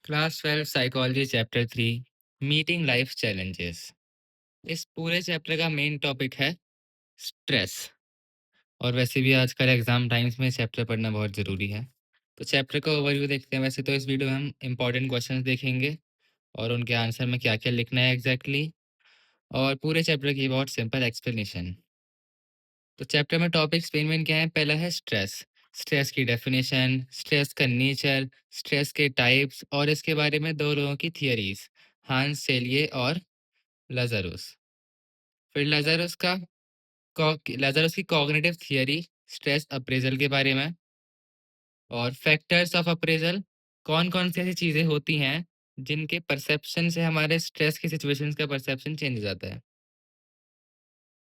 Class 12 psychology chapter 3 meeting life challenges. इस पूरे chapter का मेन टॉपिक है स्ट्रेस। और वैसे भी आजकल एग्जाम टाइम्स में चैप्टर पढ़ना बहुत ज़रूरी है। तो चैप्टर का ओवरव्यू देखते हैं। वैसे तो इस वीडियो में हम इंपॉर्टेंट क्वेश्चंस देखेंगे और उनके आंसर में क्या क्या लिखना है एग्जैक्टली, और पूरे चैप्टर की बहुत सिंपल एक्सप्लेनेशन। तो चैप्टर में टॉपिक्स मेन क्या है। पहला है स्ट्रेस। स्ट्रेस की डेफिनेशन, स्ट्रेस का नेचर, स्ट्रेस के टाइप्स और इसके बारे में दो लोगों की थियरीज, हांस सेलिए और लाज़ारुस। फिर लाज़ारुस की कॉग्निटिव थियरी, स्ट्रेस अप्रेजल के बारे में, और फैक्टर्स ऑफ अप्रेजल, कौन-कौन सी ऐसी चीज़ें होती हैं जिनके परसेप्शन से हमारे स्ट्रेस की सिचुएशंस का परसेप्शन चेंज हो जाता है।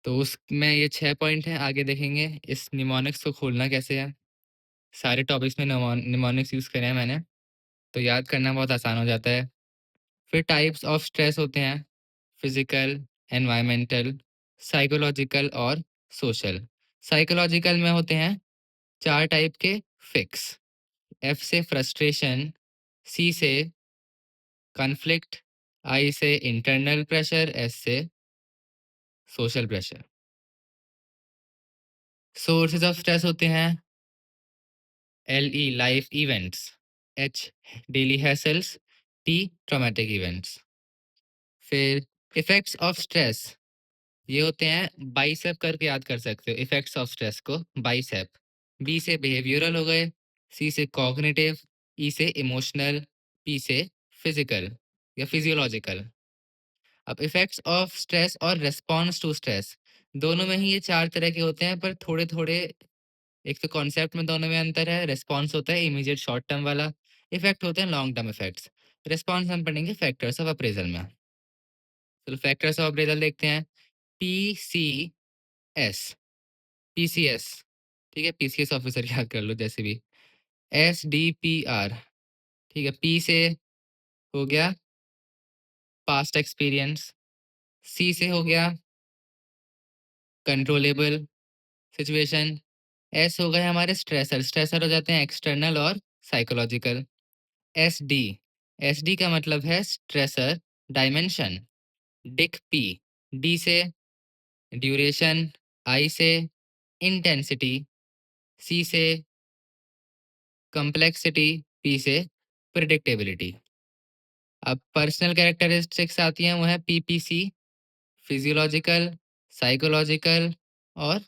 तो उसमें ये 6 पॉइंट हैं, आगे देखेंगे। इस निमोनिक्स को खोलना कैसे है। सारे टॉपिक्स में निमोनिक्स यूज़ करे हैं मैंने, तो याद करना बहुत आसान हो जाता है। फिर टाइप्स ऑफ स्ट्रेस होते हैं, फिजिकल, एनवायरमेंटल, साइकोलॉजिकल और सोशल। साइकोलॉजिकल में होते हैं 4 टाइप के फिक्स। एफ से फ्रस्ट्रेशन, सी से कॉन्फ्लिक्ट, आई से इंटरनल प्रेशर, एस से social pressure. Sources of stress होते हैं L E life events, H daily hassles, T traumatic events. फिर इफेक्ट्स ऑफ स्ट्रेस, ये होते हैं बाइसेप करके याद कर सकते हो इफेक्ट्स ऑफ स्ट्रेस को, बाइसेप। बी से बिहेवियरल हो गए, सी से कॉग्निटिव, ई से इमोशनल, पी से फिजिकल या फिजियोलॉजिकल। अब इफेक्ट्स ऑफ स्ट्रेस और रेस्पॉन्स टू स्ट्रेस, दोनों में ही ये 4 तरह के होते हैं, पर थोड़े थोड़े एक तो कॉन्सेप्ट में दोनों में अंतर है। रेस्पॉन्स होता है इमीडिएट शॉर्ट टर्म वाला, इफेक्ट होते हैं लॉन्ग टर्म इफेक्ट्स। रेस्पॉन्स हम पढ़ेंगे फैक्टर्स ऑफ अप्रेजल में। तो फैक्टर्स ऑफ अप्रेजल देखते हैं। पी सी एस, पीसीएस, ठीक है, पीसीएस ऑफिसर याद कर लो जैसे भी। एसडीपीआर, ठीक है, पी से हो गया पास्ट एक्सपीरियंस, सी से हो गया कंट्रोलेबल सिचुएशन, एस हो गए हमारे स्ट्रेसर, स्ट्रेसर हो जाते हैं एक्सटर्नल और psychological. S D, S D का मतलब है stressor dimension. Dick P, D से ड्यूरेशन, आई से इंटेंसिटी, सी से कम्प्लेक्सिटी, पी से प्रिडिक्टेबिलिटी। अब पर्सनल कैरेक्टरिस्टिक्स आती हैं, वो है पीपीसी, फिजियोलॉजिकल, साइकोलॉजिकल और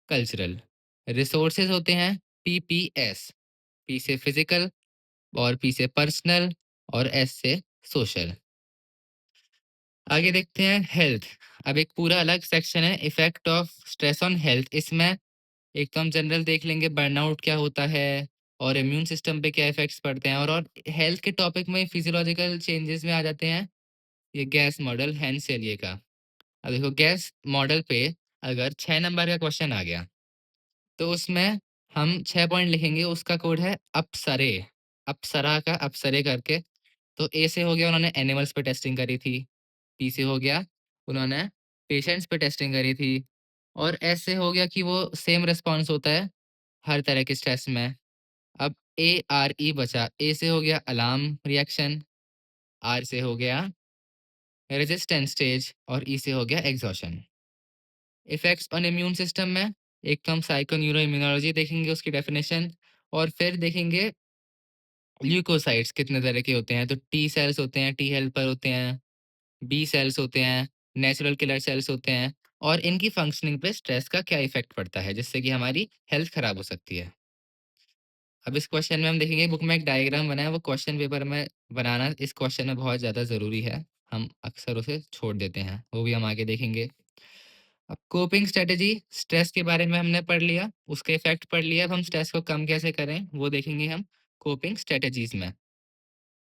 कल्चरल। रिसोर्सेज होते हैं पीपीएस, पी से फिजिकल और पी से पर्सनल और एस से सोशल। आगे देखते हैं हेल्थ। अब एक पूरा अलग सेक्शन है effect of stress on health. इसमें एक तो हम जनरल देख लेंगे बर्नआउट क्या होता है और इम्यून सिस्टम पे क्या इफेक्ट्स पड़ते हैं, और हेल्थ के टॉपिक में फिजियोलॉजिकल चेंजेस में आ जाते हैं ये गैस मॉडल हैंसेलिए का। अब देखो गैस मॉडल पे अगर 6 नंबर का क्वेश्चन आ गया तो उसमें हम 6 पॉइंट लिखेंगे। उसका कोड है अपसरे, अप्सरा का अपसरे करके। तो ए से हो गया उन्होंने एनिमल्स पे टेस्टिंग करी थी, पी से हो गया उन्होंने पेशेंट्स पे टेस्टिंग करी थी, और एस से हो गया कि वो सेम रिस्पॉन्स होता है हर तरह के स्ट्रेस में। अब ए आर ई बचा। ए से हो गया अलार्म रिएक्शन, आर से हो गया रेजिस्टेंस स्टेज और ई से हो गया exhaustion. Effects on immune system में एक तो हम साइको न्यूरो इम्यूनोलॉजी देखेंगे उसकी डेफिनेशन, और फिर देखेंगे ल्यूकोसाइट्स कितने तरह के होते हैं। तो टी सेल्स होते हैं, टी हेल्पर होते हैं, बी सेल्स होते हैं, नेचुरल किलर सेल्स होते हैं, और इनकी फंक्शनिंग पे स्ट्रेस का क्या इफेक्ट पड़ता है जिससे कि हमारी हेल्थ खराब हो सकती है। अब इस क्वेश्चन में हम देखेंगे बुक में एक डायग्राम बना है, वो क्वेश्चन पेपर में बनाना इस क्वेश्चन में बहुत ज़्यादा ज़रूरी है। हम अक्सर उसे छोड़ देते हैं, वो भी हम आगे देखेंगे। अब कोपिंग स्ट्रेटेजी, स्ट्रेस के बारे में हमने पढ़ लिया, उसके इफेक्ट पढ़ लिया। अब हम स्ट्रेस को कम कैसे करें वो देखेंगे हम कोपिंग स्ट्रेटेजीज में।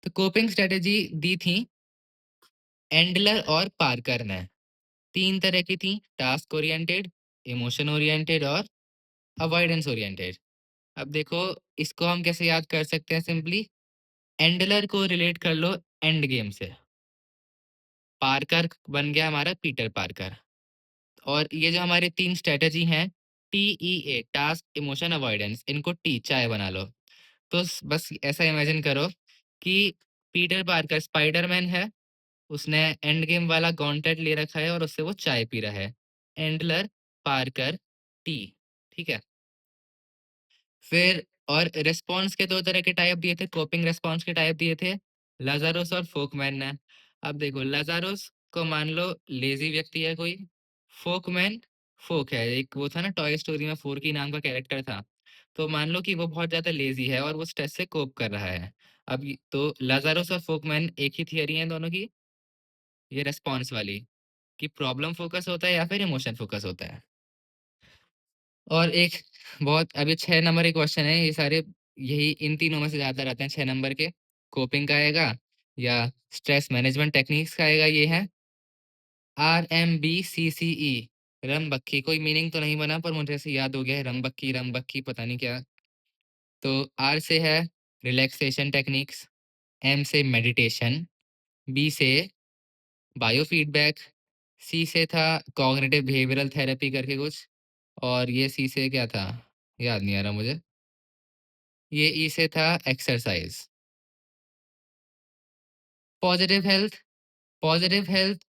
तो कोपिंग स्ट्रेटेजी दी थी एंडलर और पार्कर ने। 3 तरह की थी, टास्क ओरिएंटेड, इमोशन ओरिएंटेड और अवॉइडेंस ओरिएंटेड। अब देखो इसको हम कैसे याद कर सकते हैं सिंपली। एंडलर को रिलेट कर लो एंड गेम से, पार्कर बन गया हमारा पीटर पार्कर। और ये जो हमारे 3 स्ट्रेटजी हैं, TEA, टास्क इमोशन अवॉइडेंस, इनको टी चाय बना लो। तो बस ऐसा इमेजिन करो कि पीटर पार्कर स्पाइडरमैन है, उसने एंड गेम वाला गॉन्टेट ले रखा है और उससे वो चाय पी रहा है। एंडलर पार्कर टी। ठीक है। फिर और रिस्पॉन्स के दो तरह के टाइप दिए थे, कोपिंग रिस्पॉन्स के टाइप दिए थे लाजारोस और फोकमैन ने। अब देखो लाजारोस को मान लो लेजी व्यक्ति है कोई, फोकमैन फोक है, एक वो था ना टॉय स्टोरी में फोर्की नाम का कैरेक्टर था, तो मान लो कि वो बहुत ज्यादा लेजी है और वो स्ट्रेस से कोप कर रहा है। अब तो लाजारोस और फोकमैन एक ही थियरी है दोनों की, ये रेस्पॉन्स वाली, कि प्रॉब्लम फोकस होता है या फिर इमोशन फोकस होता है। और एक बहुत अभी 6 नंबर के क्वेश्चन है, ये सारे यही इन तीनों में से ज्यादा रहते हैं 6 नंबर के। कोपिंग का आएगा या स्ट्रेस मैनेजमेंट टेक्निक्स का आएगा, ये है RMBCCE, रमबक्की। कोई मीनिंग तो नहीं बना पर मुझे ऐसे याद हो गया है, रमबक्की रमबक्की पता नहीं क्या। तो R से है रिलैक्सेशन टेक्निक्स, M से मेडिटेशन, B से बायो फीडबैक, C से था कॉग्निटिव बिहेवियरल थेरेपी करके कुछ, और ये C से क्या था याद नहीं आ रहा मुझे। ये ई से था exercise. Positive health, positive health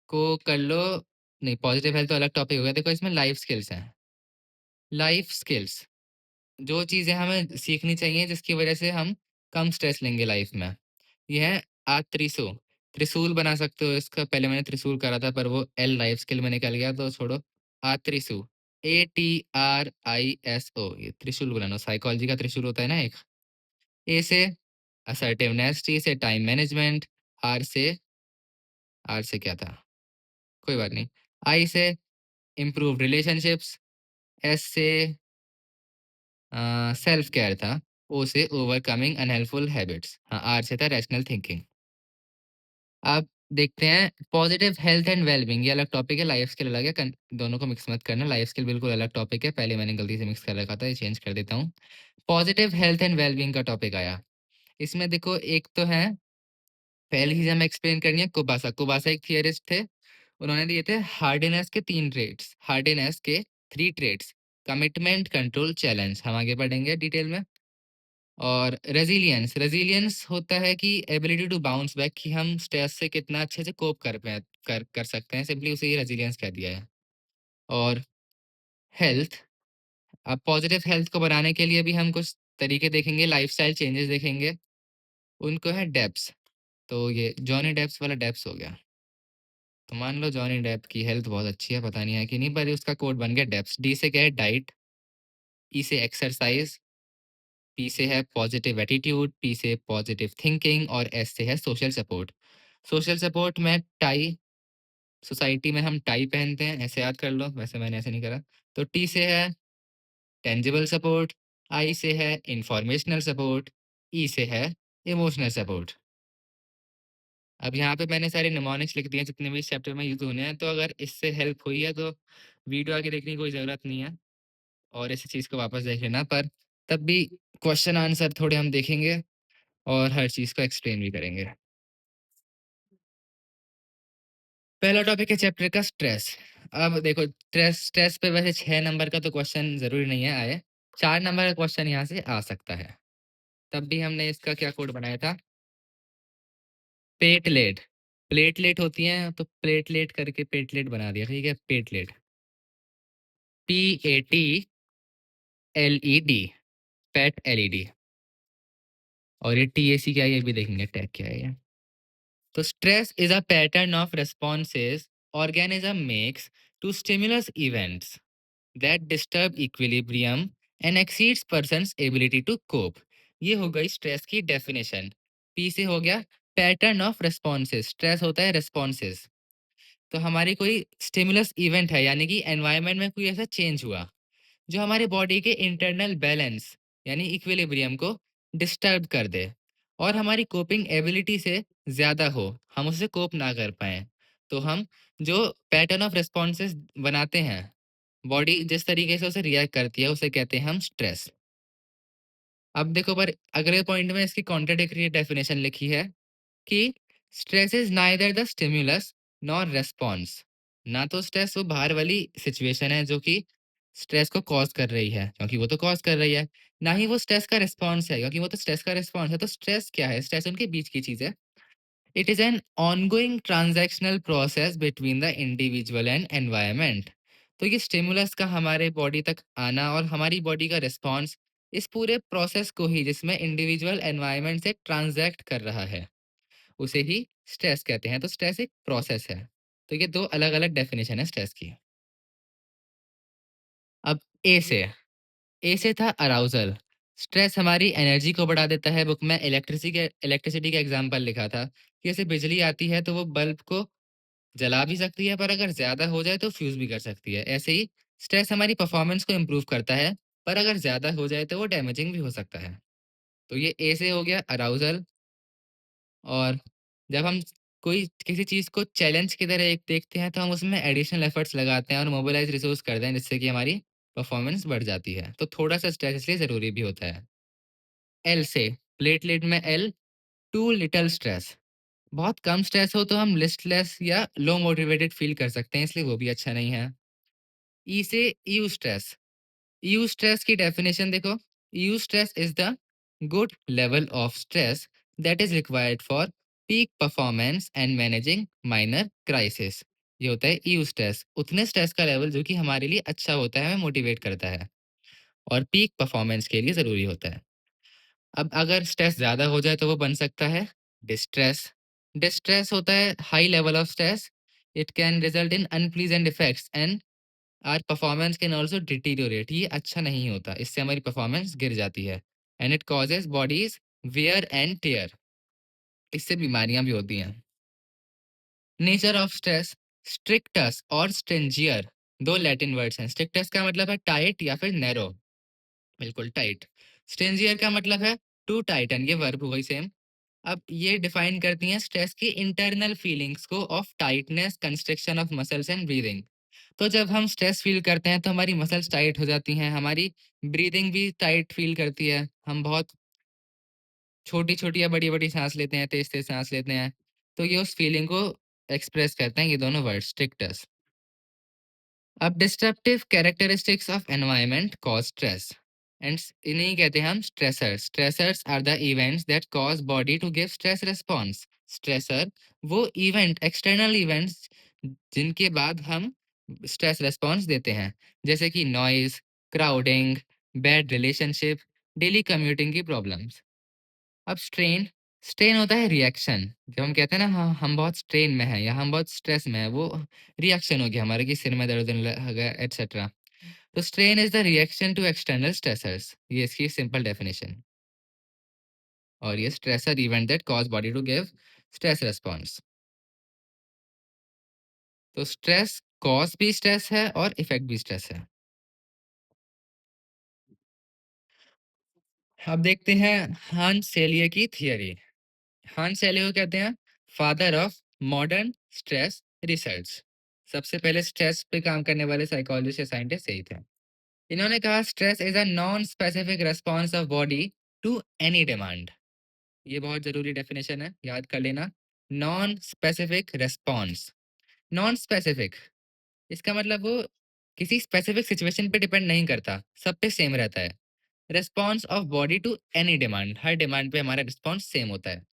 को कर लो, नहीं पॉजिटिव हेल्थ तो अलग टॉपिक हो गया। देखो इसमें लाइफ स्किल्स हैं, लाइफ स्किल्स जो चीज़ें हमें सीखनी चाहिए जिसकी वजह से हम कम स्ट्रेस लेंगे लाइफ में। ये है त्रिशू, त्रिशूल बना सकते हो इसका, पहले मैंने त्रिशूल करा था पर वो एल लाइफ स्किल में निकल गया तो छोड़ो। त्रिशू, ATRISO, ये त्रिशूल बनाना, साइकोलॉजी का त्रिशूल होता है ना एक। ए से असर्टिवनेस, टी से टाइम मैनेजमेंट, आर से आर से क्या था कोई बात नहीं, आई से इम्प्रूव रिलेशनशिप्स, एस से सेल्फ केयर था, ओ से ओवरकमिंग अनहेल्पफुल हैबिट्स, हाँ आर से था रैशनल थिंकिंग। अब देखते हैं पॉजिटिव हेल्थ एंड वेलबींग, ये अलग टॉपिक है, लाइफ स्किल अलग है, दोनों को मिक्स मत करना, लाइफ स्किल बिल्कुल अलग टॉपिक है, पहले मैंने गलती से मिक्स कर रखा था, ये चेंज कर देता हूँ। पॉजिटिव हेल्थ एंड वेलबींग का टॉपिक आया, इसमें देखो एक तो है, पहली चीज हमें एक्सप्लेन करनी है कुबासा। कुबासा एक थियरिस्ट थे, उन्होंने दिए थे हार्डिनेस के 3 ट्रेड्स, हार्डिनेस के 3 ट्रेड्स, कमिटमेंट कंट्रोल चैलेंज, हम आगे बढ़ेंगे डिटेल में। और रेजिलियंस, रेजिलियंस होता है कि एबिलिटी टू बाउंस बैक, कि हम स्ट्रेस से कितना अच्छे से कोप कर सकते हैं, सिंपली उसे ये रेजिलियंस कह दिया है। और हेल्थ, अब पॉजिटिव हेल्थ को बनाने के लिए भी हम कुछ तरीके देखेंगे, लाइफस्टाइल चेंजेस देखेंगे, उनको है डेप्स। तो ये जॉनी डेप्स वाला डेप्स हो गया, तो मान लो जॉनी डेप की हेल्थ बहुत अच्छी है, पता नहीं है कि नहीं, पर उसका कोड बन गया डेप्स। डी से क्या है डाइट, ई से एक्सरसाइज, पी से है पॉजिटिव एटीट्यूड, पी से पॉजिटिव थिंकिंग, और एस से है सोशल सपोर्ट। सोशल सपोर्ट में टाई, सोसाइटी में हम टाई पहनते हैं, ऐसे याद कर लो, वैसे मैंने ऐसे नहीं करा। तो टी से है टेंजिबल सपोर्ट, आई से है इंफॉर्मेशनल सपोर्ट, ई से है इमोशनल सपोर्ट। अब यहाँ पे मैंने सारे निमोनिक्स लिख दिए हैं जितने भी इस चैप्टर में यूज होने हैं, तो अगर इससे हेल्प हुई है तो वीडियो आगे देखने की कोई ज़रूरत नहीं है और इस चीज़ को वापस देख लेना, पर तब भी क्वेश्चन आंसर थोड़े हम देखेंगे और हर चीज़ को एक्सप्लेन भी करेंगे। पहला टॉपिक है चैप्टर का स्ट्रेस। अब देखो स्ट्रेस, स्ट्रेस पे वैसे 6 नंबर का तो क्वेश्चन जरूरी नहीं है आए, 4 नंबर का क्वेश्चन यहाँ से आ सकता है। तब भी हमने इसका क्या कोड बनाया था, पेटलेट, प्लेटलेट होती हैं तो प्लेटलेट करके पेटलेट बना दिया, ठीक है, पेटलेट, PATLED, पैट LED। और ये TAC क्या है ये भी देखेंगे, टैग क्या है ये। तो stress is a pattern of responses organism makes to stimulus events that disturb equilibrium and exceeds person's ability to cope। ये हो गई स्ट्रेस की डेफिनेशन। पी से हो गया पैटर्न ऑफ responses, स्ट्रेस होता है responses। तो हमारी कोई स्टिमुलस इवेंट है, यानी कि एनवायरनमेंट में कोई ऐसा चेंज हुआ जो हमारे बॉडी के इंटरनल बैलेंस यानी इक्विलिब्रियम को डिस्टर्ब कर दे और हमारी कोपिंग एबिलिटी से ज़्यादा हो, हम उससे कोप ना कर पाए, तो हम जो पैटर्न ऑफ रिस्पॉन्सेस बनाते हैं, बॉडी जिस तरीके से उसे रिएक्ट करती है उसे कहते हैं हम स्ट्रेस। अब देखो पर अगले पॉइंट में इसकी कॉन्ट्राडिक्टरी डेफिनेशन लिखी है कि stress is neither the stimulus nor response. ना तो स्ट्रेस वो बाहर वाली सिचुएशन है जो कि स्ट्रेस को कॉज कर रही है, क्योंकि वो तो कॉज कर रही है, ना ही वो स्ट्रेस का रिस्पॉन्स है, क्योंकि वो तो स्ट्रेस का रिस्पॉन्स है। तो स्ट्रेस क्या है? स्ट्रेस उनके बीच की चीज़ है। It is an ongoing transactional process between the individual and environment. तो ये स्टिमुलस का हमारे बॉडी तक आना और हमारी बॉडी का रिस्पॉन्स, इस पूरे प्रोसेस को ही जिसमें इंडिविजुअल एनवायरनमेंट से ट्रांज़ैक्ट कर रहा है, उसे ही स्ट्रेस कहते हैं। तो स्ट्रेस एक प्रोसेस है। तो ये 2 अलग-अलग डेफ़िनेशन है स्ट्रेस की। अब ए से, ए से था अराउज़ल। स्ट्रेस हमारी एनर्जी को बढ़ा देता है। बुक में इलेक्ट्रिसिटी का एग्ज़ाम्पल लिखा था कि जैसे बिजली आती है तो वो बल्ब को जला भी सकती है, पर अगर ज़्यादा हो जाए तो फ्यूज़ भी कर सकती है। ऐसे ही स्ट्रेस हमारी परफ़ॉर्मेंस को इम्प्रूव करता है, पर अगर ज़्यादा हो जाए तो वो डैमेजिंग भी हो सकता है। तो ये ए से हो गया अराउज़ल। और जब हम कोई किसी चीज़ को चैलेंज की तरह एक देखते हैं, तो हम उसमें एडिशनल एफर्ट्स लगाते हैं और मोबिलाइज़ रिसोर्स करते हैं, जिससे कि हमारी परफ़ॉर्मेंस बढ़ जाती है। तो थोड़ा-सा स्ट्रेस इसलिए ज़रूरी भी होता है। एल से, प्लेटलेट में एल, टू लिटल स्ट्रेस। बहुत कम स्ट्रेस हो तो हम लिस्टलेस या लो मोटिवेटेड फ़ील कर सकते हैं, इसलिए वो भी अच्छा नहीं है। ई से ईयू स्ट्रेस। ईयू स्ट्रेस की डेफिनेशन देखो। EU stress is the good level of stress that is required for peak performance and managing minor crisis. ये होता है ईयू स्ट्रेस, उतने स्ट्रेस का लेवल जो कि हमारे लिए अच्छा होता है, हमें मोटिवेट करता है और पीक परफॉर्मेंस के लिए ज़रूरी होता है। अब अगर स्ट्रेस ज़्यादा हो जाए तो वो बन सकता है डिस्ट्रेस। डिस्ट्रेस होता है high level of stress. It can result in unpleasant effects and our performance can also deteriorate. ये अच्छा नहीं होता, इससे हमारी परफॉर्मेंस गिर जाती है। And it causes bodies wear and tear, इससे बीमारियां भी होती हैं। नेचर ऑफ स्ट्रेस, स्ट्रिक्टस और स्ट्रिंजियर, दो लैटिन वर्ड्स हैं। स्ट्रिक्टस का मतलब है टाइट या फिर नैरो, बिल्कुल टाइट। स्ट्रिंजियर का मतलब है टू टाइटन, ये वर्ब हुई सेम। अब ये डिफाइन करती हैं स्ट्रेस की इंटरनल फीलिंग्स को of tightness, constriction of muscles and breathing. तो जब हम स्ट्रेस फील करते हैं तो हमारी मसल्स टाइट हो जाती हैं, हमारी ब्रीदिंग भी टाइट फील करती है, हम बहुत छोटी-छोटी या बड़ी-बड़ी सांस लेते हैं, तेज-तेज सांस लेते हैं। तो ये उस फीलिंग को एक्सप्रेस करते हैं, ये दोनों वर्ड स्ट्रिक्टस। अब disruptive characteristics of environment cause stress and इन्हें कहते हैं हम stressors. Stressors are the events that cause body to give stress response. Stressor वो इवेंट, एक्सटर्नल इवेंट्स जिनके बाद हम स्ट्रेस रिस्पॉन्स देते हैं, जैसे कि noise, crowding, bad relationship, daily commuting की प्रॉब्लम्स। अब स्ट्रेन, स्ट्रेन होता है रिएक्शन। जब हम कहते हैं ना हाँ, हम बहुत स्ट्रेन में हैं या हम बहुत स्ट्रेस में हैं, वो रिएक्शन हो गया हमारे कि सिर में दर्द होने लगा एटसेट्रा। तो strain is the reaction to external stressors, ये इसकी सिंपल डेफिनेशन। और ये stressor event that cause body to give stress response. तो स्ट्रेस कॉज भी स्ट्रेस है और इफेक्ट भी स्ट्रेस है। अब देखते हैं हांस सेलिये की थियरी। हांस सेलिये को कहते हैं father of modern stress research. सबसे पहले स्ट्रेस पे काम करने वाले साइकोलॉजिस्ट या साइंटिस्ट यही थे। इन्होंने कहा stress is a non specific response of body to any demand. ये बहुत जरूरी डेफिनेशन है, याद कर लेना। Non specific response, non specific, इसका मतलब वो किसी स्पेसिफिक सिचुएशन पे डिपेंड नहीं करता, सब पे सेम रहता है। Response of body to any demand, हर डिमांड पे हमारा रिस्पॉन्स सेम होता है।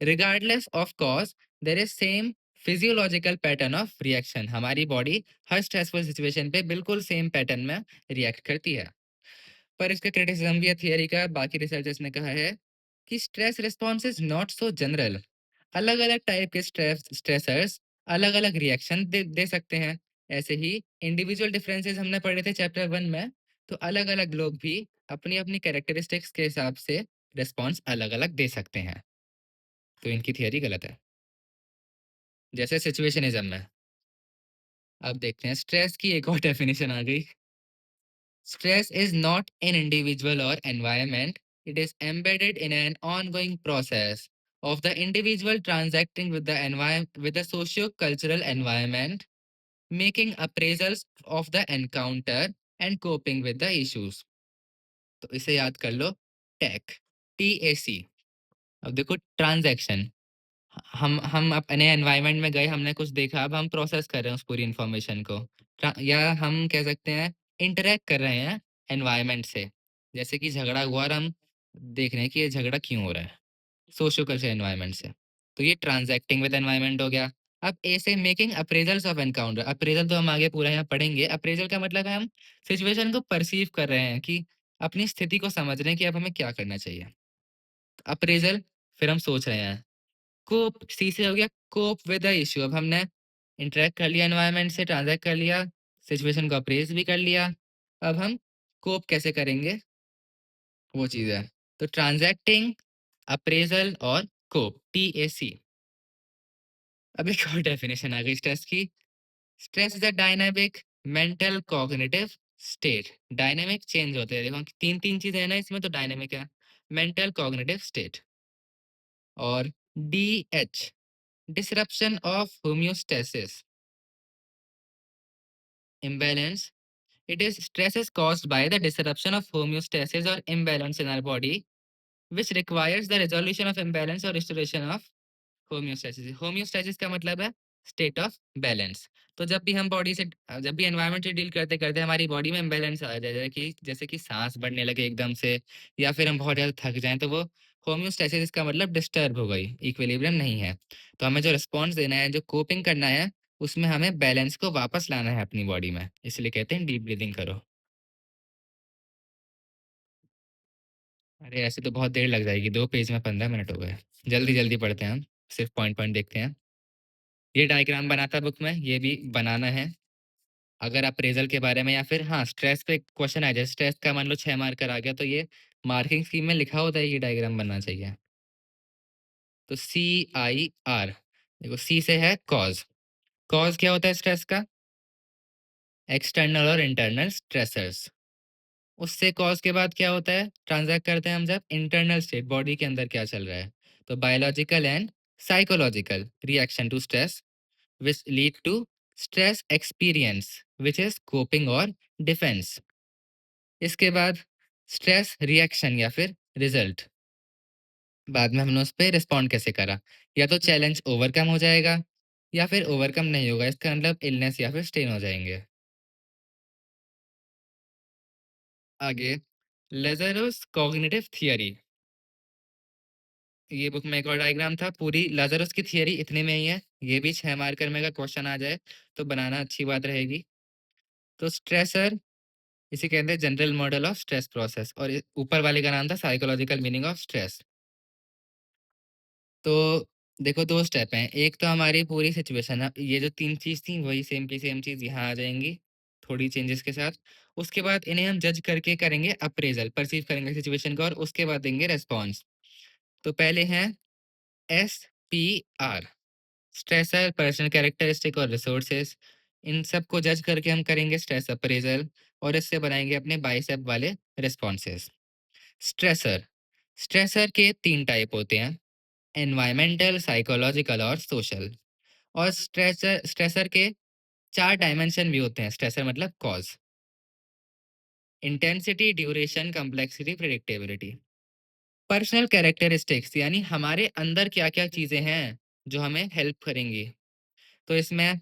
Regardless of cause there is same physiological pattern of reaction. हमारी बॉडी हर स्ट्रेसफुल सिचुएशन पे बिल्कुल सेम पैटर्न में रिएक्ट करती है। पर इसका क्रिटिसिज्म भी है थियरी का। बाकी रिसर्चर्स ने कहा है कि stress response is not so general. अलग-अलग टाइप के स्ट्रेसर्स अलग-अलग रिएक्शन दे सकते हैं। ऐसे ही इंडिविजुअल डिफरेंसेस हमने पढ़े थे चैप्टर 1 में। तो अलग-अलग लोग भी अपनी-अपनी कैरेक्टरिस्टिक्स के हिसाब से रिस्पॉन्स अलग-अलग दे सकते हैं। तो इनकी थियरी गलत है। जैसे सिचुएशनिज्म में। अब देखते हैं स्ट्रेस की एक और डेफिनेशन आ गई। Stress is not an individual or environment, it is embedded in an ongoing process of the individual transacting with the with the socio-cultural environment, making appraisals of the encounter and coping with the issues. तो इसे याद कर लो, take, TAC। अब देखो transaction, हम अपने environment में गए, हमने कुछ देखा, अब हम प्रोसेस कर रहे हैं उस पूरी इंफॉर्मेशन को। या हम कह सकते हैं इंटरेक्ट कर रहे हैं एनवायरनमेंट से। जैसे कि झगड़ा हुआ और हम देख रहे हैं कि ये झगड़ा क्यों हो रहा है, सोशो कल्चर एनवायरनमेंट से। तो ये ट्रांजैक्टिंग विद एनवायरनमेंट हो गया। अब ए से making appraisals of encounter. Appraisal तो हम आगे पूरा यहाँ पढ़ेंगे। अप्रेजल का मतलब है हम सिचुएशन को परसीव कर रहे हैं कि अपनी स्थिति को समझ रहे हैं कि अब हमें क्या करना चाहिए। अप्रेजल, फिर हम सोच रहे हैं। कोप, सी से हो गया कोप विद द इश्यू। अब हमने इंटरेक्ट कर लिया एनवायरनमेंट से, ट्रांजैक्ट कर लिया, सिचुएशन को अप्रेज भी कर लिया। अब हम कोप कैसे करेंगे, वो चीज़ है। तो ट्रांजैक्टिंग, अप्रेजल और कोप, TAC। अब एक और डेफिनेशन आ गई स्ट्रेस की। Stress is a dynamic mental cognitive state. Dynamic change होते हैं, देखो तीन तीन चीजें हैं ना इसमें, तो डायनामिक है। Mental cognitive state. और DH, disruption of homeostasis, imbalance. It is stress is caused by the disruption of homeostasis or imbalance in our body, which requires the resolution of imbalance or restoration of homeostasis. Homeostasis का मतलब है state of balance. तो जब भी हम body से, जब भी एनवायरनमेंट से डील करते करते हमारी बॉडी में इम्बैलेंस आ जाए, जैसे कि सांस बढ़ने लगे एकदम से, या फिर हम बहुत ज़्यादा थक जाएं, तो वो होम्योस्टैसिस का मतलब डिस्टर्ब हो गई, इक्विलिब्रियम नहीं है। तो हमें जो रिस्पॉन्स देना है, जो कोपिंग करना है, उसमें हमें बैलेंस को वापस लाना है अपनी बॉडी में, इसलिए कहते हैं डीप ब्रीदिंग करो। अरे ऐसे तो बहुत देर लग जाएगी, 2 पेज में 15 मिनट हो गए। जल्दी जल्दी पढ़ते हैं हम, सिर्फ पॉइंट पॉइंट देखते हैं। ये डायग्राम बना था बुक में, ये भी बनाना है। अगर अप्रेजल के बारे में या फिर हाँ स्ट्रेस पे क्वेश्चन आ जाए, स्ट्रेस का मान लो 6 मार्कर आ गया, तो ये मार्किंग स्कीम में लिखा होता है, ये डायग्राम बनना चाहिए। तो CIR, देखो सी से है कॉज। कॉज क्या होता है स्ट्रेस का, एक्सटर्नल और इंटरनल स्ट्रेसर्स। उससे कॉज के बाद क्या होता है, ट्रांजैक्ट करते हैं हम जब इंटरनल स्टेट, बॉडी के अंदर क्या चल रहा है। तो biological and psychological reaction to stress which lead to stress experience which is coping और defense। इसके बाद स्ट्रेस रिएक्शन या फिर रिजल्ट, बाद में हमने उस पर रिस्पॉन्ड कैसे करा। या तो चैलेंज ओवरकम हो जाएगा, या फिर ओवरकम नहीं होगा, इसका मतलब इलनेस या फिर स्टेन हो जाएंगे। आगे लेज़ारस कॉग्निटिव थियरी। ये बुक में एक और डायग्राम था, पूरी लेज़ारस की थियरी इतने में ही है। ये भी 6 मार्कर में का क्वेश्चन आ जाए तो बनाना अच्छी बात रहेगी। तो स्ट्रेसर, इसे कहते हैं general model of stress process, और ऊपर वाले का नाम था साइकोलॉजिकल मीनिंग ऑफ स्ट्रेस। तो देखो 2 स्टेप हैं, एक तो हमारी पूरी सिचुएशन है, ये जो 3 चीज थी वही सेम की सेम चीज यहाँ आ जाएंगी, थोड़ी चेंजेस के साथ। उसके बाद इन्हें हम जज करके करेंगे अप्रेजल, परसीव करेंगे सिचुएशन को, और उसके बाद देंगे रेस्पॉन्स। तो पहले हैं SPR, स्ट्रेसर, पर्सनल कैरेक्टरिस्टिक और रिसोर्सेज। इन सब को जज करके हम करेंगे स्ट्रेस अप्रेजल, और इससे बनाएंगे अपने बाइसेप वाले रिस्पॉन्सेज। स्ट्रेसर, स्ट्रेसर के 3 टाइप होते हैं, एनवायरमेंटल, साइकोलॉजिकल और सोशल। और स्ट्रेसर स्ट्रेसर के 4 डायमेंशन भी होते हैं। स्ट्रेसर मतलब cause, intensity, duration, complexity, predictability. Personal characteristics यानी हमारे अंदर क्या क्या चीजें हैं जो हमें हेल्प करेंगी। तो इसमें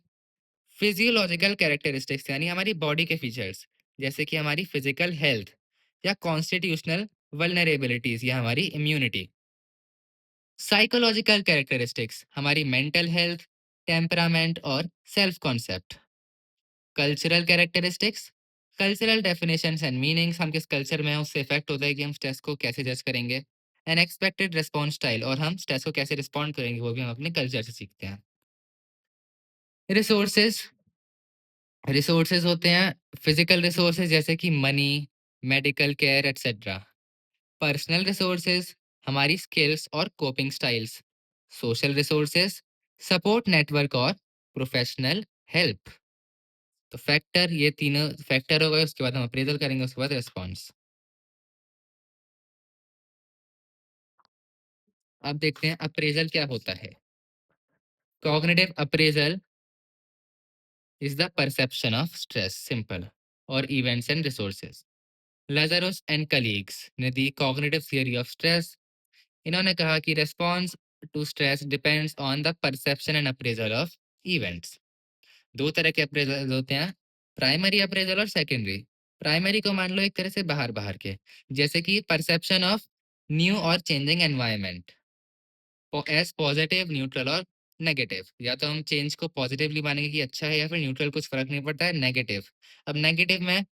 फिजियोलॉजिकल कैरेक्टरिस्टिक्स यानी हमारी बॉडी के फीचर्स, जैसे कि हमारी फिजिकल हेल्थ, या कॉन्स्टिट्यूशनल वल्नरेबिलिटीज या हमारी इम्यूनिटी। साइकोलॉजिकल कैरेक्टरिस्टिक्स, हमारी मेंटल हेल्थ, टेम्परामेंट और self concept. Cultural characteristics, cultural definitions and meanings, हम किस कल्चर में हैं उससे इफेक्ट होता है कि हम स्ट्रेस को कैसे जज करेंगे। एन एक्सपेक्टेड रिस्पॉन्स स्टाइल, और हम स्ट्रेस को कैसे रिस्पॉन्ड करेंगे वो भी हम अपने कल्चर से सीखते हैं। रिसोर्सेज, रिसोर्सेज होते हैं फिजिकल रिसोर्सेज जैसे कि money, medical care etcetera. Personal resources, हमारी स्किल्स और coping styles. Social resources, support network और प्रोफेशनल हेल्प। तो फैक्टर, ये तीनों फैक्टर हो गए, उसके बाद हम अप्रेजल करेंगे, उसके बाद रिस्पॉन्स। अब देखते हैं अप्रेजल क्या होता है। Cognitive appraisal is the perception of stress, simple, और events and resources. Lazarus and colleagues ने दी कॉग्निटिव थियरी ऑफ स्ट्रेस। इन्होंने कहा कि response to stress depends on the perception and appraisal of events. 2 तरह के अप्रेजल होते हैं, प्राइमरी अप्रेजल और सेकेंडरी। प्राइमरी को मान लो एक तरह से बाहर-बाहर के, जैसे कि परसेप्शन ऑफ न्यू और changing environment as positive, neutral और नेगेटिव। या तो हम चेंज को पॉजिटिवली मानेंगे कि अच्छा है, या फिर न्यूट्रल कुछ फ़र्क नहीं पड़ता है, नेगेटिव। अब नेगेटिव में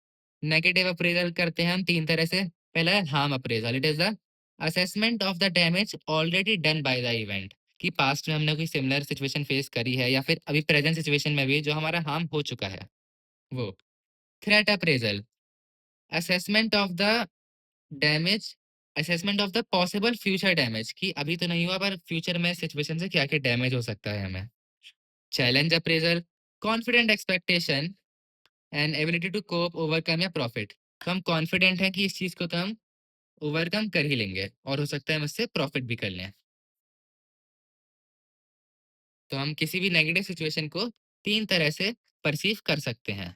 नेगेटिव अप्रेज़ल करते हैं हम 3 तरह से। पहला है harm appraisal, it is the assessment of the damage already done by the event, कि पास्ट में हमने कोई सिमिलर सिचुएशन फेस करी है या फिर अभी प्रेज़ेंट सिचुएशन में भी जो हमारा हार्म हो चुका है, वो। Threat appraisal, assessment of the damage assessment of the possible future damage, कि अभी तो नहीं हुआ पर फ्यूचर में सिचुएशन से क्या-क्या डैमेज हो सकता है हमें। Challenge appraisal, confident expectation and ability to cope, overcome या प्रॉफिट। तो हम कॉन्फिडेंट हैं कि इस चीज़ को तो हम ओवरकम कर ही लेंगे और हो सकता है हम इससे प्रॉफिट भी कर लें। तो हम किसी भी नेगेटिव सिचुएशन को 3 तरह से पर्सीव कर सकते हैं।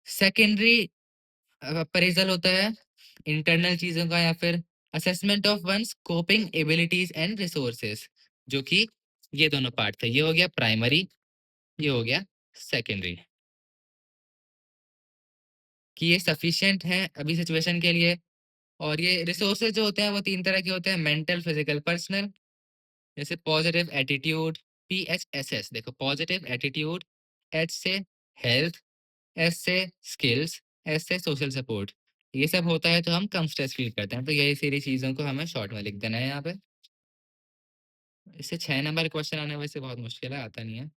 सेकेंडरी अप्रेज़ल होता है इंटरनल चीज़ों का, या फिर assessment of one's coping abilities and resources, जो कि ये दोनों पार्ट थे। ये हो गया प्राइमरी, ये हो गया सेकेंडरी, कि ये सफिशिएंट हैं अभी सिचुएशन के लिए। और ये रिसोर्सेज़ जो होते हैं वो 3 तरह के होते हैं, मेंटल, फिज़िकल, पर्सनल। जैसे पॉजिटिव एटीट्यूड, पीएचएसएस, देखो पॉजिटिव एटीट्यूड, एच से हेल्थ, एस से स्किल्स, एस से सोशल सपोर्ट। ये सब होता है तो हम कम स्ट्रेस फील करते हैं। तो यही सारी चीज़ों को हमें शॉर्ट में लिख देना है यहाँ पे। इससे 6 नंबर क्वेश्चन आने वैसे बहुत मुश्किल है, आता नहीं है।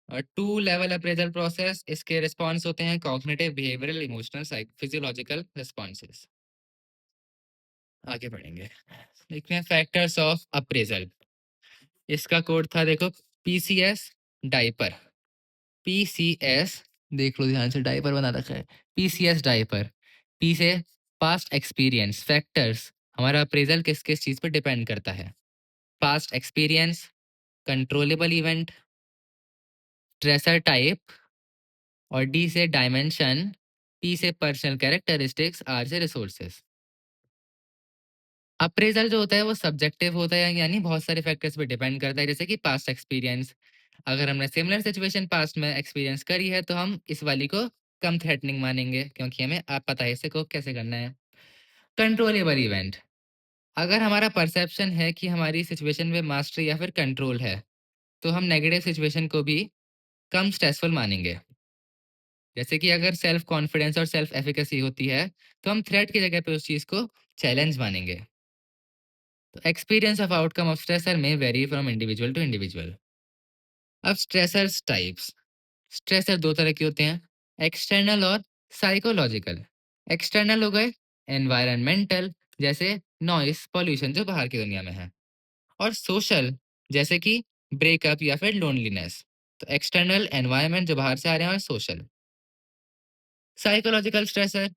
और 2 लेवल अप्रेज़ल प्रोसेस, इसके रिस्पॉन्स होते हैं cognitive, behavioural, emotional, physiological responses. आगे बढ़ेंगे। देखते हैं फैक्टर्स ऑफ अप्रेज़ल। इसका कोड था देखो पीसीएस डायपर। पीसीएस, देख लो ध्यान से, डायपर बना रखा है। PCS diaper. पी से पास्ट एक्सपीरियंस, फैक्टर्स, हमारा अप्रेज़ल किस-किस चीज़ पे डिपेंड करता है। Past experience, controllable event, tracer type, और डी से डायमेंशन, पी से पर्सनल कैरेक्टरिस्टिक्स, आर से रिसोर्सेज। अप्रेज़ल जो होता है वो सब्जेक्टिव होता है, यानी बहुत सारे फैक्टर्स पे डिपेंड करता है, जैसे कि पास्ट एक्सपीरियंस। अगर हमने सिमिलर सिचुएशन पास्ट में एक्सपीरियंस करी है तो हम इस वाली को कम थ्रेटनिंग मानेंगे, क्योंकि हमें आप पता है इसे को कैसे करना है। कंट्रोलेबल इवेंट, अगर हमारा परसेप्शन है कि हमारी सिचुएशन में मास्टरी या फिर कंट्रोल है, तो हम नेगेटिव सिचुएशन को भी कम स्ट्रेसफुल मानेंगे। जैसे कि अगर सेल्फ कॉन्फिडेंस और सेल्फ एफिकेसी होती है, तो हम थ्रेट की जगह पे उस चीज़ को चैलेंज मानेंगे। तो experience of outcome of stressor में vary from individual to individual. अब स्ट्रेसर्स टाइप्स। स्ट्रेसर 2 तरह के होते हैं, एक्सटर्नल और साइकोलॉजिकल। एक्सटर्नल हो गए एनवायरनमेंटल, जैसे नॉइस, पॉल्यूशन जो बाहर की दुनिया में है। और सोशल, जैसे कि ब्रेकअप या फिर लोनलीनेस। तो एक्सटर्नल एनवायरनमेंट जो बाहर से आ रहे हैं, और social. Psychological stressor,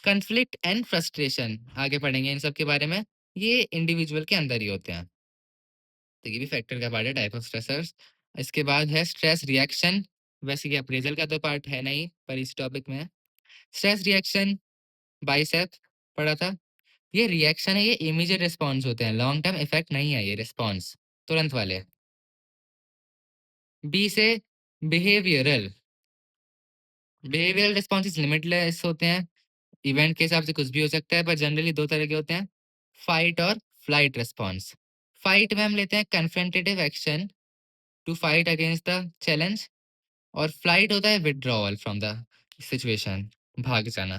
conflict and frustration, आगे पढ़ेंगे इन सब के बारे में। ये इंडिविजुअल के अंदर ही होते हैं। तो ये भी फैक्टर का पार्ट है, टाइप ऑफ स्ट्रेसर्स। इसके बाद है स्ट्रेस रिएक्शन। वैसे ये अप्रेजल का तो पार्ट है नहीं, पर इस टॉपिक में है। स्ट्रेस रिएक्शन, बाइसेप पढ़ा था। ये रिएक्शन है, ये इमीडिएट रिस्पॉन्स होते हैं, लॉन्ग टर्म इफेक्ट नहीं है ये रिस्पॉन्स, तुरंत वाले। बी से बिहेवियरल। बिहेवियरल रिस्पॉन्सेज लिमिटलेस होते हैं, इवेंट के हिसाब से कुछ भी हो सकता है, पर जनरली 2 तरह के होते हैं, फाइट और फ्लाइट रिस्पॉन्स। फाइट में हम लेते हैं confrontative action to fight against the challenge, और फ्लाइट होता है विथड्रॉवल फ्रॉम द सिचुएशन, भाग जाना।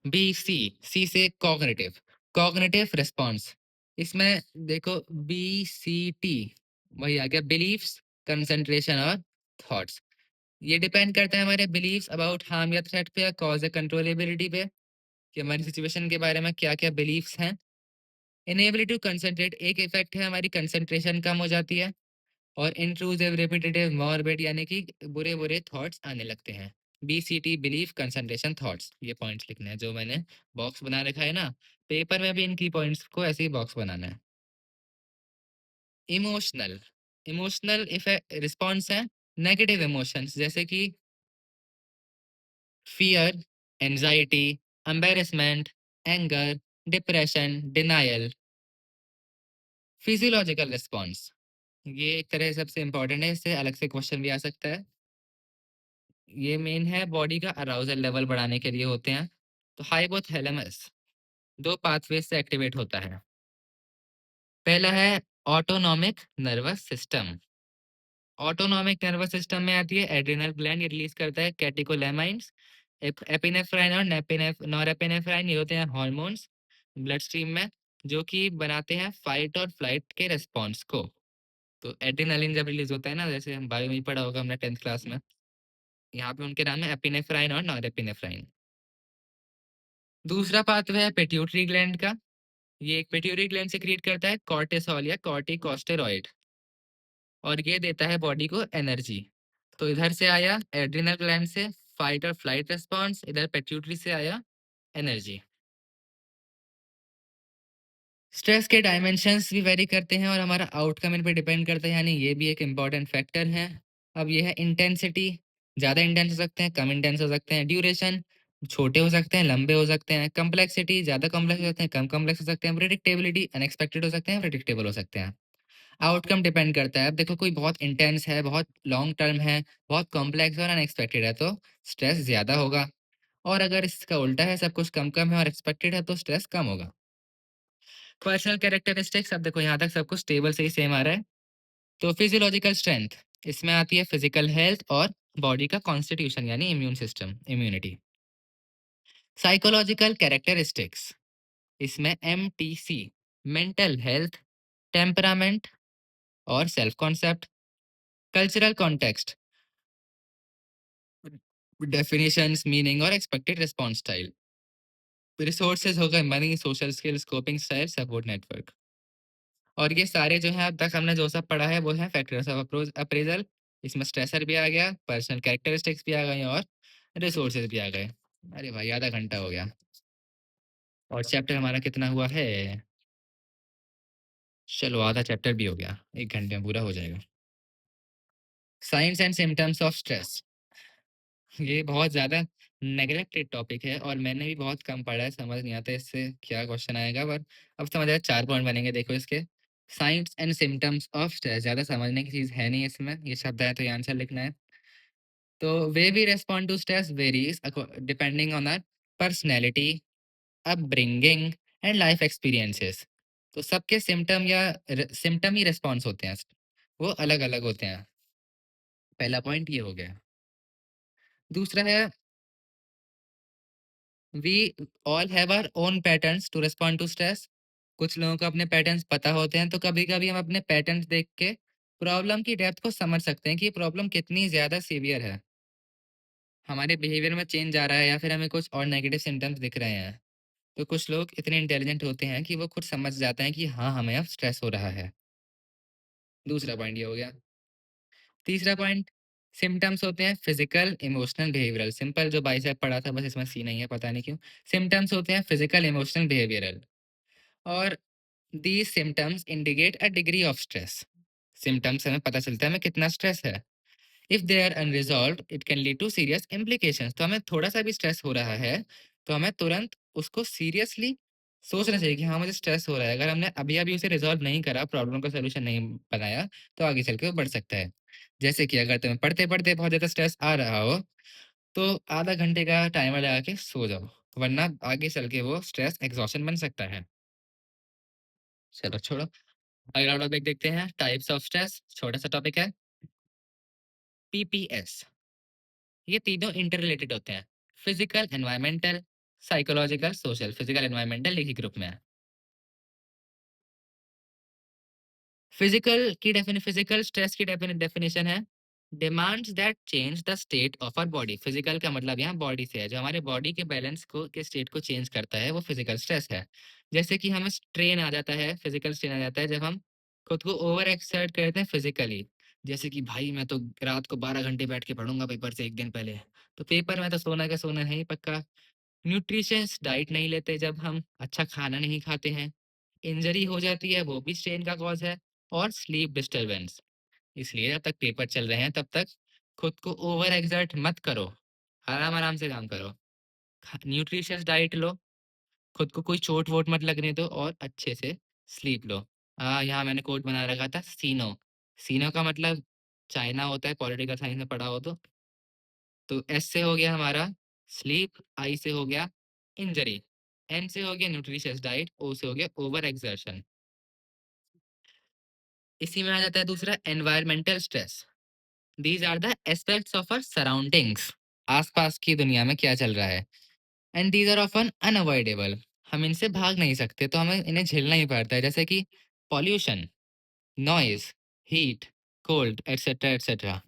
बी सी, सी से कॉग्निटिव, कॉग्निटिव रिस्पॉन्स। इसमें देखो बी सी टी, वही आ गया, बिलीफ्स, कंसंट्रेशन और थॉट्स। ये डिपेंड करता है हमारे बिलीव्स अबाउट हार्म या थ्रेट पे, या कॉज या कंट्रोलेबिलिटी पे, कि हमारी सिचुएशन के बारे में क्या क्या बिलीव्स हैं। इनेबिलिटी टू कंसंट्रेट, एक इफेक्ट है, हमारी कंसंट्रेशन कम हो जाती है। और इंट्रूसिव, रिपीटेटिव, मॉर्बिड, यानी कि बुरे बुरे थॉट्स आने लगते हैं। बीसीटी, बिलीफ, कंसंट्रेशन, थॉट्स, ये पॉइंट्स लिखने हैं जो मैंने बॉक्स बना रखा है ना। पेपर में भी इन की पॉइंट्स को ऐसे ही बॉक्स बनाना है। इमोशनल, इमोशनल इफेक्ट रिस्पॉन्स है नेगेटिव इमोशंस, जैसे कि fear, anxiety, embarrassment, anger, depression, denial. Physiological response, ये एक तरह से सबसे इंपॉर्टेंट है, इससे अलग से क्वेश्चन भी आ सकता है। ये मेन है बॉडी का अराउजल लेवल बढ़ाने के लिए होते हैं। तो हाइपोथैलेमस 2 पाथवेज से एक्टिवेट होता है। पहला है autonomic nervous system. Autonomic nervous system में आती है एड्रिनल ग्लैंड, ये रिलीज करता है कैटेकोलैमाइन्स। एपिनेफ्राइन और नॉरएपिनेफ्राइन ये होते हैं हार्मोन्स ब्लड स्ट्रीम में, जो कि बनाते हैं फाइट और फ्लाइट के रिस्पॉन्स को। तो एड्रेनालिन जब रिलीज होता है ना, जैसे हम बायो में पढ़ा होगा हमने 10th क्लास में, यहाँ पे उनके नाम है एपिनेफ्राइन और नॉरएपिनेफ्राइन। दूसरा पाथवे है पिट्यूटरी ग्लैंड का। ये एक पिट्यूटरी ग्लैंड से क्रिएट करता है कॉर्टिसोल या कॉर्टिकोस्टेरॉइड, और ये देता है बॉडी को एनर्जी। तो इधर से आया एड्रिनल ग्लैंड से फाइट और फ्लाइट रिस्पॉन्स, इधर पिट्यूटरी से आया एनर्जी। स्ट्रेस के डायमेंशंस भी वेरी करते हैं और हमारा आउटकम इन पे डिपेंड करता है, यानी ये भी एक इम्पॉर्टेंट फैक्टर है। अब ये है इंटेंसिटी, ज़्यादा इंटेंस हो सकते हैं, कम इंटेंस हो सकते हैं। ड्यूरेशन, छोटे हो सकते हैं, लंबे हो सकते हैं। कम्प्लेक्सिटी, ज़्यादा कॉम्प्लेक्स हो सकते हैं, कम कॉम्प्लेक्स हो सकते हैं। प्रिडिक्टेबिलिटी, अनएक्सपेक्टेड हो सकते हैं, प्रिडिक्टेबल हो सकते हैं। आउटकम डिपेंड करता है। अब देखो कोई बहुत इंटेंस है, बहुत लॉन्ग टर्म है, बहुत कॉम्प्लेक्स और अनएक्सपेक्टेड है, तो स्ट्रेस ज़्यादा होगा। और अगर इसका उल्टा है, सब कुछ कम कम है और एक्सपेक्टेड है, तो स्ट्रेस कम होगा। पर्सनल कैरेक्टरिस्टिक्स, अब देखो यहाँ तक सब कुछ टेबल से ही सेम आ रहा है। तो फिजियोलॉजिकल स्ट्रेंथ, इसमें आती है फिजिकल हेल्थ और बॉडी का कॉन्स्टिट्यूशन यानी immune system, immunity. Psychological characteristics, इसमें एमटीसी, मेंटल हेल्थ, टेम्परामेंट और self concept. Cultural context, definitions, meaning और एक्सपेक्टेड रिस्पॉन्स स्टाइल। रिसोर्सेज हो गए money, social skills, coping style, support network. और ये सारे जो है अब तक हमने जो सब पढ़ा है वो है फैक्टर्स ऑफ अप्रेजल। इसमें स्ट्रेसर भी आ गया, पर्सनल कैरेक्टरिस्टिक्स भी आ गई और रिसोर्सेज भी आ गए। अरे भाई आधा घंटा हो गया और चैप्टर हमारा कितना हुआ है? चलो आधा चैप्टर भी हो गया, 1 घंटे में पूरा हो जाएगा। Science and symptoms of stress, ये बहुत ज़्यादा नेग्लेक्टेड टॉपिक है और मैंने भी बहुत कम पढ़ा है, समझ नहीं आता इससे क्या क्वेश्चन आएगा, पर अब समझ आया। 4 पॉइंट बनेंगे देखो इसके। Science and symptoms of stress, ज़्यादा समझने की चीज़ है नहीं इसमें, ये शब्द है तो ये आंसर लिखना है। तो वे भी respond to stress varies depending on our personality, upbringing and life experiences. तो सबके सिम्टम या सिम्टम ही रेस्पॉन्स होते हैं, वो अलग अलग होते हैं। पहला पॉइंट ये हो गया। दूसरा है we all have our own patterns to respond to stress. कुछ लोगों को अपने पैटर्न्स पता होते हैं, तो कभी कभी हम अपने पैटर्न्स देख के प्रॉब्लम की डेप्थ को समझ सकते हैं कि प्रॉब्लम कितनी ज़्यादा सीवियर है, हमारे बिहेवियर में चेंज आ रहा है या फिर हमें कुछ और नेगेटिव सिम्टम्स दिख रहे हैं। तो कुछ लोग इतने इंटेलिजेंट होते हैं कि वो खुद समझ जाते हैं कि हाँ हमें अब स्ट्रेस हो रहा है। दूसरा पॉइंट ये हो गया। तीसरा पॉइंट, सिम्टम्स होते हैं फिजिकल, इमोशनल, बिहेवियरल। सिंपल जो बाइसेप पढ़ा था बस इसमें सी नहीं है, पता नहीं क्यों। सिम्टम्स होते हैं फिजिकल, इमोशनल, बिहेवियरल। और these symptoms indicate a degree of stress. Symptoms से हमें पता चलता है हमें कितना स्ट्रेस है। If they are unresolved it can lead to serious implications. तो हमें थोड़ा सा भी स्ट्रेस हो रहा है तो हमें तुरंत उसको सीरियसली सोचना चाहिए कि हाँ मुझे स्ट्रेस हो रहा है। अगर हमने अभी अभी उसे रिजॉल्व नहीं करा, प्रॉब्लम का सोल्यूशन नहीं बनाया, तो आगे चल के वो बढ़ सकता है। जैसे कि अगर तुम्हें पढ़ते पढ़ते बहुत ज़्यादा स्ट्रेस आ रहा हो तो आधा घंटे का टाइमर लगा के सो जाओ, वरना आगे चल के वो स्ट्रेस एग्जॉशन बन सकता है। चलो छोड़ो, अगला टॉपिक देखते हैं, टाइप्स ऑफ स्ट्रेस। छोटा सा टॉपिक है, पीपीएस। ये तीनों इंटर रिलेटेड होते हैं, physical, environmental, psychological, social. Physical environmental एक ही ग्रुप में है। फिजिकल स्ट्रेस की डेफिनेशन है demands that change the state of our body. Physical का मतलब यहाँ बॉडी से है, जो हमारे बॉडी के बैलेंस को के स्टेट को चेंज करता है वो फिजिकल स्ट्रेस है। जैसे कि हमें स्ट्रेन आ जाता है, फिजिकल स्ट्रेन आ जाता है जब हम खुद को ओवर एक्सर्ट करते हैं फिजिकली। जैसे कि भाई मैं तो रात को 12 घंटे बैठ के पढ़ूंगा पेपर से एक दिन पहले, तो पेपर में तो सोना का सोना है ही पक्का। न्यूट्रिशियस डाइट नहीं लेते जब हम, अच्छा खाना नहीं खाते हैं, इंजरी हो जाती है, वो भी स्ट्रेन का कॉज है। और स्लीप डिस्टरबेंस। इसलिए जब तक पेपर चल रहे हैं तब तक खुद को ओवर एक्सर्ट मत करो, आराम आराम से काम करो। न्यूट्रिशियस डाइट लो, खुद को कोई चोट वोट मत लगने दो और अच्छे से स्लीप लो। यहाँ मैंने कोट बना रखा था, सीनो। सीनो का मतलब चाइना होता है, पॉलिटिकल साइंस में पढ़ा हो तो। तो एस से हो गया हमारा स्लीप, आई से हो गया इंजरी, एन से हो गया न्यूट्रिशियस डाइट, ओ से हो गया ओवर एक्सर्शन। इसी में आ जाता है दूसरा environmental stress. These are the aspects of our surroundings, आसपास की दुनिया में क्या चल रहा है। And these are often unavoidable, हम इनसे भाग नहीं सकते, तो हमें इन्हें झेलना ही पड़ता है, जैसे कि pollution, noise, heat, cold, etcetera etcetera.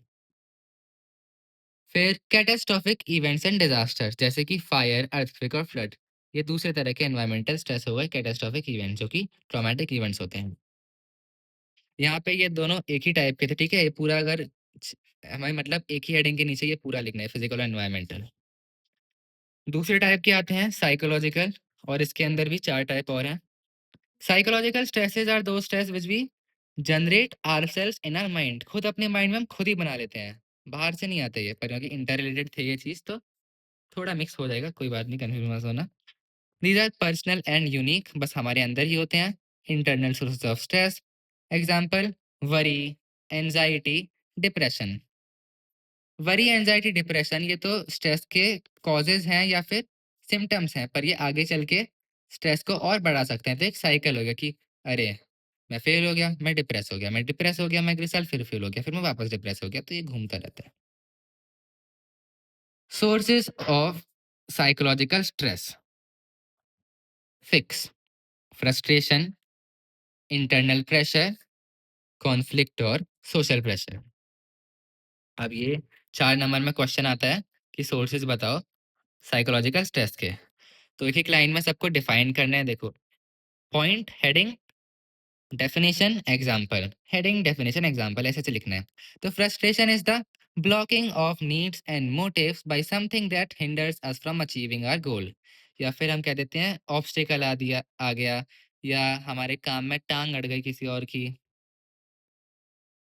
फिर कैटास्ट्रोफिक इवेंट्स एंड डिजास्टर्स, जैसे कि फायर, अर्थक्वेक और फ्लड। ये दूसरे तरह के एनवायरमेंटल स्ट्रेस हो गए कैटास्ट्रोफिक इवेंट, जो कि ट्रॉमेटिक इवेंट्स होते हैं। यहाँ पे ये दोनों एक ही टाइप के थे, ठीक है। ये पूरा अगर हमें मतलब एक ही हेडिंग के नीचे ये पूरा लिखना है, फिजिकल और एनवायरमेंटल। दूसरे टाइप के आते हैं साइकोलॉजिकल, और इसके अंदर भी 4 टाइप और हैं। Psychological stresses are those stress which we generate ourselves in our mind, खुद अपने माइंड में हम खुद ही बना लेते हैं, बाहर से नहीं आते ये, पर क्योंकि इंटर रिलेटेड थे ये चीज़, तो थोड़ा मिक्स हो जाएगा, कोई बात नहीं, कंफ्यूज मत होना। These are personal and unique, बस हमारे अंदर ही होते हैं। Internal sources of stress, example worry, anxiety, depression. Worry, anxiety, depression ये तो स्ट्रेस के कॉजेज हैं या फिर सिम्टम्स हैं, पर ये आगे चल के स्ट्रेस को और बढ़ा सकते हैं। तो एक साइकिल हो गया कि अरे मैं फेल हो गया, मैं डिप्रेस हो गया, मैं डिप्रेस हो गया, मैं अगले साल फिर फेल हो गया, फिर मैं वापस डिप्रेस हो गया, तो ये घूमता रहता है। Sources of psychological stress: fix, frustration, internal pressure, conflict और सोशल प्रेशर। अब ये 4 नंबर में क्वेश्चन आता है कि सोर्सेज बताओ साइकोलॉजिकल स्ट्रेस के। तो एक एक लाइन में सबको डिफाइन करना है। देखो, point, heading, definition, example, heading, definition, example, ऐसे से लिखना है। तो frustration is the blocking of needs and motives by something that hinders us from achieving our goal, या फिर हम कह देते हैं ऑब्स्टिकल आ गया, या हमारे काम में टांग अड़ गई किसी और की।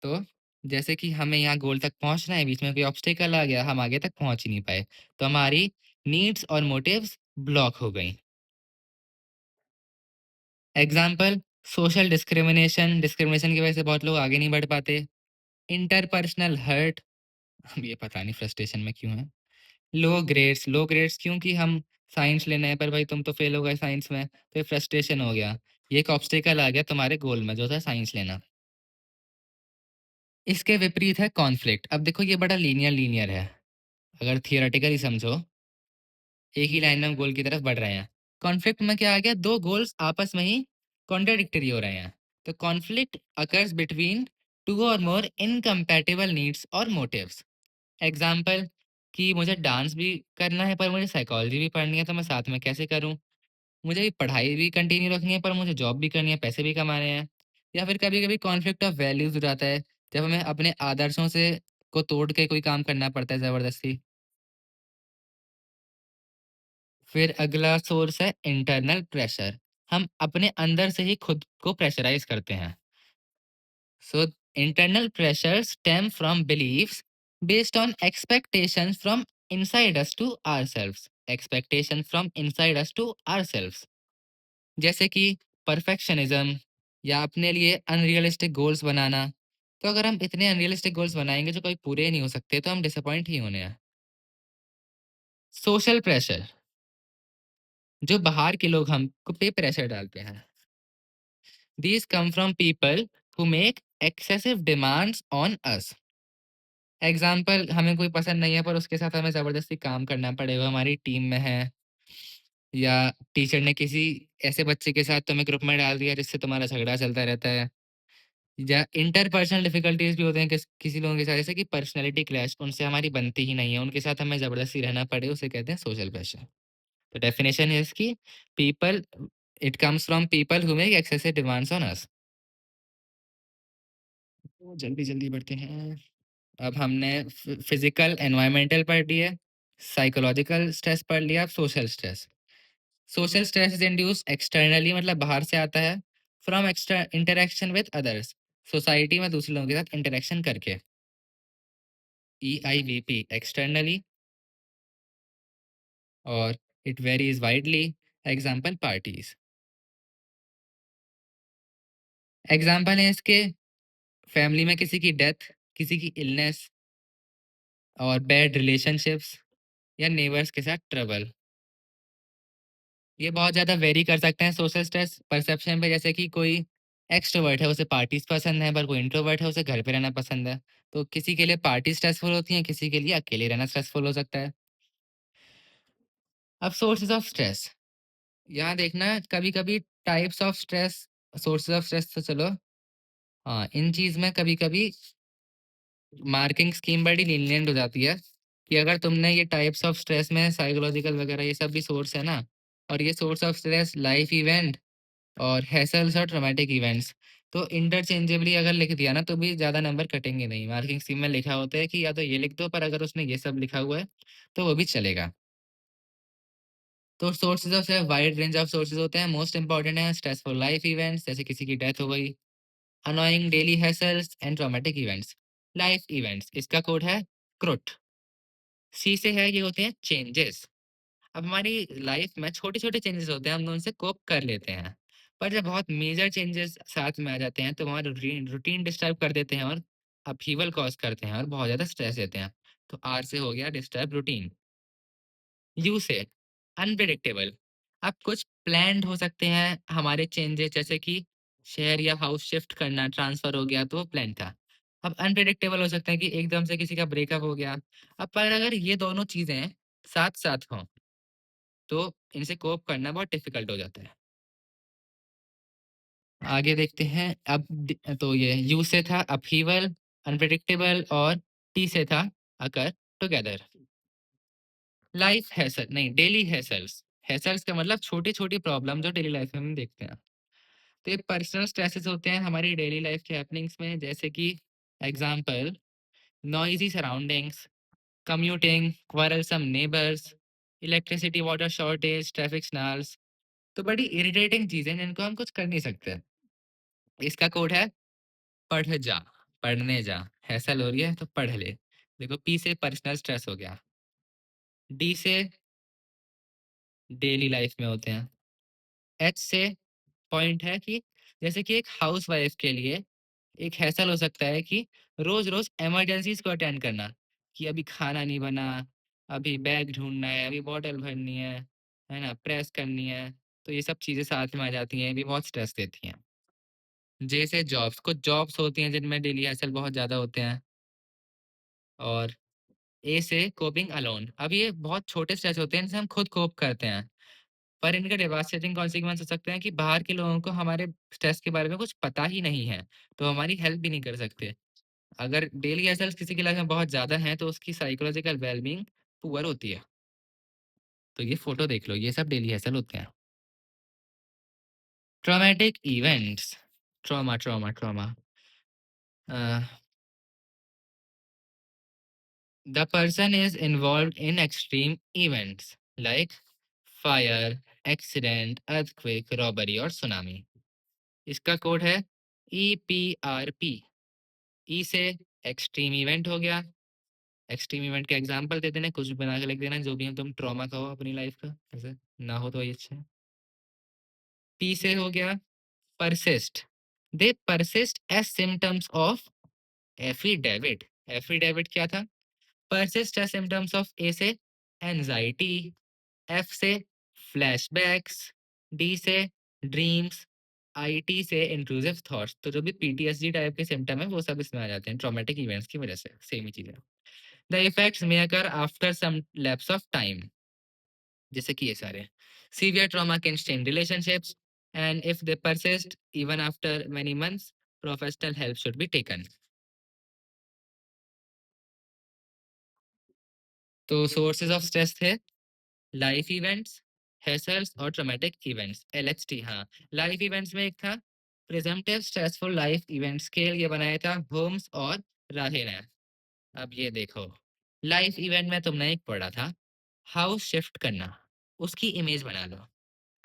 तो जैसे कि हमें यहाँ गोल तक पहुंचना है, बीच में कोई ऑब्स्टिकल आ गया, हम आगे तक पहुंच ही नहीं पाए, तो हमारी नीड्स और मोटिव्स ब्लॉक हो गई। एग्जाम्पल, सोशल डिस्क्रिमिनेशन, डिस्क्रिमिनेशन की वजह से बहुत लोग आगे नहीं बढ़ पाते। इंटरपर्सनल हर्ट, ये पता नहीं फ्रस्ट्रेशन में क्यों है। लो ग्रेड्स, लो ग्रेड्स क्योंकि हम साइंस लेना है, पर भाई तुम तो फेल हो गए साइंस में, तो ये फ्रस्ट्रेशन हो गया। ये एक ऑब्स्टिकल आ गया तुम्हारे गोल में, जो था साइंस लेना। इसके विपरीत है कॉन्फ्लिक्ट। अब देखो ये बड़ा लीनियर लीनियर है, अगर थियोरेटिकली समझो, एक ही लाइन में हम गोल की तरफ बढ़ रहे हैं। कॉन्फ्लिक्ट में क्या आ गया, दो गोल्स आपस में ही कॉन्ट्राडिक्टरी हो रहे हैं। तो कॉन्फ्लिक्ट अकर्स बिटवीन टू और मोर इनकम्पैटिबल नीड्स और मोटिव्स। एग्जाम्पल, कि मुझे डांस भी करना है पर मुझे साइकोलॉजी भी पढ़नी है, तो मैं साथ में कैसे करूं। मुझे पढ़ाई भी कंटिन्यू रखनी है पर मुझे जॉब भी करनी है, पैसे भी कमाने हैं। या फिर कभी कभी कॉन्फ्लिक्ट ऑफ वैल्यूज हो जाता है, जब हमें अपने आदर्शों से को तोड़ के कोई काम करना पड़ता है ज़बरदस्ती। फिर अगला सोर्स है इंटरनल प्रेशर, हम अपने अंदर से ही खुद को प्रेशराइज करते हैं। So internal pressure stem from beliefs based on expectations from inside us to ourselves, expectation from inside us to ourselves, जैसे कि परफेक्शनिज्म, या अपने लिए अनरियलिस्टिक गोल्स बनाना। तो अगर हम इतने अनरियलिस्टिक गोल्स बनाएंगे जो कोई पूरे ही नहीं हो सकते, तो हम डिसअपॉइंट ही होने हैं। सोशल प्रेशर, जो बाहर के लोग हमको पे प्रेशर डालते हैं। These come from people who make excessive demands on us. Example, हमें कोई पसंद नहीं है पर उसके साथ हमें ज़बरदस्ती काम करना पड़ेगा, हमारी टीम में है, या टीचर ने किसी ऐसे बच्चे के साथ तुम्हें ग्रुप में डाल दिया जिससे तुम्हारा झगड़ा चलता रहता है। या इंटरपर्सनल डिफिकल्टीज भी होते हैं किसी लोगों के साथ, जैसे कि पर्सनैलिटी क्लैश, उनसे हमारी बनती ही नहीं है, उनके साथ हमें ज़बरदस्ती रहना पड़े, उसे कहते हैं सोशल प्रेशर। तो डेफिनेशन है इसकी, people, it comes from people who make excessive demands on us. तो जल्दी जल्दी बढ़ते हैं। अब हमने फिजिकल एनवायरमेंटल पढ़ लिया, साइकोलॉजिकल स्ट्रेस पढ़ लिया, अब social stress. Social stress is induced externally, मतलब बाहर से आता है, from extra interaction with others, society में दूसरे लोगों के साथ इंटरेक्शन करके। ई आई वी पी, एक्सटर्नली, और it varies widely, example parties. Example है इसके, फैमिली में किसी की डेथ, किसी की इलनेस, और बैड रिलेशनशिप्स या नेबर्स के साथ ट्रबल। ये बहुत ज़्यादा वेरी कर सकते हैं सोशल स्ट्रेस परसेप्शन पे, जैसे कि कोई एक्सट्रोवर्ट है, उसे पार्टीज़ पसंद है, पर कोई इंट्रोवर्ट है, उसे घर पे रहना पसंद है। तो किसी के लिए पार्टी स्ट्रेसफुल होती है, किसी के लिए अकेले रहना स्ट्रेसफुल हो सकता है। अब सोर्सेज़ ऑफ स्ट्रेस, यहाँ देखना कभी-कभी types of stress, sources of stress तो चलो हाँ, इन चीज़ में कभी-कभी मार्किंग स्कीम बड़ी लीनिएंट हो जाती है कि अगर तुमने ये टाइप्स ऑफ स्ट्रेस में साइकोलॉजिकल वगैरह ये सब भी सोर्स है ना, और ये source of stress life event और हैसल्स और ट्रॉमेटिक इवेंट्स, तो इंटरचेंजेबली अगर लिख दिया ना तो भी ज़्यादा नंबर कटेंगे नहीं। मार्किंग स्कीम में लिखा होता है कि या तो ये लिख दो, पर अगर उसने ये सब लिखा हुआ है तो वो भी चलेगा। तो sources of wide range of sources होते हैं। मोस्ट इंपॉर्टेंट है स्ट्रेसफुल लाइफ इवेंट्स, जैसे किसी की डेथ हो गई, annoying daily hassles and traumatic events. Life events, इसका कोड है क्रुट। सी से है, ये होते हैं चेंजेस। अब हमारी लाइफ में छोटे-छोटे चेंजेस होते हैं, हम उनसे कोप कर लेते हैं। पर जब बहुत मेजर चेंजेस साथ में आ जाते हैं, तो हमारा रूटीन डिस्टर्ब कर देते हैं और अपहीवल कॉज़ करते हैं और बहुत ज़्यादा स्ट्रेस देते हैं। तो आर से हो गया डिस्टर्ब रूटीन। यू से अनप्रेडिक्टेबल। अब कुछ प्लान्ड हो सकते हैं हमारे चेंजेस, जैसे कि शहर या हाउस शिफ्ट करना, ट्रांसफ़र हो गया तो वो प्लान था। अब अनप्रेडिक्टेबल हो सकता है कि एकदम से किसी का ब्रेकअप हो गया। अब पर अगर ये दोनों चीज़ें साथ-साथ हों, तो इनसे कोप करना बहुत डिफ़िकल्ट हो जाता है। आगे देखते हैं। अब तो ये यू से था अपहीवल, अनप्रेडिक्टेबल, और टी से था अकर टुगेदर। लाइफ हैसल नहीं, डेली हैसल्स। हैसल्स का मतलब छोटी-छोटी प्रॉब्लम जो डेली लाइफ में हम देखते हैं। तो ये पर्सनल स्ट्रेसेस होते हैं हमारी डेली लाइफ के हैपनिंग्स में, जैसे कि example noisy surroundings, commuting, quarrelsome neighbours, electricity water shortage, traffic signals. तो बड़ी इरिटेटिंग चीज़ें जिनको हम कुछ कर नहीं सकते। इसका कोड है पढ़ जा, पढ़ने जा। हैसल हो रही है तो पढ़ ले। देखो पी से पर्सनल स्ट्रेस हो गया। डी से डेली लाइफ में होते हैं। एच से पॉइंट है कि जैसे कि एक हाउसवाइफ के लिए एक हैसल हो सकता है कि रोज़-रोज़ इमरजेंसीज़ को अटेंड करना, कि अभी खाना नहीं बना, अभी बैग ढूँढना है, अभी बॉटल भरनी है ना? प्रेस करनी है। तो ये सब चीज़ें साथ में आ जाती हैं, ये भी बहुत स्ट्रेस देती हैं। जे से जॉब्स, कुछ जॉब्स होती हैं जिनमें डेली हैसल बहुत ज़्यादा होते हैं। और ए से कोपिंग अलोन। अब ये बहुत छोटे स्ट्रेस होते हैं, इनसे हम खुद कोप करते हैं। पर इनके डेवास्टेटिंग कॉन्सिक्वेंस हो सकते हैं कि बाहर के लोगों को हमारे स्ट्रेस के बारे में कुछ पता ही नहीं है, तो हमारी हेल्प भी नहीं कर सकते। अगर डेली हसल्स किसी की लाइफ में बहुत ज़्यादा हैं, तो उसकी साइकोलॉजिकल वेल-बीइंग पुअर होती है। तो ये फ़ोटो देख लो, ये सब डेली हसल होते हैं। Traumatic events, trauma, trauma, trauma. A, the person is involved in extreme events like fire, accident, earthquake, robbery और सुनामी। इसका कोड है ईपीआरपी। ई से एक्सट्रीम इवेंट हो गया। एक्सट्रीम इवेंट के एग्जांपल दे देना, कुछ भी बना के लिख देना जो भी हम तुम ट्रॉमा कहो अपनी लाइफ का, ऐसे ना हो तो ये अच्छा है। पी से हो गया persist. They persist as symptoms of affidavit. Affidavit क्या था? Persist as symptoms of A से एंजाइटी, एफ से फ्लैशबैक्स, डी से ड्रीम्स, आईटी से इंट्रूसिव थॉट्स। तो जो भी पीटीएसडी टाइप के सिम्टम है वो सब इसमें आ जाते हैं ट्रॉमेटिक इवेंट्स की वजह से, सेम ही चीज है। The effects may occur after some lapse of time, जैसे कि ये सारे severe trauma can strain relationships and if they persist even after many months, professional help should be taken. तो सोर्सेज ऑफ स्ट्रेस थे life events, hassles और traumatic events, LHT. हाँ, life events में एक था presumptive stressful life event scale, ये बनाया था होम्स और राहे ने। अब ये देखो, लाइफ इवेंट में तुमने एक पढ़ा था हाउस शिफ्ट करना, उसकी इमेज बना लो।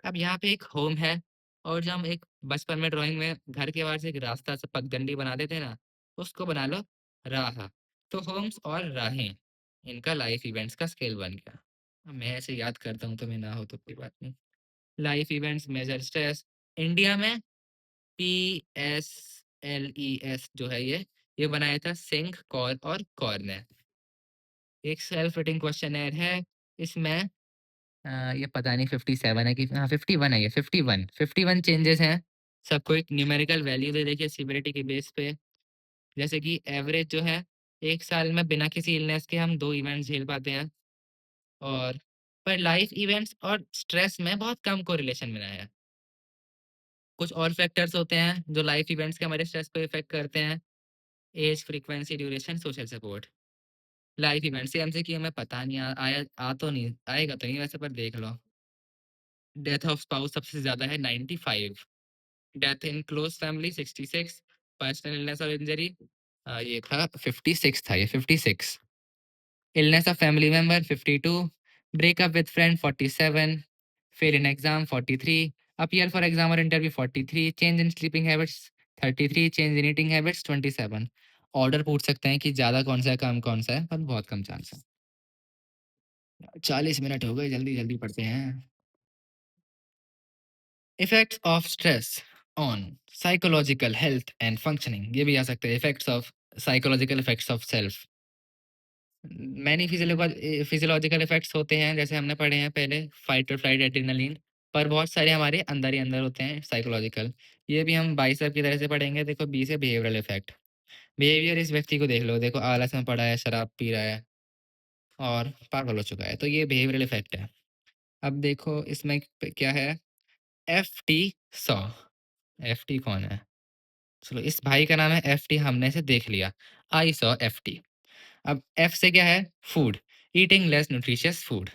अब यहाँ पे एक होम है, और जब हम एक बचपन में ड्राइंग में घर के बाहर से एक रास्ता से पगडंडी बना देते हैं ना, उसको बना लो राह। तो होम्स और राहें, इनका लाइफ इवेंट्स का स्केल बन गया। अब मैं ऐसे याद करता हूँ, तुम्हें ना हो तो कोई बात नहीं। Life events major stress India में, PSLES जो है ये बनाया था सिंह, कौर और कौर ने। एक सेल्फ रेटिंग क्वेश्चनेयर है। इसमें ये पता नहीं 57 है कि हाँ 51 है, ये 51 चेंजेस हैं। सबको एक न्यूमेरिकल वैल्यू दे देखिए सिविरिटी के बेस पे। जैसे कि एवरेज जो है 1 साल में बिना किसी इलनेस के हम 2 इवेंट्स झेल पाते हैं। और पर लाइफ इवेंट्स और स्ट्रेस में बहुत कम कोरिलेशन मिला है। कुछ और फैक्टर्स होते हैं जो लाइफ इवेंट्स के हमारे स्ट्रेस को इफेक्ट करते हैं। Age, frequency, duration, social support. Life events से एमसीक्यू में पता नहीं आ तो नहीं आएगा तो नहीं वैसे, पर देख लो। डेथ ऑफ स्पाउस सबसे ज्यादा है 95। Death in close family 66। Personal illness और इंजरी ये था 56 था, ये 56। Illness of family member 52। Breakup with friend 47। Fail in exam 43। Appear for exam और interview 43। Change in sleeping habits 33। Change in eating habits 27। Order पूछ सकते हैं कि ज्यादा कौन सा है कम कौन सा है, पर बहुत कम चांस है। 40 मिनट हो गए, जल्दी जल्दी पढ़ते हैं। Effects of stress on psychological health and functioning, ये भी आ सकते हैं। Effects of psychological effects of self. Many physiological effects होते हैं, जैसे हमने पढ़े हैं पहले, फाइट और फ्लाइट, एड्रेनलिन। पर बहुत सारे हमारे अंदर ही अंदर होते हैं साइकोलॉजिकल। ये भी हम बाइसेप की तरह से पढ़ेंगे। देखो बी से बिहेवियरल इफेक्ट। बिहेवियर, इस व्यक्ति को देख लो, देखो आलस में पड़ा है, शराब पी रहा है और पागल हो चुका है, तो ये बिहेवियरल इफेक्ट है। अब देखो इसमें क्या है, F T saw. F T कौन है? चलो इस भाई का नाम है एफ टी, हमने इसे देख लिया। I saw F T. अब एफ से क्या है, food, eating less nutritious food.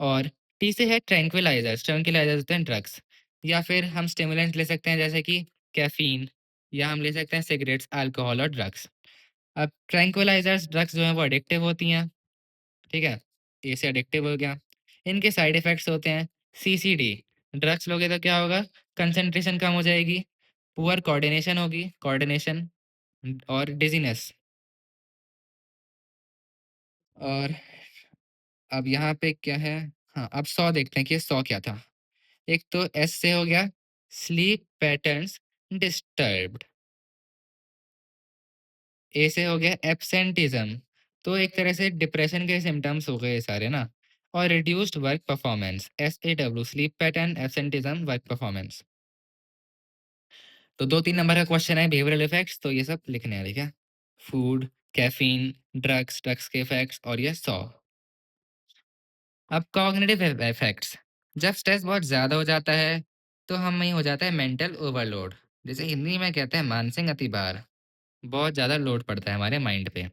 और टी से है ट्रैंक्विलाइजर्स। ट्रैंक्विलाइजर्स होते हैं ड्रग्स, या फिर हम स्टिमुलेंट्स ले सकते हैं जैसे कि कैफीन, या हम ले सकते हैं सिगरेट्स, अल्कोहल और ड्रग्स। अब ट्रैंक्विलाइजर्स ड्रग्स जो है वो एडिक्टिव होती हैं, ठीक है, ए से एडिक्टिव हो गया। इनके साइड इफेक्ट्स होते हैं सीसीडी। ड्रग्स लोगे तो क्या होगा, कंसंट्रेशन कम हो जाएगी, पुअर कोऑर्डिनेशन होगी, कोऑर्डिनेशन, और डिजीनेस। और अब यहाँ पे क्या है, हाँ अब सौ देखते हैं कि सौ क्या था। एक तो एस से हो गया स्लीप पैटर्न्स डिस्टर्ब्ड। ए से हो गया एब्सेंटिज्म, तो एक तरह से डिप्रेशन के सिम्टम्स हो गए ये सारे ना। और reduced work performance, SAW, sleep pattern, absenteeism, work performance. तो 2-3 नंबर का क्वेश्चन है बिहेवियरल इफेक्ट्स, तो ये सब लिखने हैं, ठीक है। फूड, कैफीन, ड्रग्स, ड्रग्स के इफेक्ट्स, और ये 100। अब कॉग्निटिव इफेक्ट्स, जब स्ट्रेस बहुत ज़्यादा हो जाता है तो हम में हो जाता है मेंटल ओवरलोड, जिसे हिंदी में कहते हैं मानसिक अतिभार। बहुत ज़्यादा लोड पड़ता है हमारे माइंड पे।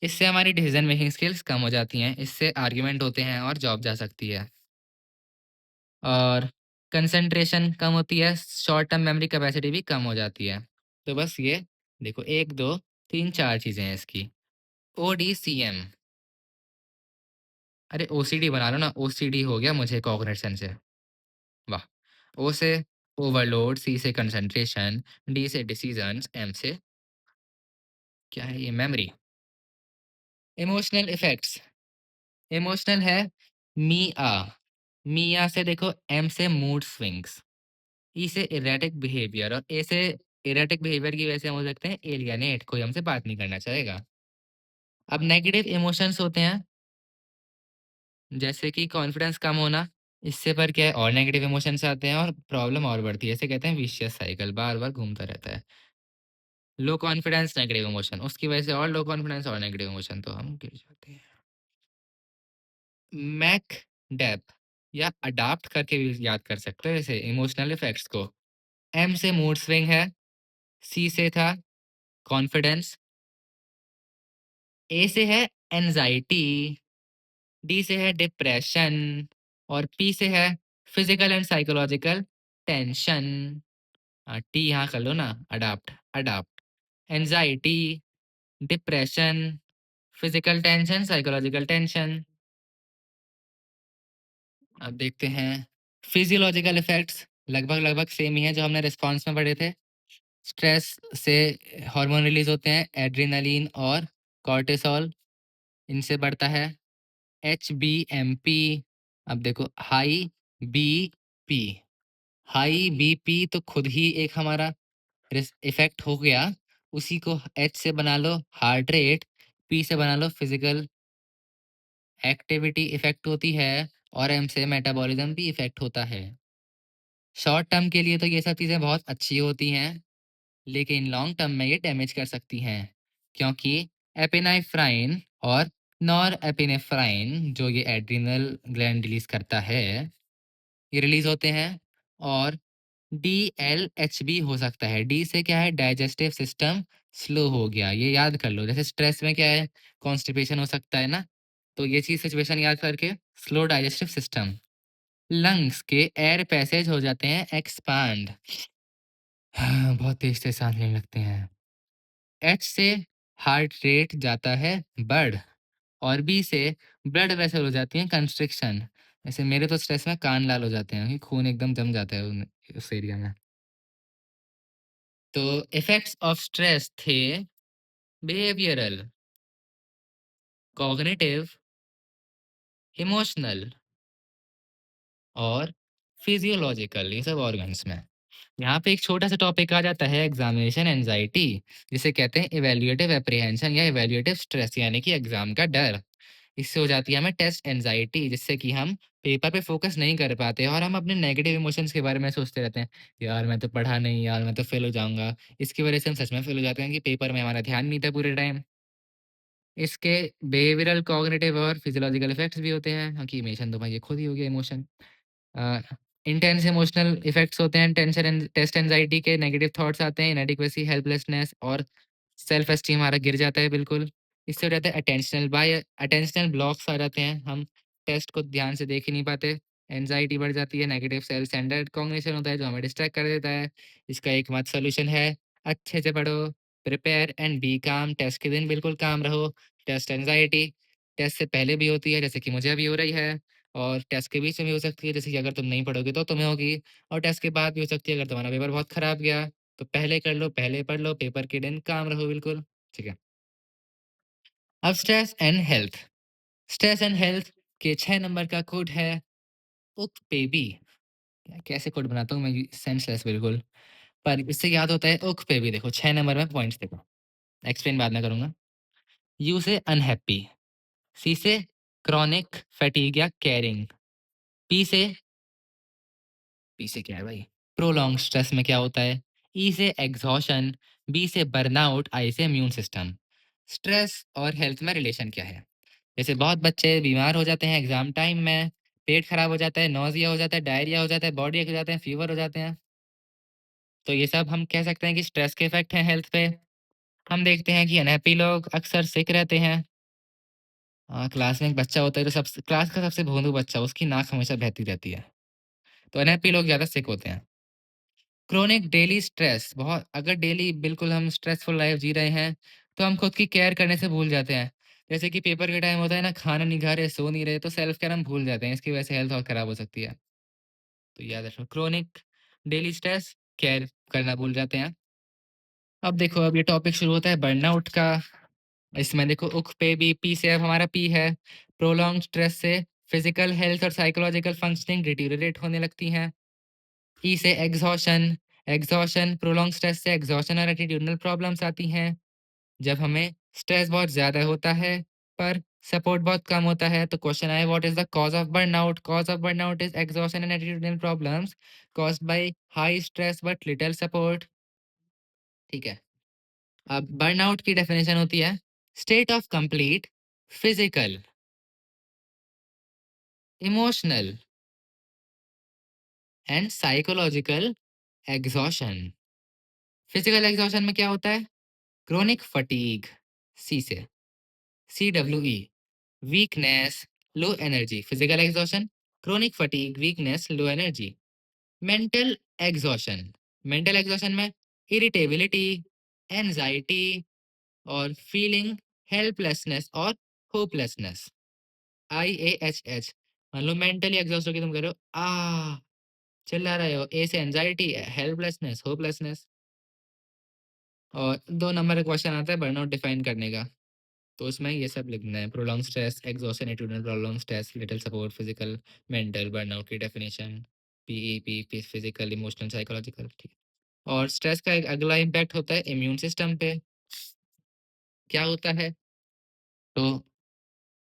इससे हमारी डिसीजन मेकिंग स्किल्स कम हो जाती हैं, इससे आर्ग्यूमेंट होते हैं और जॉब जा सकती है। और कंसंट्रेशन कम होती है, शॉर्ट टर्म मेमोरी कैपेसिटी भी कम हो जाती है। तो बस ये देखो, 1, 2, 3, 4 चीज़ें हैं इसकी। ODCM, अरे OCD बना लो ना, OCD हो गया मुझे कॉग्निशन से। वाह। ओ से ओवरलोड, सी से कंसंट्रेशन, डी से डिसीजंस, एम से क्या है ये, मेमोरी। इमोशनल इफेक्ट्स, इमोशनल है मिया। मिया से देखो, एम से मूड स्विंग्स, ई से इरेटिक बिहेवियर, और ए से इरेटिक बिहेवियर की वजह से हम हो सकते हैं एलियनेट, कोई हमसे बात नहीं करना चाहेगा। अब नेगेटिव इमोशंस होते हैं जैसे कि कॉन्फिडेंस कम होना, इससे पर क्या है और नेगेटिव इमोशंस आते हैं और प्रॉब्लम और बढ़ती है, इसे कहते हैं विशियस साइकिल, बार बार घूमता रहता है। लो कॉन्फिडेंस, नेगेटिव इमोशन, उसकी वजह से और लो कॉन्फिडेंस और नेगेटिव इमोशन, तो हम गिर जाते हैं। मैक डेप या अडाप्ट करके भी याद कर सकते हो इसे, इमोशनल इफेक्ट्स को। एम से मूड स्विंग है, सी से था कॉन्फिडेंस, ए से है एंजाइटी, डी से है डिप्रेशन, और पी से है physical and psychological tension. T यहाँ कर लो ना, adapt, adapt, anxiety, depression, physical tension, psychological tension. अब देखते हैं फिजियोलॉजिकल इफेक्ट्स, लगभग लगभग सेम ही है जो हमने रिस्पॉन्स में पढ़े थे। स्ट्रेस से हार्मोन रिलीज होते हैं, एड्रेनालिन और कॉर्टिसोल, इनसे बढ़ता है HBMP। अब देखो हाई बीपी, हाई बीपी तो खुद ही एक हमारा इफेक्ट हो गया, उसी को H से बना लो हार्ट रेट, पी से बना लो फिज़िकल एक्टिविटी इफ़ेक्ट होती है और एम से मेटाबॉलिज़्म भी इफ़ेक्ट होता है। शॉर्ट टर्म के लिए तो ये सब चीज़ें बहुत अच्छी होती हैं, लेकिन लॉन्ग टर्म में ये डैमेज कर सकती हैं, क्योंकि एपिनेफ्राइन और नॉरएपिनेफ्राइन जो ये एड्रिनल ग्लैंड रिलीज़ करता है, ये रिलीज़ होते हैं और डीएलएच भी हो सकता है। डी से क्या है डाइजेस्टिव सिस्टम स्लो हो गया, ये याद कर लो। जैसे स्ट्रेस में क्या है कॉन्स्टिपेशन हो सकता है ना, तो ये चीज़ सिचुएशन याद करके स्लो डाइजेस्टिव सिस्टम। लंग्स के एयर पैसेज हो जाते हैं एक्सपांड। हाँ, बहुत तेज़ से साँस लेने लगते हैं। एच से हार्ट रेट जाता है बढ़ और बी से ब्लड वेसल हो जाती है कंस्ट्रिक्शन। जैसे मेरे तो स्ट्रेस में कान लाल हो जाते हैं, खून एकदम जम जाता है उस एरिया में। तो इफेक्ट्स ऑफ स्ट्रेस थे बिहेवियरल, कॉग्निटिव, इमोशनल और फिजियोलॉजिकल, ये सब ऑर्गन्स में। यहाँ पे एक छोटा सा टॉपिक आ जाता है एग्जामिनेशन एंजाइटी, जिसे कहते हैं इवैल्यूएटिव एप्रीहेंशन या इवैल्यूएटिव स्ट्रेस, यानी कि एग्जाम का डर। इससे हो जाती है हमें टेस्ट एंजाइटी, जिससे कि हम पेपर पे फोकस नहीं कर पाते और हम अपने नेगेटिव इमोशंस के बारे में सोचते रहते हैं, यार मैं तो पढ़ा नहीं, यार मैं तो फेल हो जाऊंगा। इसकी वजह से हम सच में फेल हो जाते हैं कि पेपर में हमारा ध्यान नहीं था पूरे टाइम। इसके बिहेवियरल, कॉग्निटिव और फिजियोलॉजिकल इफेक्ट्स भी होते हैं, क्योंकि इमोशन तो भाई ये खुद ही हो गया इमोशन। इंटेंस इमोशनल इफेक्ट्स होते हैं, टेंशन एंड टेस्ट एंजाइटी के नेगेटिव थॉट्स आते हैं, इनएडिक्वेसी, हेल्पलेसनेस और सेल्फ एस्टीम हमारा गिर जाता है बिल्कुल। इससे हो जाता है अटेंशनल ब्लॉक्स आ जाते हैं, हम टेस्ट को ध्यान से देख ही नहीं पाते। एंजाइटी बढ़ जाती है, नेगेटिव सेल्फ सेंटर्ड कॉग्निशन होता है जो हमें डिस्ट्रैक्ट कर देता है। इसका एकमात्र सॉल्यूशन है अच्छे से पढ़ो, प्रिपेयर एंड बी काम। टेस्ट के दिन बिल्कुल काम रहो। टेस्ट एंजाइटी टेस्ट से पहले भी होती है, जैसे कि मुझे अभी हो रही है, और टेस्ट के बीच में भी हो सकती है, जैसे कि अगर तुम नहीं पढ़ोगे तो तुम्हें होगी, और टेस्ट के बाद भी हो सकती है अगर तुम्हारा पेपर बहुत खराब गया। तो पहले कर लो, पहले पढ़ लो, पेपर के दिन काम रहो बिल्कुल। ठीक है। अब stress and health. Stress and health के 6 नंबर का कोड है उक बेबी। कैसे कोड बनाता हूँ मैं, सेंसलेस बिल्कुल। पर इससे याद होता है उक बेबी। देखो 6 नंबर में पॉइंट्स देखो, एक्सप्लेन बाद में करूंगा। यू से अनहैप्पी, सी से क्रॉनिक फैटीग या कैरिंग, पी से पी से क्या है भाई, प्रोलॉन्ग स्ट्रेस में क्या होता है, ई से एग्जॉशन, बी से बर्नआउट, आई से इम्यून सिस्टम। स्ट्रेस और हेल्थ में रिलेशन क्या है? जैसे बहुत बच्चे बीमार हो जाते हैं एग्जाम टाइम में, पेट खराब हो जाता है, नौजिया हो जाता है, डायरिया हो जाता है, बॉडी एक हो जाते हैं, फीवर हो जाते हैं। तो ये सब हम कह सकते हैं कि स्ट्रेस के इफेक्ट हैं हेल्थ पे। हम देखते हैं कि अनहैप्पी लोग अक्सर सिक रहते हैं। क्लास में एक बच्चा होता है तो सब क्लास का सबसे भोंदू बच्चा, उसकी नाक हमेशा बहती रहती है। तो अनहैप्पी लोग ज़्यादा सिक होते हैं। क्रोनिक डेली स्ट्रेस, बहुत अगर डेली बिल्कुल हम स्ट्रेसफुल लाइफ जी रहे हैं, तो हम खुद की केयर करने से भूल जाते हैं। जैसे कि पेपर के टाइम होता है ना, खाना नहीं खा रहे, सो नहीं रहे, तो सेल्फ केयर हम भूल जाते हैं। इसकी वजह से हेल्थ और खराब हो सकती है। तो याद रखो, क्रोनिक डेली स्ट्रेस, केयर करना भूल जाते हैं। अब देखो, अब ये टॉपिक शुरू होता है बर्नआउट का। इसमें देखो उक पे भी, पी से अब हमारा पी है। प्रोलॉन्ग स्ट्रेस से फिजिकल हेल्थ और साइकोलॉजिकल फंक्शनिंग डिटीरियरेट होने लगती हैं। ई से एग्जॉशन, प्रोलॉन्ग स्ट्रेस से एग्जॉशन और एटीट्यूडनल प्रॉब्लम्स आती हैं। जब हमें स्ट्रेस बहुत ज़्यादा होता है पर सपोर्ट बहुत कम होता है, तो क्वेश्चन आए what is the cause of burnout? Cause of burnout is exhaustion and attitudinal problems caused by high stress but little support. ठीक है। अब बर्नआउट की डेफिनेशन होती है state of complete physical, emotional and psychological exhaustion. Physical exhaustion में क्या होता है? क्रोनिक फटीग, सी से, CWE, weakness, low energy, physical exhaustion, chronic fatigue, weakness, low energy. Mental exhaustion, mental exhaustion में इरिटेबिलिटी, एंजाइटी और फीलिंग हेल्पलेसनेस और hopelessness. IAHH, मान लो mentally exhaust हो के तुम कह रहे हो चिल्ला रहे हो। ए से एंजाइटी, हेल्पलेसनेस, होपलेसनेस। और 2 नंबर का क्वेश्चन आता है बर्नआउट डिफाइन करने का। तो उसमें ये सब लिखना है, prolong stress, exhaustion, attitudinal problem, stress, little support, physical, mental, burnout की definition, PEP, physical, emotional, psychological. ठीक। और स्ट्रेस का एक अगला इम्पैक्ट होता है इम्यून सिस्टम पे। क्या होता है? तो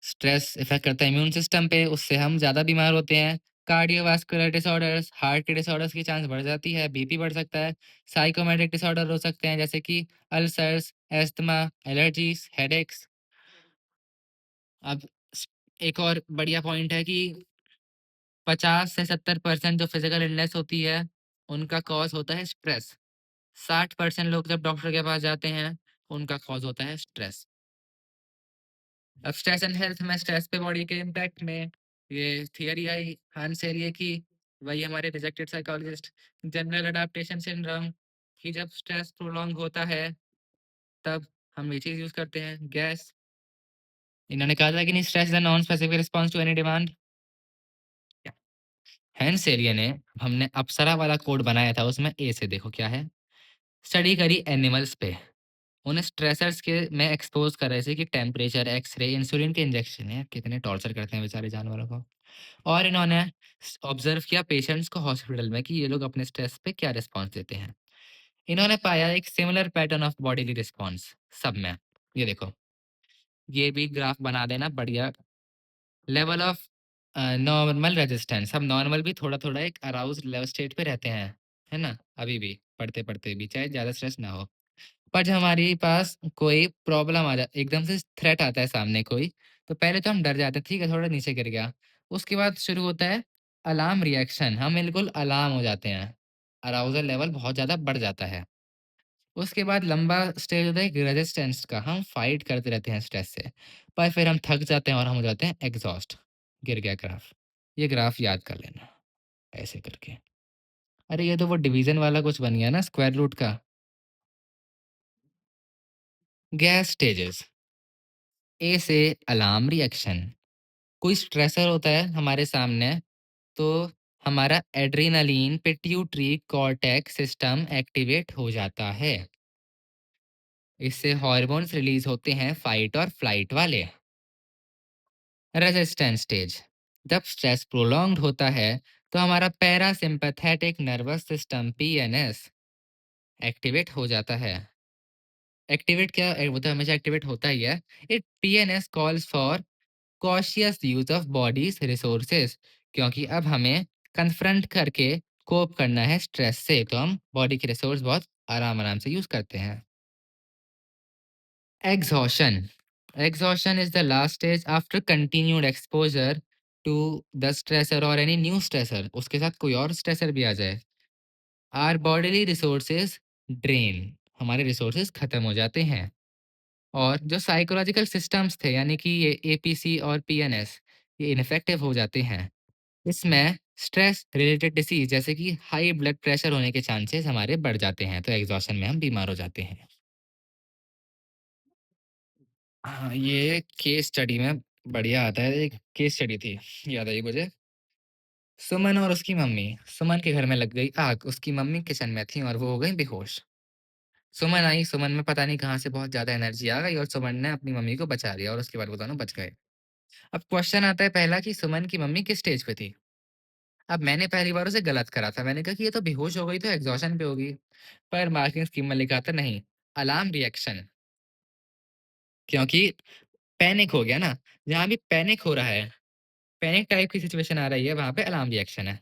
स्ट्रेस इफ़ेक्ट करता है इम्यून सिस्टम पे, उससे हम ज़्यादा बीमार होते हैं। कार्डियोवास्कुलर डिसऑर्डर्स, हार्ट के डिसऑर्डर्स की चांस बढ़ जाती है, बीपी बढ़ सकता है। साइकोमेटिक डिसऑर्डर हो सकते हैं जैसे कि अल्सर्स, अस्थमा, एलर्जीज़, हेडेक्स। अब स एक और बढ़िया पॉइंट है कि 50 से 70% जो फिज़िकल इलनेस होती है, उनका कॉज़ होता है स्ट्रेस। 60% लोग जब डॉक्टर के पास जाते हैं, उनका कॉज़ होता है स्ट्रेस। अब स्ट्रेस एंड हेल्थ में स्ट्रेस पे बॉडी के इम्पैक्ट में ये थियरी आई हांस एरिए की, वही हमारे rejected psychologist, general adaptation syndrome, कि जब स्ट्रेस प्रोलॉन्ग होता है, तब हम ये चीज़ यूज़ करते हैं, गैस। इन्होंने कहा था कि नहीं, stress is a non specific response to any demand. Hans एरिया ने, हमने अप्सरा वाला कोड बनाया था, उसमें ए से देखो क्या है। स्टडी करी एनिमल्स पे, उन्हें स्ट्रेसर्स के में एक्सपोज कर रहे थे कि टेम्परेचर, एक्सरे, इंसुलिन के इंजेक्शन है, कितने टॉर्चर करते हैं बेचारे जानवरों को। और इन्होंने ऑब्जर्व किया पेशेंट्स को हॉस्पिटल में कि ये लोग अपने स्ट्रेस पे क्या रिस्पॉन्स देते हैं। इन्होंने पाया एक similar pattern of bodily response सब में। ये देखो, ये भी ग्राफ बना देना बढ़िया। लेवल ऑफ नॉर्मल रेजिस्टेंस, हम नॉर्मल भी थोड़ा थोड़ा एक अराउज लेवल स्टेट पे रहते हैं, है ना, अभी भी पढ़ते पढ़ते भी, चाहे ज़्यादा स्ट्रेस ना हो। पर जब हमारे पास कोई प्रॉब्लम आ जा, एकदम से थ्रेट आता है सामने कोई, तो पहले तो हम डर जाते हैं, ठीक है थोड़ा नीचे गिर गया। उसके बाद शुरू होता है अलार्म रिएक्शन, हम बिल्कुल अलार्म हो जाते हैं, अराउजल लेवल बहुत ज़्यादा बढ़ जाता है। उसके बाद लंबा स्टेज होता है रेजिस्टेंस का, हम फाइट करते रहते हैं स्ट्रेस से, पर फिर हम थक जाते हैं और हम हो जाते हैं एग्जॉस्ट। गिर गया ग्राफ, ये ग्राफ याद कर लेना ऐसे करके। अरे ये तो वो डिवीजन वाला कुछ बन गया ना, स्क्वायर रूट का। गैस स्टेजेस, ए से अलार्म रिएक्शन, कोई स्ट्रेसर होता है हमारे सामने, तो हमारा adrenaline pituitary cortex system activate हो जाता है। इससे हार्मोन्स रिलीज होते हैं फाइट और फ्लाइट वाले। रेजिस्टेंस स्टेज, जब स्ट्रेस प्रोलॉन्ग्ड होता है, तो हमारा parasympathetic nervous system PNS activate हो जाता है। एक्टिवेट क्या, वो तो हमेशा एक्टिवेट होता ही है। It PNS calls for cautious use of bodies resources, क्योंकि अब हमें कन्फ्रंट करके कोप करना है स्ट्रेस से, तो हम बॉडी के रिसोर्स बहुत आराम आराम से यूज करते हैं। Exhaustion, exhaustion is the last stage after continued exposure to the stressor और एनी न्यू स्ट्रेसर, उसके साथ कोई और स्ट्रेसर भी आ जाए। आर बॉडीली रिसोर्सेज ड्रेन, हमारे रिसोर्सेज खत्म हो जाते हैं। और जो साइकोलॉजिकल सिस्टम्स थे, यानी कि ये एपीसी और पीएनएस, ये इनफेक्टिव हो जाते हैं। इसमें स्ट्रेस रिलेटेड डिसीज जैसे कि हाई ब्लड प्रेशर होने के चांसेस हमारे बढ़ जाते हैं, तो एग्जॉशन में हम बीमार हो जाते हैं। हाँ, ये केस स्टडी में बढ़िया आता है, एक केस स्टडी थी, याद आई मुझे। सुमन और उसकी मम्मी, सुमन के घर में लग गई आग, उसकी मम्मी किचन में थी और वो हो गई बेहोश। सुमन आई, सुमन में पता नहीं कहाँ से बहुत ज्यादा एनर्जी आ गई और सुमन ने अपनी मम्मी को बचा लिया और उसके बाद वो दोनों बच गए। अब क्वेश्चन आता है पहला कि सुमन की मम्मी किस स्टेज पे थी। अब मैंने पहली बार उसे गलत करा था, मैंने कहा कि ये तो बेहोश हो गई तो एग्जॉशन पे होगी, पर मार्किंग स्कीम में लिखा था नहीं, अलार्म रिएक्शन, क्योंकि पैनिक हो गया ना, जहाँ भी पैनिक हो रहा है, पैनिक टाइप की सिचुएशन आ रही है, वहां पे अलार्म रिएक्शन है।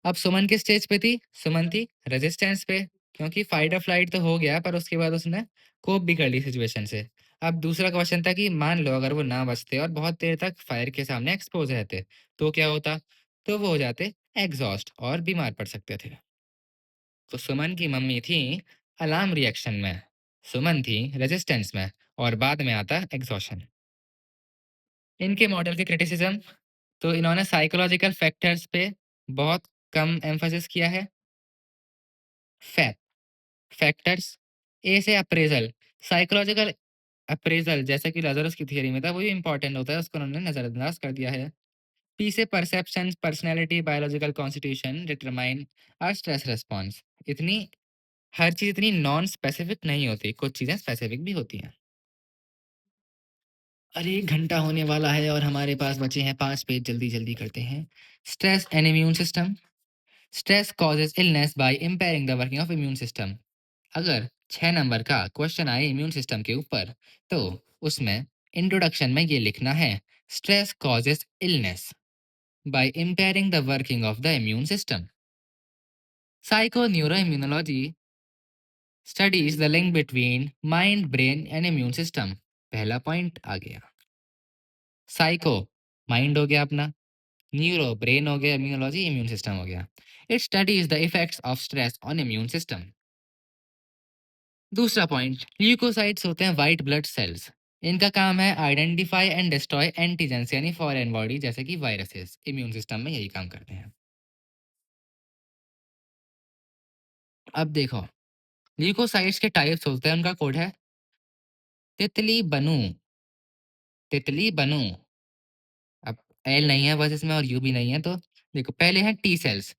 अब सुमन किस स्टेज पे थी, सुमन थी रेजिस्टेंस पे, क्योंकि फाइट और फ्लाइट तो हो गया, पर उसके बाद उसने कोप भी कर ली सिचुएशन से। अब दूसरा क्वेश्चन था कि मान लो अगर वो ना बचते और बहुत देर तक फायर के सामने एक्सपोज रहते, तो क्या होता, तो वो हो जाते एग्जॉस्ट और बीमार पड़ सकते थे। तो सुमन की मम्मी थी अलार्म रिएक्शन में, सुमन थी रेजिस्टेंस में, और बाद में आता एग्जॉशन। इनके मॉडल के क्रिटिसिज्म, तो इन्होंने साइकोलॉजिकल फैक्टर्स पे बहुत कम एम्फोसिस किया है। फैक्ट फैक्टर्स, ए से अप्रेजल, साइकोलॉजिकल अप्रेजल जैसा कि लाजरस की थियरी में था, वही इंपॉर्टेंट होता है, उसको उन्होंने नजरअंदाज कर दिया है। पी से perception, personality, biological constitution determine are stress response. इतनी, हर चीज इतनी नॉन स्पेसिफिक नहीं होती, कुछ चीजें स्पेसिफिक भी होती हैं। अरे 1 घंटा होने वाला है और हमारे पास बचे हैं 5 पेज, जल्दी जल्दी करते हैं। Stress and immune system, stress causes illness by impairing the working of immune system. अगर 6 नंबर का क्वेश्चन आए इम्यून सिस्टम के ऊपर, तो उसमें इंट्रोडक्शन में ये लिखना है, stress causes illness by impairing the working of the immune system. Psycho neuroimmunology studies the link between mind, brain and immune system. पहला पॉइंट आ गया। साइको माइंड हो गया अपना, न्यूरो ब्रेन हो गया, इम्यूनोलॉजी इम्यून सिस्टम हो गया। It studies the effects of stress on immune system. दूसरा पॉइंट, ल्यूकोसाइट्स होते हैं वाइट ब्लड सेल्स। इनका काम है आइडेंटिफाई एंड डिस्ट्रॉय एंटीजेंस यानी फॉरेन बॉडी जैसे कि वायरसेस। इम्यून सिस्टम में यही काम करते हैं। अब देखो, ल्यूकोसाइट्स के टाइप्स होते हैं, उनका कोड है तितली बनू। तितली बनू। अब एल नहीं है बस इसमें और यू भी नहीं है, तो देखो पहले है T cells.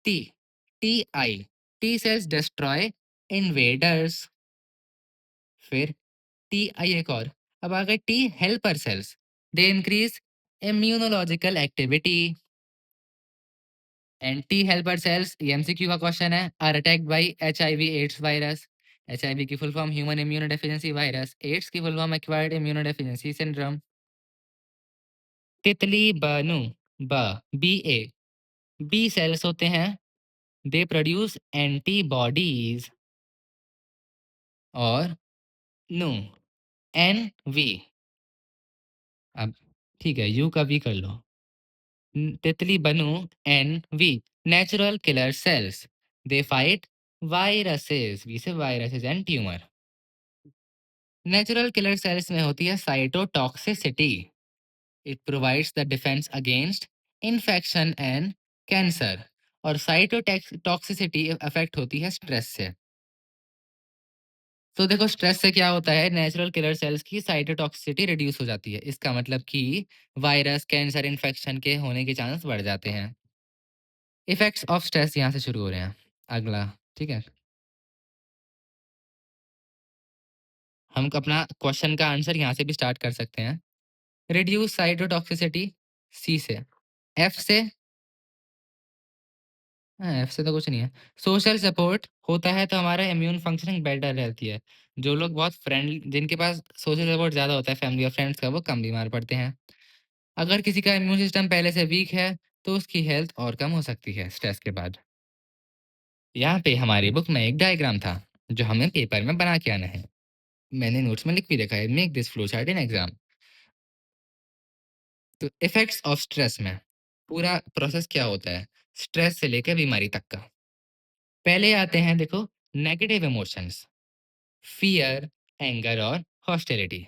T, T I, T cells destroy invaders. फिर टी आई एक और, अब आ गए T helper cells. They increase immunological activity. And T helper cells, ये एमसीक्यू का क्वेश्चन है, are attacked by HIV AIDS virus. HIV की full form human immunodeficiency virus, AIDS की full form acquired immunodeficiency syndrome. तितली बनू, ब B A, B cells होते हैं, दे प्रोड्यूस एंटीबॉडीज। और नो, एन वी। अब ठीक है, यू का वी कर लो। तितली बनू N V, natural killer cells, they fight viruses, V से viruses and tumour. Natural killer cells में होती है cytotoxicity. It provides the defence against infection and cancer. और साइटोटॉक्सिसिटी अफेक्ट होती है स्ट्रेस से। तो देखो स्ट्रेस से क्या होता है, नेचुरल किलर सेल्स की साइटोटॉक्सिसिटी रिड्यूस हो जाती है। इसका मतलब कि वायरस, कैंसर, इन्फेक्शन के होने के चांस बढ़ जाते हैं। इफेक्ट्स ऑफ स्ट्रेस यहाँ से शुरू हो रहे हैं। अगला, ठीक है, हम अपना क्वेश्चन का आंसर यहाँ से भी स्टार्ट कर सकते हैं। रिड्यूस साइटोटॉक्सिसिटी, सी से। एफ से, हाँ, एफ से तो कुछ नहीं है। सोशल सपोर्ट होता है तो हमारा इम्यून फंक्शनिंग बेटर रहती है। जो लोग बहुत फ्रेंड, जिनके पास सोशल सपोर्ट ज़्यादा होता है फैमिली और फ्रेंड्स का, वो कम बीमार पड़ते हैं। अगर किसी का इम्यून सिस्टम पहले से वीक है तो उसकी हेल्थ और कम हो सकती है स्ट्रेस के बाद। यहाँ पे हमारी बुक में एक डायग्राम था जो हमें पेपर में बना के आना है। मैंने नोट्स में लिख भी रखा है, make this flow chart in exam. तो इफेक्ट्स ऑफ स्ट्रेस में पूरा प्रोसेस क्या होता है, स्ट्रेस से लेकर बीमारी तक का। पहले आते हैं देखो नेगेटिव इमोशंस, फियर, एंगर और हॉस्टिलिटी।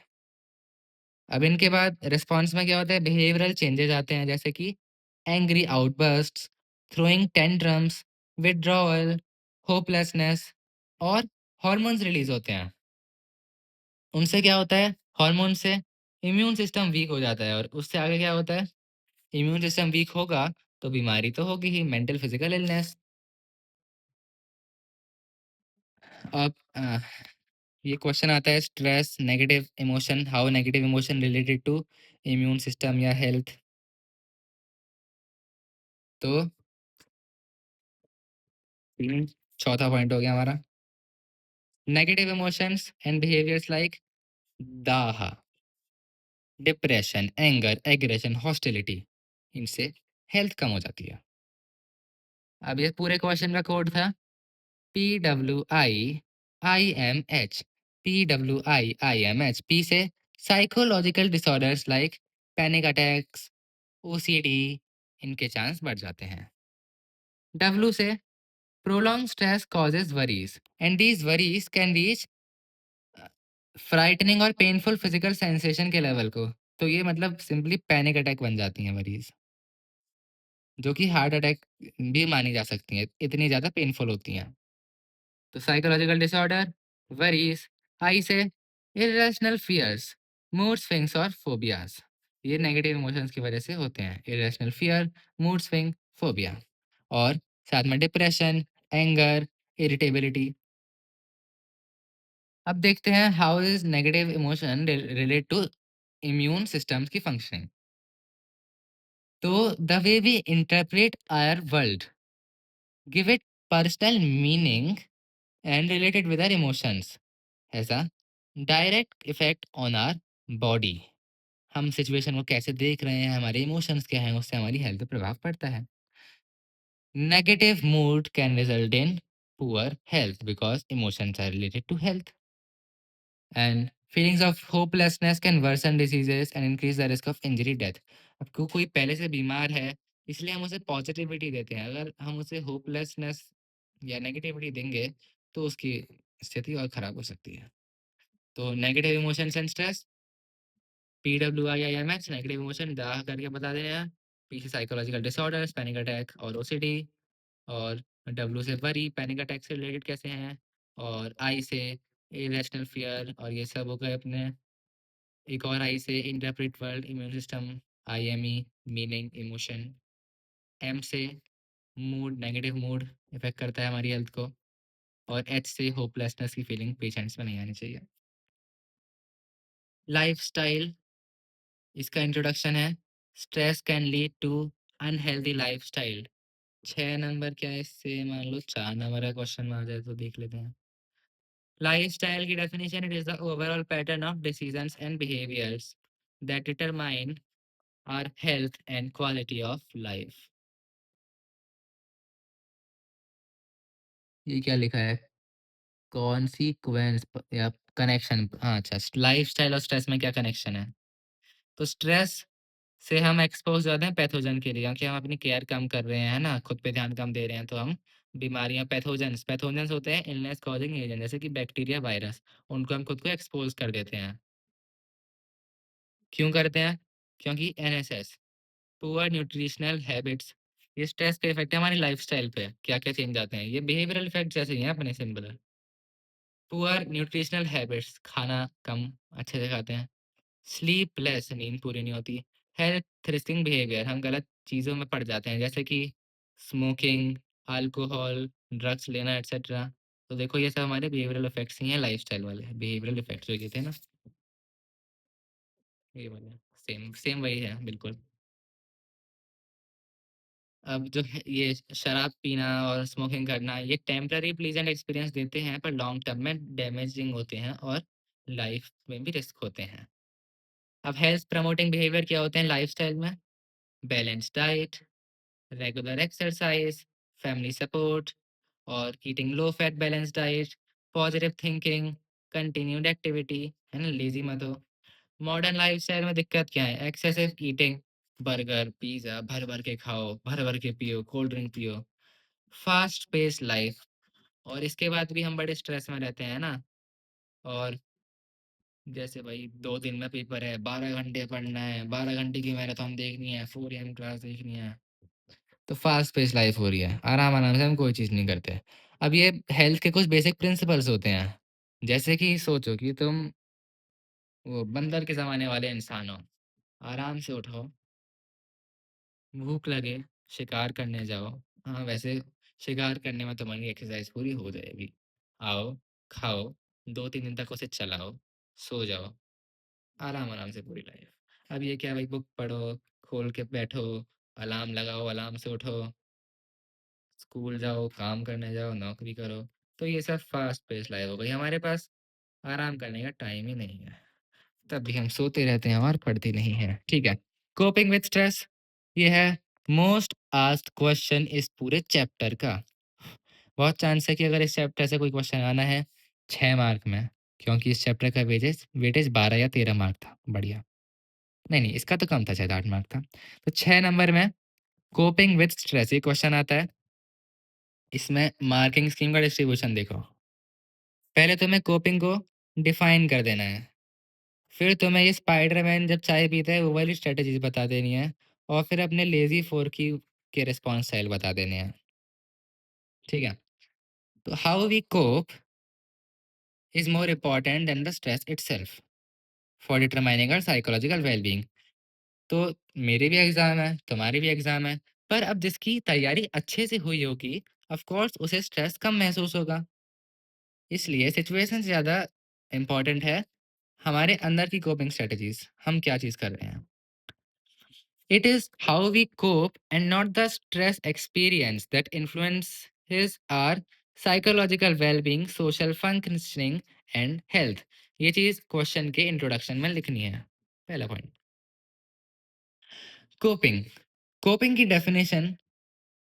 अब इनके बाद रिस्पॉन्स में क्या होता है, बिहेवियरल चेंजेस आते हैं जैसे कि angry outbursts, throwing tantrums, withdrawal, hopelessness. और हॉर्मोन्स रिलीज होते हैं। उनसे क्या होता है, हार्मोन से इम्यून सिस्टम वीक हो जाता है, और उससे आगे क्या होता है, इम्यून सिस्टम वीक होगा तो बीमारी तो होगी ही, मेंटल फिजिकल इलनेस। अब ये क्वेश्चन आता है, stress negative emotion, how negative emotion related to immune system या हेल्थ। तो चौथा पॉइंट हो गया हमारा, negative emotions and behaviours like दाह, डिप्रेशन, एंगर, एग्रेशन, हॉस्टिलिटी, इनसे हेल्थ कम हो जाती है। अब ये पूरे क्वेश्चन का कोड था PWI IMH, PWI IMH। P से psychological disorders like panic attacks, OCD, इनके चांस बढ़ जाते हैं। डब्ल्यू से prolong stress causes worries and these worries can reach frightening और पेनफुल फिजिकल सेंसेशन के लेवल को। तो ये मतलब सिंपली पैनिक अटैक बन जाती हैं वरीज, जो कि हार्ट अटैक भी मानी जा सकती हैं, इतनी ज़्यादा पेनफुल होती हैं। तो साइकोलॉजिकल डिसऑर्डर, वरीज, आई से इरेशनल फियर्स, मूड स्विंग्स और फोबियाज। ये नेगेटिव इमोशंस की वजह से होते हैं, irrational fear, mood swing, phobia. और साथ में डिप्रेशन, एंगर, इरिटेबिलिटी। अब देखते हैं how is negative emotion relate to immune systems की फंक्शनिंग। तो the way we interpret our world, give it personal meaning and related with our emotions has a direct effect on our body, हम situation को कैसे देख रहे हैं, हमारे emotions क्या हैं, उससे हमारी हेल्थ पे प्रभाव पड़ता है। Negative mood can result in poor health because emotions are related to health and feelings of hopelessness can worsen diseases and increase the risk of injury death. अब कोई पहले से बीमार है, इसलिए हम उसे पॉजिटिविटी देते हैं। अगर हम उसे होपलेसनेस या नेगेटिविटी देंगे, तो उसकी स्थिति और खराब हो सकती है। तो negative emotions and stress, PWIIMS negative emotion दाह करके बता दें हैं। P से साइकोलॉजिकल डिसऑर्डर्स, पैनिक अटैक और OCD। और W से वरी, पैनिक अटैक से रिलेटेड कैसे हैं। और I से इरेशनल फियर, और ये सब हो गए अपने। एक और I से interpret world, immune system, IME meaning emotion. M से मूड, नेगेटिव मूड इफेक्ट करता है हमारी हेल्थ को। और H से होपलेसनेस की फीलिंग पेशेंट्स में नहीं आनी चाहिए। लाइफस्टाइल, इसका इंट्रोडक्शन है। Stress can lead to unhealthy lifestyle. 6 number क्या है इससे, मान लो 4 नंबर का क्वेश्चन आ जाए तो देख लेते हैं। लाइफस्टाइल की definition, it is the overall pattern of decisions and behaviours that determine our health and quality of life. ये क्या लिखा है, कॉन्सिक्वेंस या कनेक्शन? हाँ अच्छा, लाइफस्टाइल और स्ट्रेस में क्या कनेक्शन है? तो स्ट्रेस से हम एक्सपोज ज़्यादा हैं पैथोजन के लिए, क्योंकि हम अपनी केयर कम कर रहे हैं ना, खुद पे ध्यान कम दे रहे हैं, तो हम बीमारियां, पैथोजेंस पैथोजेंस होते हैं इलनेस कॉजिंग एजेंट, जैसे कि बैक्टीरिया, वायरस, उनको हम खुद को एक्सपोज कर देते हैं। क्यों करते हैं? क्योंकि NSS, पुअर न्यूट्रिशनल हैबिट्स, ये स्ट्रेस का इफेक्ट है हमारी लाइफस्टाइल पे। क्या क्या चेंज आते हैं, ये बिहेवियरल इफेक्ट जैसे ही हैं अपने, सिंपल। पुअर न्यूट्रिशनल हैबिट्स, खाना कम अच्छे से खाते हैं। स्लीपलेस, नींद पूरी नहीं होती। हेल्थ रिस्किंग बिहेवियर, हम गलत चीज़ों में पड़ जाते हैं, जैसे कि स्मोकिंग, अल्कोहल, ड्रग्स लेना एटसेट्रा। तो देखो ये सब हमारे बिहेवियरल इफेक्ट्स ही हैं, लाइफस्टाइल वाले बिहेवियरल इफेक्ट्स जो ये थे ना, ये वाले सेम सेम वही है बिल्कुल। अब जो है ये शराब पीना और स्मोकिंग करना, ये टेम्पररी प्लीजेंट एक्सपीरियंस देते हैं, पर लॉन्ग टर्म में डैमेजिंग होते हैं और लाइफ में भी रिस्क होते हैं। अब हेल्थ प्रमोटिंग बिहेवियर क्या होते हैं लाइफस्टाइल में? Balance diet, regular exercise, family support, और eating low fat balance diet, positive thinking, continued activity, है ना, लेजी मत हो। मॉडर्न लाइफस्टाइल में दिक्कत क्या है? एक्सेसिव ईटिंग, बर्गर पिज्जा भर भर के खाओ, भर भर के पियो, कोल्ड ड्रिंक पियो, फास्ट पेस लाइफ। और इसके बाद भी हम बड़े स्ट्रेस में रहते हैं ना। और जैसे भाई 2 दिन में पेपर है, 12 घंटे पढ़ना है, 12 घंटे की मैराथन देखनी है, 4 AM क्लास देखनी है, तो फास्ट पेस लाइफ हो रही है, आराम आराम से हम कोई चीज़ नहीं करते। अब ये हेल्थ के कुछ बेसिक प्रिंसिपल्स होते हैं, जैसे कि सोचो कि तुम वो बंदर के ज़माने वाले इंसान हो, आराम से उठो, भूख लगे, शिकार करने जाओ। हाँ, वैसे शिकार करने में तुम्हारी एक्सरसाइज पूरी हो जाएगी। आओ, खाओ, 2-3 दिन तक उसे चलाओ, सो जाओ, आराम-आराम से पूरी लाइफ। अब ये क्या भाई, बुक पढ़ो, खोल के बैठो, अलार्म लगाओ, अलार्म से उठो, स्कूल जाओ, काम करने जाओ, नौकरी करो। तो ये सब फास्ट पेस लाइफ हो गई। हमारे पास आराम करने का टाइम ही नहीं है। तब भी हम सोते रहते हैं और पढ़ते नहीं हैं। ठीक है। कोपिंग विद स्ट्रेस, ये है मोस्ट आस्क्ड क्वेश्चन इस पूरे चैप्टर का। बहुत चांस है कि अगर इस चैप्टर से कोई क्वेश्चन आना है 6 मार्क में, क्योंकि इस चैप्टर का वेटेज वेटेज 12 या 13 मार्क था। बढ़िया। नहीं नहीं, इसका तो कम था, शायद 8 मार्क था। तो 6 नंबर में कोपिंग विद स्ट्रेस ये क्वेश्चन आता है। इसमें मार्किंग स्कीम का डिस्ट्रीब्यूशन देखो। पहले तुम्हें कोपिंग को डिफाइन कर देना है, फिर तुम्हें ये स्पाइडरमैन जब चाय पीता है वो वाली स्ट्रेटजीज बता देनी है, और फिर अपने लेजी फोर की के रिस्पॉन्स स्टाइल बता देने हैं। ठीक है। तो how we cope is more important than the stress itself for determining our psychological wellbeing. तो मेरे भी एग्जाम है, तुम्हारी भी एग्जाम है, पर अब जिसकी तैयारी अच्छे से हुई होगी, ऑफ कोर्स उसे स्ट्रेस कम महसूस होगा। इसलिए सिचुएशन से ज़्यादा इम्पॉर्टेंट है हमारे अंदर की कोपिंग स्ट्रेटजीज, हम क्या चीज़ कर रहे हैं। It is how we cope and not the stress experience that influences our psychological well-being, social functioning and health. ये चीज़ क्वेश्चन के इंट्रोडक्शन में लिखनी है। पहला पॉइंट। कोपिंग। कोपिंग की डेफिनेशन,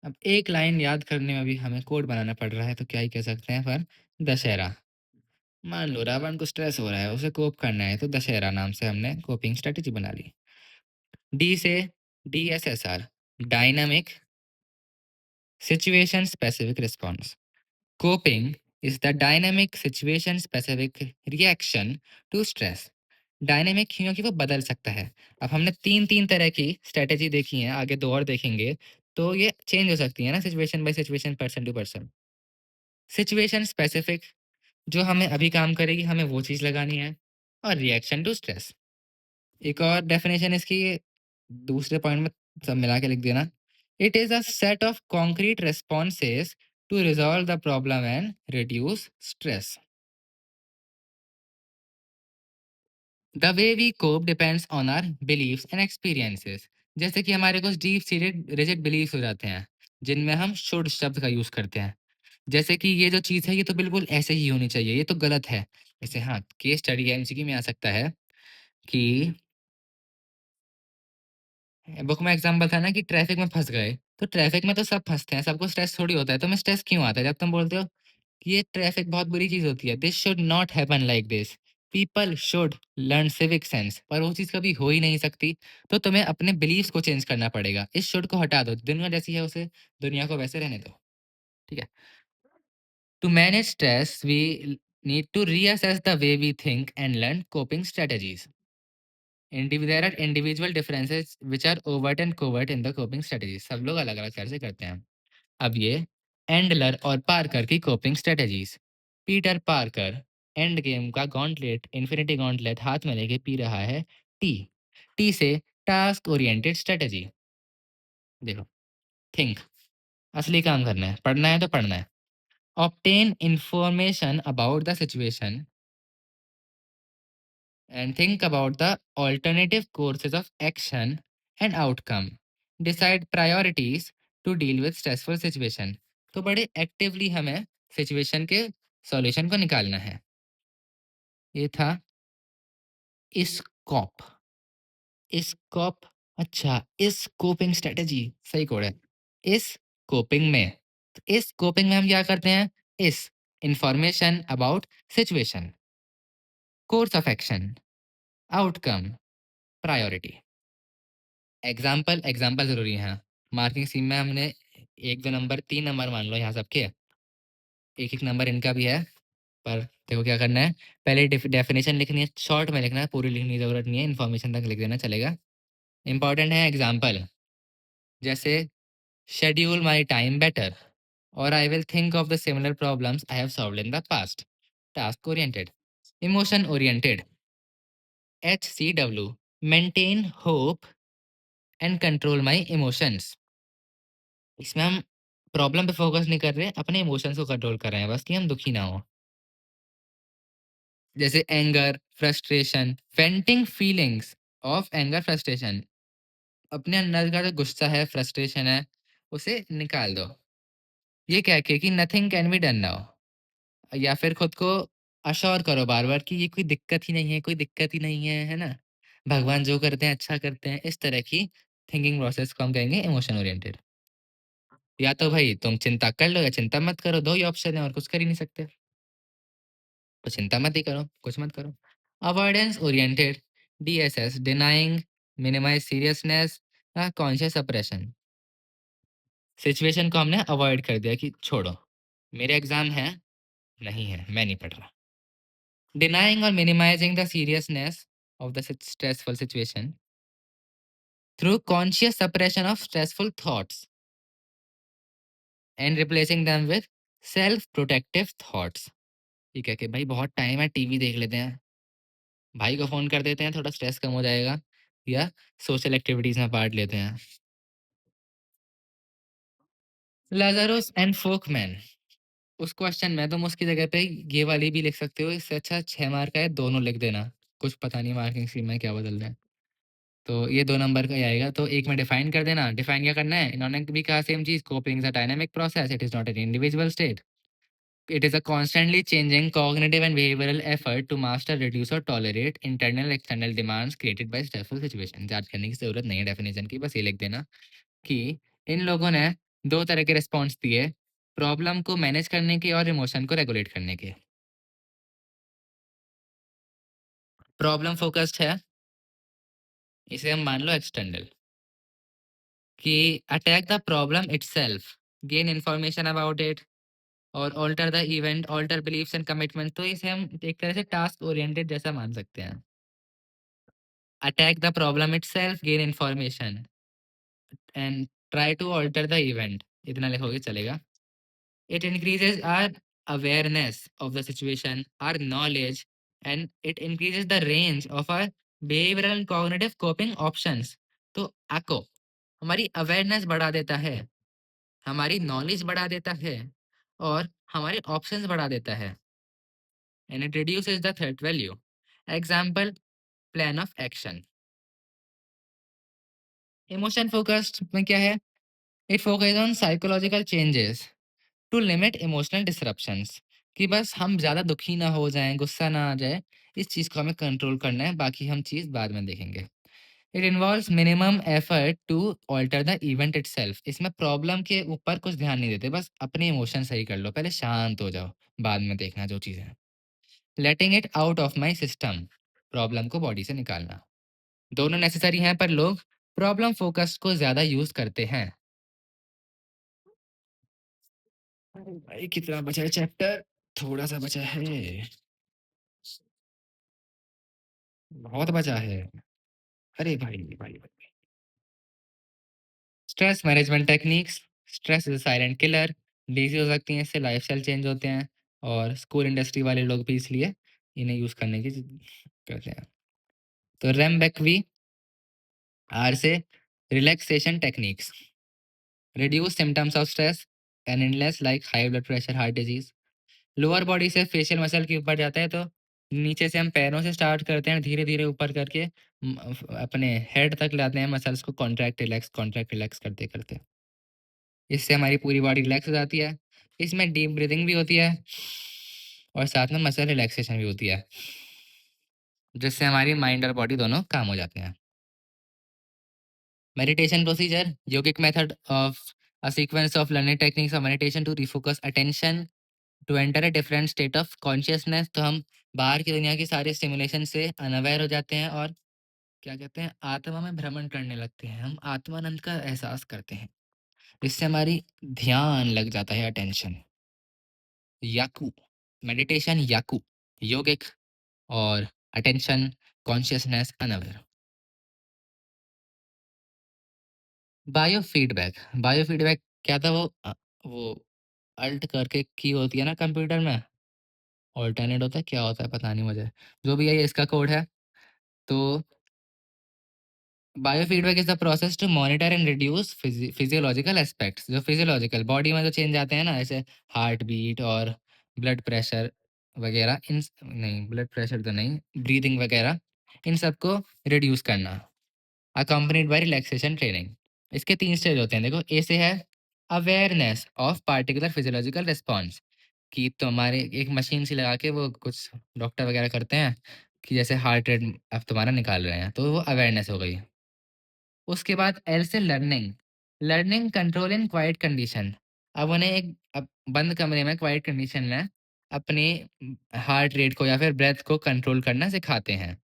अब एक लाइन याद करने में भी हमें कोड बनाना पड़ रहा है, तो क्या ही कह सकते हैं पर दशहरा। मान लो रावण को स्ट्रेस हो रहा है, उसे कोप करना है, तो दशहरा नाम से हमने कोपिंग स्ट्रेटेजी बना ली। डी से DSSR, dynamic situation specific response. Coping is the dynamic situation specific reaction to stress. Dynamic क्योंकि वो बदल सकता है। अब हमने तीन तरह की स्ट्रेटेजी देखी है, आगे दो और देखेंगे, तो ये चेंज हो सकती है ना, situation by situation, person to person. Situation specific, जो हमें अभी काम करेगी, हमें वो चीज़ लगानी है। और रिएक्शन टू स्ट्रेस। एक और डेफिनेशन इसकी दूसरे पॉइंट में सब मिला के लिख देना। It is a set of concrete responses to resolve the problem and reduce stress. The way we cope depends on our beliefs and experiences. जैसे कि हमारे कुछ डीप सीटेड रिजिड बिलीव्स हो जाते हैं, जिनमें हम शुड शब्द का यूज़ करते हैं। जैसे कि ये जो चीज़ है, ये तो बिल्कुल ऐसे ही होनी चाहिए, ये तो गलत है। जैसे हाँ, केस स्टडी या एमसीक्यू में आ सकता है कि बुक में एग्जाम्पल था ना कि ट्रैफिक में फँस गए, तो ट्रैफिक में तो सब फँसते हैं, सबको स्ट्रेस थोड़ी होता है, तुम्हें स्ट्रेस क्यों आता है? जब तुम बोलते हो कि ये ट्रैफिक बहुत बुरी चीज़ होती है, this should not happen like this, people should learn civic sense, पर वो चीज़ कभी हो ही नहीं सकती, तो तुम्हें अपने बिलीव्स को चेंज करना पड़ेगा। इस शुड को हटा दो, दुनिया जैसी है उसे दुनिया को वैसे रहने दो, ठीक है? To manage stress, we need to reassess the way we think and learn coping strategies. There are individual differences which are overt and covert in the coping strategies. सब लोग अलग-अलग तरह से करते हैं। अब ये एंडलर और पार्कर की coping strategies. Peter Parker end game का गॉन्टलेट, इन्फिनिटी गॉन्टलेट हाथ में लेके पी रहा है टी। टी से टास्क ओरिएंटेड स्ट्रेटजी। देखो, थिंक, असली काम करना है, पढ़ना है तो पढ़ना है। Obtain information about the situation and think about the alternative courses of action and outcome. Decide priorities to deal with stressful situation. तो बड़े एक्टिवली हमें सिचुएशन के सॉल्यूशन को निकालना है। ये था स्कोप। स्कोप, अच्छा, इस कोपिंग स्ट्रेटेजी, सही कोड है। इस कोपिंग में, तो इस कोपिंग में हम क्या करते हैं? इस information about situation, course of action, outcome, priority. Example, example ज़रूरी है। मार्किंग स्कीम में हमने 1-2 नंबर, 3 नंबर मान लो यहाँ सबके। एक-एक नंबर इनका भी है, पर देखो क्या करना है, पहले डेफिनिशन लिखनी है, शॉर्ट में लिखना है, पूरी लिखने की ज़रूरत नहीं है, इन्फॉर्मेशन तक लिख देना चलेगा। इम्पोर्टेंट है एग्जाम्पल, जैसे शेड्यूल माई टाइम बेटर और I will think of the similar problems I have solved in the past. Task oriented. Emotion oriented, HCW, maintain hope and control my emotions. इसमें हम problem पे focus नहीं कर रहे हैं, अपने इमोशंस को कंट्रोल कर रहे हैं बस, कि हम दुखी ना हो। जैसे anger, frustration, venting feelings of anger, frustration. अपने अंदर का जो गुस्सा है, फ्रस्ट्रेशन है, उसे निकाल दो। ये कह के कि nothing can be done now, या फिर खुद को अश्योर करो बार-बार कि ये कोई दिक्कत ही नहीं है, कोई दिक्कत ही नहीं है ना? भगवान जो करते हैं अच्छा करते हैं। इस तरह की थिंकिंग प्रोसेस को हम कहेंगे इमोशन ओरिएंटेड। या तो भाई तुम चिंता कर लो या चिंता मत करो, 2 ही ऑप्शन है और कुछ कर ही नहीं सकते। तो चिंता मत ही करो, कुछ मत करो। Avoidance oriented, DSS, denying, minimize seriousness, conscious suppression. Situation को हमने अवॉइड कर दिया कि छोड़ो, मेरे एग्जाम है, नहीं है, मैं नहीं पढ़ रहा। डिनाइंग और minimizing the seriousness of the stressful situation through conscious suppression of stressful thoughts and replacing them with self protective thoughts. ठीक है कि भाई बहुत टाइम है, टीवी देख लेते हैं, भाई को फ़ोन कर देते हैं, थोड़ा स्ट्रेस कम हो जाएगा, या सोशल एक्टिविटीज़ में पार्ट लेते हैं। लाज़ारुस एंड फोकमैन, उस क्वेश्चन में तुम उसकी जगह पे ये वाली भी लिख सकते हो, इससे अच्छा 6 मार्क का है, दोनों लिख देना। कुछ पता नहीं मार्किंग स्कीम में क्या बदल रहा है। तो ये 2 नंबर का ही आएगा, तो एक में डिफाइन कर देना। डिफाइन क्या करना है? इन्होंने भी कहा same cheese, coping is a dynamic process, it is not an individual state. It is a constantly changing cognitive and behavioral effort to master, reduce or tolerate internal external demands created by stressful situations. याद करने की ज़रूरत नहीं है definition की, बस ये लिख देना कि इन लोगों ने 2 तरह के रिस्पॉन्स दिए, प्रॉब्लम को मैनेज करने के और इमोशन को रेगुलेट करने के। प्रॉब्लम फोकस्ड है, इसे हम मान लो एक्सटर्नल, कि attack the problem itself, gain information about it और alter the event, alter beliefs and commitment, तो इसे हम एक तरह से टास्क ओरिएंटेड जैसा मान सकते हैं। Attack the problem itself, gain information and try to alter the event, इतना लिखोगे चलेगा। It increases our awareness of the situation, our knowledge and it increases the range of our behavioural and cognitive coping options. तो ACO हमारी awareness बढ़ा देता है, हमारी knowledge बढ़ा देता है और हमारे ऑप्शंस बढ़ा देता है। And it reduces the threat value. Example, plan of action. Emotion focused में क्या है? It focus on psychological changes to limit emotional disruptions, कि बस हम ज़्यादा दुखी ना हो जाएं, गुस्सा ना आ जाए, इस चीज़ को हमें कंट्रोल करना है, बाकी हम चीज़ बाद में देखेंगे। It involves minimum effort to alter the event itself. इसमें प्रॉब्लम के ऊपर कुछ ध्यान नहीं देते, बस अपने इमोशन सही कर लो, पहले शांत हो जाओ, बाद में देखना जो चीज़ है। Letting it out of my system, problem को बॉडी से निकालना। दोनों नेसेसरी हैं, पर लोग प्रॉब्लम फोकस को ज़्यादा यूज़ करते हैं। अरे भाई कितना बचा है चैप्टर? थोड़ा सा बचा है, बहुत बचा है। अरे भाई भाई भाई। Stress management techniques. Stress is silent killer. DG हो सकती हैं इससे, लाइफस्टाइल चेंज होते हैं और स्कूल इंडस्ट्री वाले लोग भी इसलिए इन्हें यूज करने की करते हैं। तो रेम बेकवी आर से relaxation techniques reduce symptoms of stress and illness like high blood pressure, heart disease. Lower body से फेशियल मसल के ऊपर जाता है, तो नीचे से हम पैरों से स्टार्ट करते हैं, धीरे धीरे ऊपर करके अपने हेड तक लाते हैं, मसल्स को कॉन्ट्रैक्ट रिलैक्स करते करते। इससे हमारी पूरी बॉडी रिलैक्स हो जाती है। इसमें डीप ब्रीदिंग भी होती है और साथ में मसल रिलैक्सेशन भी होती है, जिससे हमारी माइंड और बॉडी दोनों काम हो जाते हैं। Meditation procedure, yogic method of a sequence of learning techniques of meditation to refocus attention to enter a different state of consciousness. तो हम बाहर की दुनिया की सारे स्टिमुलेशन से अनअवेयर हो जाते हैं और क्या कहते हैं, आत्मा में भ्रमण करने लगते हैं, हम आत्मानंद का एहसास करते हैं, इससे हमारी ध्यान लग जाता है, अटेंशन। याकू मेडिटेशन, याकू योगिक और अटेंशन, कॉन्शियसनेस, अनअवेयर। बायोफीडबैक क्या था वो? वो अल्ट करके की होती है ना कंप्यूटर में, ऑल्टरनेट होता है, क्या होता है पता नहीं मुझे, जो भी है ये इसका कोड है। तो biofeedback is the process to monitor and reduce physiological aspects, जो फिजियोलॉजिकल बॉडी में जो चेंज आते हैं ना, जैसे हार्ट बीट और ब्लड प्रेशर वगैरह, इन नहीं ब्लड प्रेशर तो नहीं, ब्रीदिंग वगैरह, इन सबको रिड्यूस करना, अकम्पनीड बाय रिलैक्सेशन ट्रेनिंग। इसके 3 स्टेज होते हैं, देखो। ए से है awareness of particular physiological response, कि तुम्हारे एक मशीन सी लगा के वो कुछ डॉक्टर वगैरह करते हैं कि जैसे हार्ट रेट अब तुम्हारा निकाल रहे हैं, तो वो अवेयरनेस हो गई। उसके बाद एल से learning, learning control in quite condition. अब उन्हें एक बंद कमरे में क्वाइट कंडीशन में अपने हार्ट रेट को या फिर ब्रेथ को कंट्रोल करना सिखाते हैं।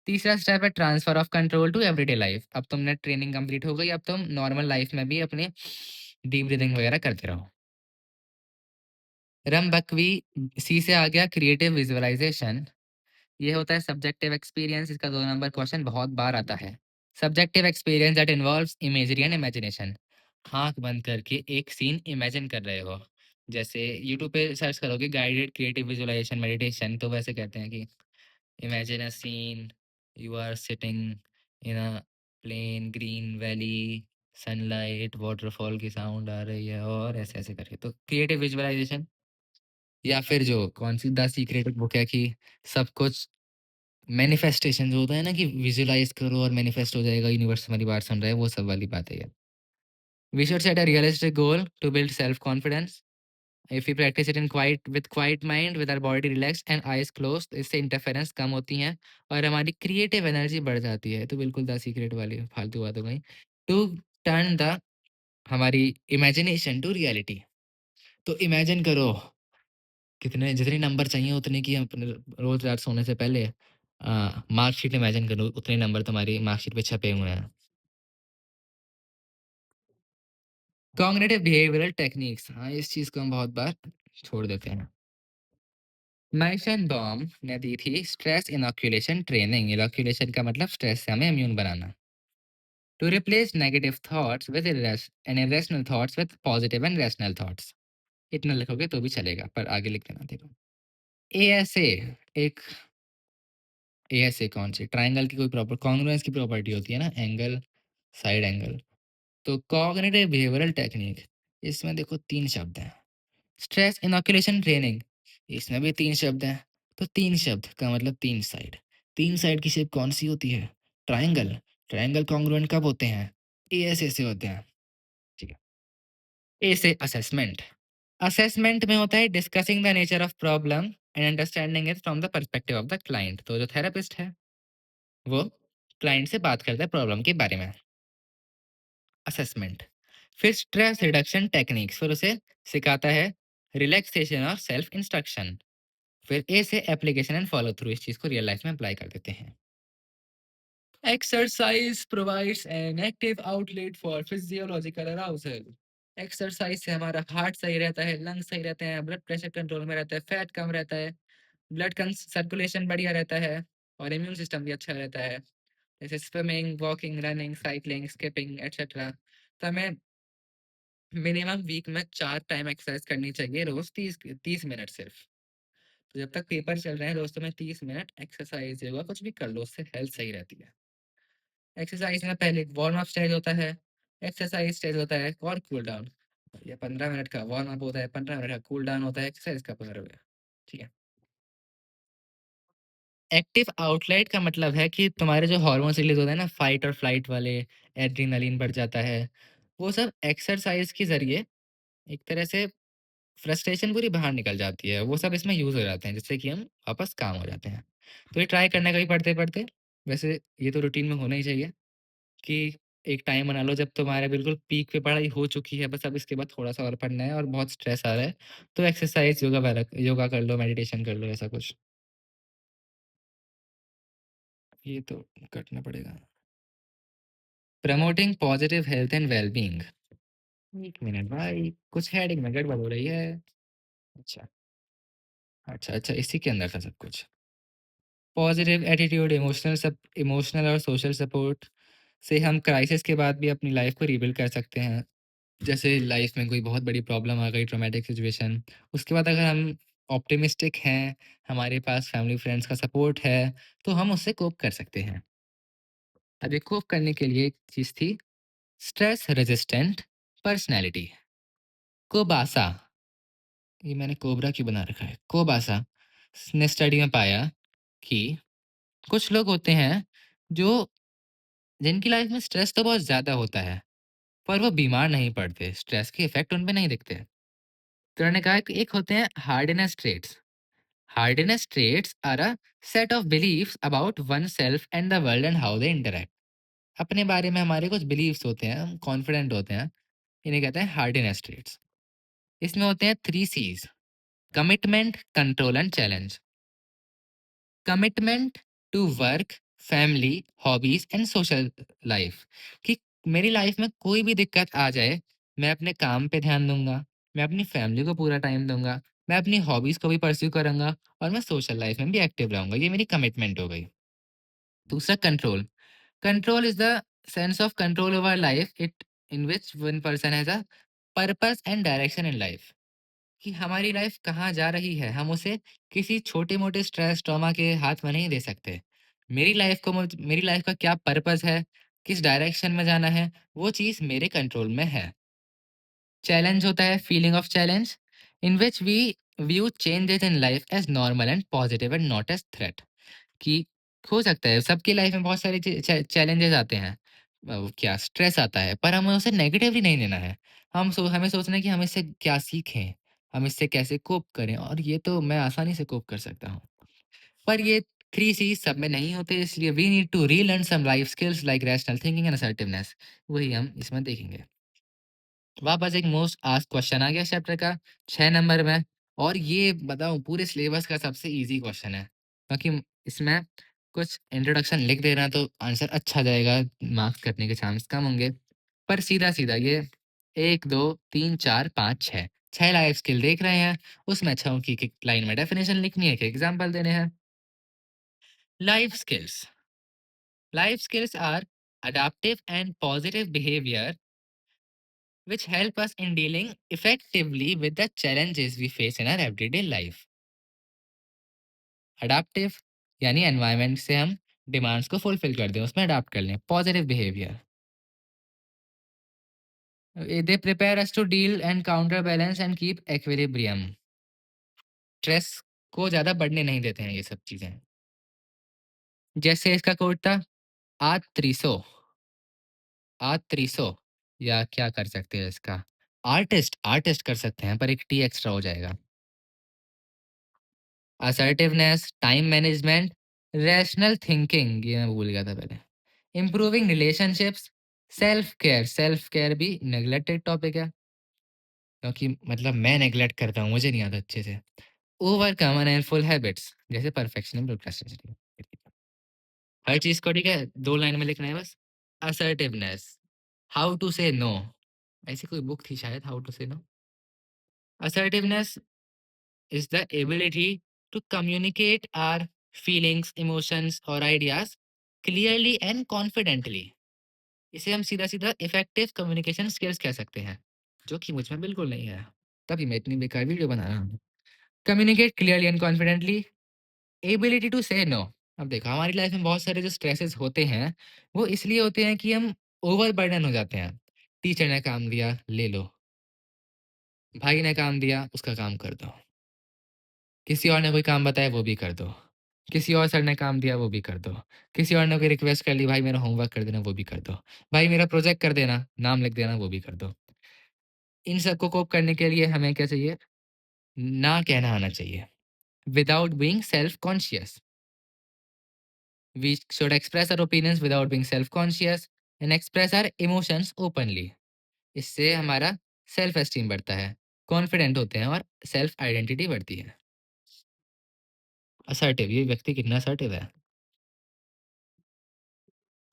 तीसरा स्टेप है transfer of control to everyday life. अब तुमने ट्रेनिंग कंप्लीट हो गई, अब तुम नॉर्मल लाइफ में भी अपनी डीप ब्रीदिंग वगैरह करते रहो। रम बकवी सी से आ गया क्रिएटिव विजुअलाइजेशन। ये होता है सब्जेक्टिव एक्सपीरियंस, इसका 2 नंबर क्वेश्चन बहुत बार आता है। Subjective experience that involves imagery and imagination. आँख बंद करके एक सीन इमेजिन कर रहे हो, जैसे यूट्यूब पे सर्च करोगे गाइडेड क्रिएटिव विजुअलाइजेशन मेडिटेशन, तो वैसे कहते हैं कि imagine a scene, you are sitting in a plain green valley, sunlight, waterfall की साउंड आ रही है और ऐसे ऐसे करके, तो क्रिएटिव विजुअलाइजेशन। या फिर जो कौन सी द सीक्रेट बुक है कि सब कुछ मैनिफेस्टेशन जो होता है ना, कि विजुअलाइज करो और मैनिफेस्ट हो जाएगा, यूनिवर्स हमारी बात सुन रहा है, वो सब वाली बात है ये। We should set a realistic goal to build self confidence. If we practise it in quiet mind with our body relaxed and eyes closed, इससे इंटरफेरेंस कम होती हैं और हमारी क्रिएटिव एनर्जी बढ़ जाती है। तो बिल्कुल द सीक्रेट वाली फालतू बात हो गई। टू टर्न द हमारी इमेजिनेशन टू रियलिटी, तो इमेजिन करो कितने जितने नंबर चाहिए उतने की अपने रोज रात सोने से पहले मार्कशीट इमेजिन करो, उतने नंबर तुम्हारी मार्कशीट पे छपे हुए हैं। कॉग्निटिव बिहेवियरल टेक्निक्स, हाँ इस चीज को हम बहुत बार छोड़ देते हैं। माइसेनबाउम ने दी थी स्ट्रेस इनोक्यूलेशन ट्रेनिंग। इनोक्यूलेशन का मतलब स्ट्रेस से हमें इम्यून बनाना। To replace negative thoughts with and irrational thoughts with positive and rational thoughts. इतना लिखोगे तो भी चलेगा, पर आगे लिख देना। देखो एएसए, एक एएसए कौन सी ट्रायंगल की कोई प्रॉपर कॉन्ग्रुएंस की प्रॉपर्टी होती है ना, एंगल साइड एंगल। तो कॉग्निटिव बिहेवियरल टेक्निक, इसमें देखो 3 शब्द हैं। स्ट्रेस इनोकुलेशन ट्रेनिंग, इसमें भी 3 शब्द हैं। तो 3 शब्द का मतलब 3 साइड। 3 साइड की शेप कौन-सी होती है? ट्रायंगल। ट्रायंगल कॉन्ग्रुएंट कब होते हैं? एएसए से होते हैं। ठीक है। ए से असेसमेंट। असेसमेंट में होता है discussing the nature of problem and understanding it from the perspective of the client. तो जो थेरेपिस्ट है, वो क्लाइंट से बात करता है प्रॉब्लम के बारे में। असेसमेंट। फिर स्ट्रेस रिडक्शन टेक्निक्स, फिर उसे सिखाता है रिलैक्सेशन और सेल्फ इंस्ट्रक्शन। फिर ए से एप्लीकेशन एंड फॉलो थ्रू, इस चीज को रियल लाइफ में अप्लाई कर देते हैं। Exercise provides an active outlet for physiological arousal. Exercise से हमारा हार्ट सही रहता है, लंग सही रहते हैं, ब्लड प्रेशर कंट्रोल में रहता है, फैट कम रहता है, ब्लड सर्कुलेशन बढ़िया रहता है और इम्यून सिस्टम भी अच्छा रहता है। जैसे swimming, walking, running, cycling, skipping etcetera. तो हमें मिनिमम वीक में 4 टाइम एक्सरसाइज करनी चाहिए, रोज 30 मिनट सिर्फ। तो जब तक पेपर चल रहे हैं दोस्तों में 30 मिनट एक्सरसाइज योगा कुछ भी कर लो, उससे हेल्थ सही रहती है। एक्सरसाइज में पहले वार्म अप स्टेज होता है, एक्सरसाइज स्टेज होता है और कूल डाउन। ये 15 मिनट का वार्म अप होता है, 15 मिनट का कूल डाउन होता है, एक्सरसाइज का 15 मिनट। ठीक है। एक्टिव आउटलेट का मतलब है कि तुम्हारे जो हार्मोन्स रिलीज होते हैं ना, फाइट और फ्लाइट वाले, एड्रेनालिन बढ़ जाता है, वो सब एक्सरसाइज के जरिए एक तरह से फ्रस्ट्रेशन पूरी बाहर निकल जाती है, वो सब इसमें यूज हो जाते हैं, जिससे कि हम वापस काम हो जाते हैं। तो ये ट्राई करना कभी पढ़ते पढ़ते, वैसे ये तो रूटीन में होना ही चाहिए कि एक टाइम बना लो जब तुम्हारे बिल्कुल पीक पे पढ़ाई हो चुकी है, बस अब इसके बाद थोड़ा सा और पढ़ना है और बहुत स्ट्रेस आ रहा है, तो एक्सरसाइज योगा वगैरह योगा कर लो, मेडिटेशन कर लो, ऐसा कुछ। ये तो करना पड़ेगा। Promoting positive health and wellbeing. एक मिनट भाई, कुछ हेडिंग में गड़बड़ हो रही है। अच्छा, अच्छा, अच्छा, इसी के अंदर था सब कुछ। पॉजिटिव एटीट्यूड, इमोशनल और सोशल सपोर्ट से हम क्राइसिस के बाद भी अपनी लाइफ को रीबिल्ड कर सकते हैं। जैसे लाइफ में कोई बहुत बड़ी प्रॉब्लम आ गई, ट्रॉमेटिक सिचुएशन, उसके बाद अगर हम ऑप्टिमिस्टिक हैं, हमारे पास फैमिली फ्रेंड्स का सपोर्ट है, तो हम उससे कोप कर सकते हैं। अब ये कोप करने के लिए एक चीज़ थी, स्ट्रेस रेजिस्टेंट पर्सनैलिटी, कोबासा। ये मैंने कोबरा क्यों बना रखा है? कोबासा ने स्टडी में पाया कि कुछ लोग होते हैं जो जिनकी लाइफ में स्ट्रेस तो बहुत ज़्यादा होता है, पर वो बीमार नहीं पड़ते, स्ट्रेस के इफ़ेक्ट उन पे नहीं दिखते। तो उन्होंने कहा कि एक होते हैं hardiness traits. Hardiness traits are a set of beliefs about oneself and the world and how they interact. अपने बारे में हमारे कुछ बिलीफ्स होते हैं, हम कॉन्फिडेंट होते हैं, इन्हें कहते हैं हार्डनेस ट्रेट्स। इसमें होते हैं 3 C's, commitment, control and challenge. Commitment to work, family, hobbies and social life, कि मेरी लाइफ में कोई भी दिक्कत आ जाए, मैं अपने काम पे ध्यान दूंगा, मैं अपनी फैमिली को पूरा टाइम दूंगा, मैं अपनी हॉबीज को भी परस्यू करूंगा और मैं सोशल लाइफ में भी एक्टिव रहूंगा। ये मेरी कमिटमेंट हो गई। दूसरा control. Control is the sense of control over life it in which one person has a purpose and direction in life, कि हमारी लाइफ कहाँ जा रही है, हम उसे किसी छोटे-मोटे स्ट्रेस, ट्रॉमा के हाथ में नहीं दे सकते। मेरी लाइफ का क्या पर्पस है, किस डायरेक्शन में जाना है, वो चीज़ मेरे कंट्रोल में है। चैलेंज होता है feeling of challenge, in which we view changes in life as normal and positive and not as threat, कि हो सकता है सबकी लाइफ में बहुत सारे चैलेंजेस आते हैं, क्या स्ट्रेस आता है, पर हमें उसे नेगेटिवली नहीं लेना है। हमें सोचना है कि हम इससे क्या सीखें, हम इससे कैसे कोप करें और ये तो मैं आसानी से कोप कर सकता हूँ। पर ये 3 सी सब में नहीं होते इसलिए we need to relearn some life skills like rational thinking and assertiveness. वही हम इसमें देखेंगे। वापस एक मोस्ट आस्क्ड क्वेश्चन आ गया चैप्टर का 6 नंबर में और ये बताऊँ पूरे सिलेबस का सबसे ईज़ी क्वेश्चन है। क्योंकि इसमें कुछ इंट्रोडक्शन लिख देना तो आंसर अच्छा जाएगा, मार्क्स कटने के चांस कम होंगे। पर सीधा-सीधा ये 1, 2, 3, 4, 5, 6 6 लाइफ स्किल देख रहे हैं, उसमें 6 की एक लाइन में डेफिनिशन लिखनी है, एक एग्जांपल देने हैं। Life skills are adaptive and positive behavior which help us in dealing effectively with the challenges we face in our everyday life. Adaptive यानी एनवायरनमेंट से हम डिमांड्स को फुलफिल कर दें, उसमें अडाप्ट कर लें। Positive behaviour, they prepare us to deal and counter balance and keep equilibrium. Stress को ज़्यादा बढ़ने नहीं देते हैं ये सब चीज़ें। जैसे इसका कोड था, आत्रिसो आत्रिसो या क्या कर सकते हैं इसका? आर्टिस्ट आर्टिस्ट कर सकते हैं, पर एक टी एक्स्ट्रा हो जाएगा। Assertiveness, time management, rational thinking ये मैं भूल गया था पहले। इम्प्रूविंग रिलेशनशिप्स, सेल्फ केयर भी नेग्लेक्टेड टॉपिक है, क्योंकि मतलब मैं नेग्लेक्ट करता हूँ, मुझे नहीं आता अच्छे से। ओवरकम अनहेल्पफुल हैबिट्स जैसे परफेक्शनिज्म, प्रोक्रेस्टिनेशन। हर चीज़ को ठीक है 2 लाइन में लिखना है बस। Assertiveness, how to say no, ऐसी कोई बुक थी शायद how to say no. Assertiveness is the ability to communicate our feelings, emotions और ideas clearly and confidently. इसे हम सीधा-सीधा इफेक्टिव कम्युनिकेशन स्किल्स कह सकते हैं, जो कि मुझ में बिल्कुल नहीं है। तभी मैं इतनी बेकार वीडियो बना रहा हूँ। Communicate clearly and confidently, ability to say no. अब देखो हमारी लाइफ में बहुत सारे जो स्ट्रेसेस होते हैं, वो इसलिए होते हैं कि हम ओवरबर्डन हो जाते हैं। टीचर ने काम दिया, ले लो। भाई ने काम दिया, उसका काम कर दो। किसी और ने कोई काम बताया वो भी कर दो। किसी और सर ने काम दिया वो भी कर दो। किसी और ने कोई रिक्वेस्ट कर ली भाई मेरा होमवर्क कर देना वो भी कर दो। भाई मेरा प्रोजेक्ट कर देना, नाम लिख देना वो भी कर दो। इन सबको कोप करने के लिए हमें क्या चाहिए? ना कहना आना चाहिए। Without being self conscious. We should express our opinions without being self conscious and express our emotions openly. इससे हमारा सेल्फ एस्टीम बढ़ता है, कॉन्फिडेंट होते हैं और सेल्फ आइडेंटिटी बढ़ती है। असर्टिव, ये व्यक्ति कितना असर्टिव है।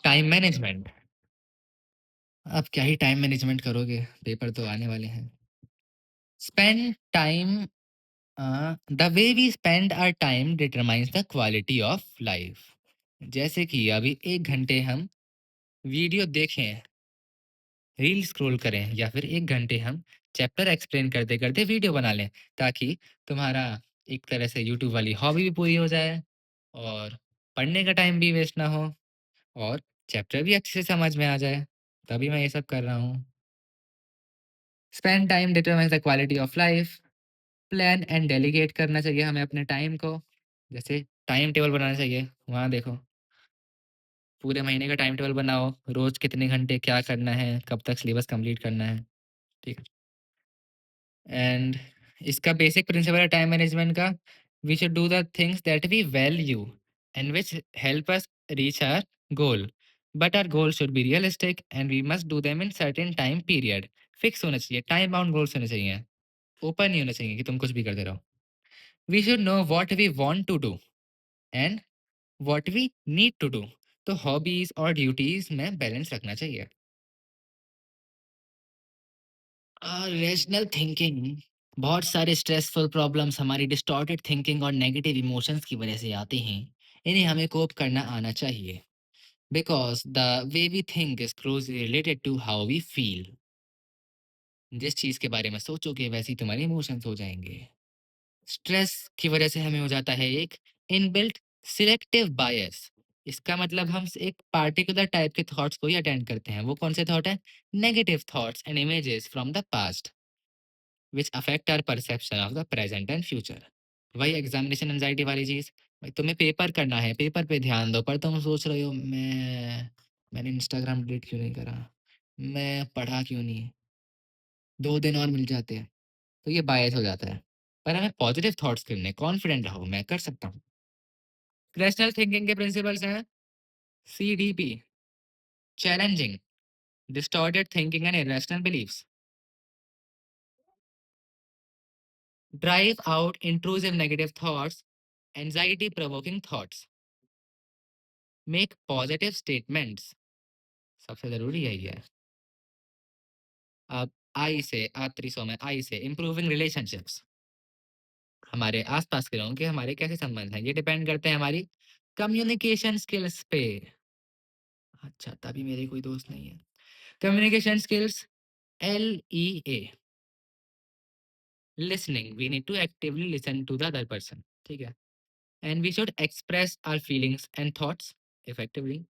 टाइम मैनेजमेंट, अब क्या ही टाइम मैनेजमेंट करोगे, पेपर तो आने वाले हैं। Spend time, the way we spend our time determines the quality of life. जैसे कि अभी 1 घंटे हम वीडियो देखें, रील स्क्रॉल करें या फिर 1 घंटे हम चैप्टर एक्सप्लेन करते-करते वीडियो बना लें, ताकि तुम्हारा एक तरह से यूट्यूब वाली हॉबी भी पूरी हो जाए और पढ़ने का टाइम भी वेस्ट ना हो और चैप्टर भी अच्छे से समझ में आ जाए। तभी मैं ये सब कर रहा हूँ। Spend time determines the quality of life. Plan and delegate करना चाहिए हमें अपने टाइम को। जैसे टाइम टेबल बनाना चाहिए, वहाँ देखो पूरे महीने का टाइम टेबल बनाओ, रोज़ कितने घंटे क्या करना है, कब तक सिलेबस कंप्लीट करना है, ठीक है। एंड इसका बेसिक प्रिंसिपल है टाइम मैनेजमेंट का, we should do the things that we value and which help us reach our goal. But our goal should be realistic and we must do them in certain time period. Fix होना चाहिए, time bound goals होने चाहिए। Open नहीं होना चाहिए कि तुम कुछ भी करते रहो। We should know what we want to do and what we need to do. तो हॉबीज और ड्यूटीज में बैलेंस रखना चाहिए। रेशनल थिंकिंग, बहुत सारे स्ट्रेसफुल प्रॉब्लम्स हमारी डिस्टॉर्टेड थिंकिंग और नेगेटिव इमोशंस की वजह से आते हैं। इन्हें हमें कोप करना आना चाहिए, because the way we think is closely related to how we feel. जिस चीज के बारे में सोचोगे वैसे ही तुम्हारे इमोशंस हो जाएंगे। स्ट्रेस की वजह से हमें हो जाता है एक इनबिल्ट सिलेक्टिव बायस। इसका मतलब हम एक पार्टिकुलर टाइप के थॉट्स को ही अटेंड करते हैं। वो कौन से थॉट है? Negative thoughts and images from the past which affect our perception of the present and future। वही एग्जामिनेशन एंजाइटी वाली चीज। भाई तुम्हें पेपर करना है, पेपर पे ध्यान दो, पर तुम सोच रहे हो मैंने इंस्टाग्राम डिलीट क्यों नहीं करा, मैं पढ़ा क्यों नहीं, 2 दिन और मिल जाते हैं। तो ये बायस हो जाता है। पर हमें पॉजिटिव थॉट्स करने, कॉन्फिडेंट रहो, मैं कर सकता हूँ। रैशनल थिंकिंग के प्रिंसिपल्स हैं CDP, challenging, distorted thinking and irrational beliefs, drive out intrusive negative thoughts, anxiety provoking thoughts, make positive statements, सबसे जरूरी यही है। अब आई से आत्रिसों में आई से इम्प्रूविंग रिलेशनशिप्स, हमारे आसपास के लोगों के हमारे कैसे संबंध हैं ये डिपेंड करते हैं हमारी कम्युनिकेशन स्किल्स पे। अच्छा, तभी मेरे कोई दोस्त नहीं है। Communication skills, LEA, listening, we need to actively listen to the other person, ठीक है, and we should express our feelings and thoughts effectively.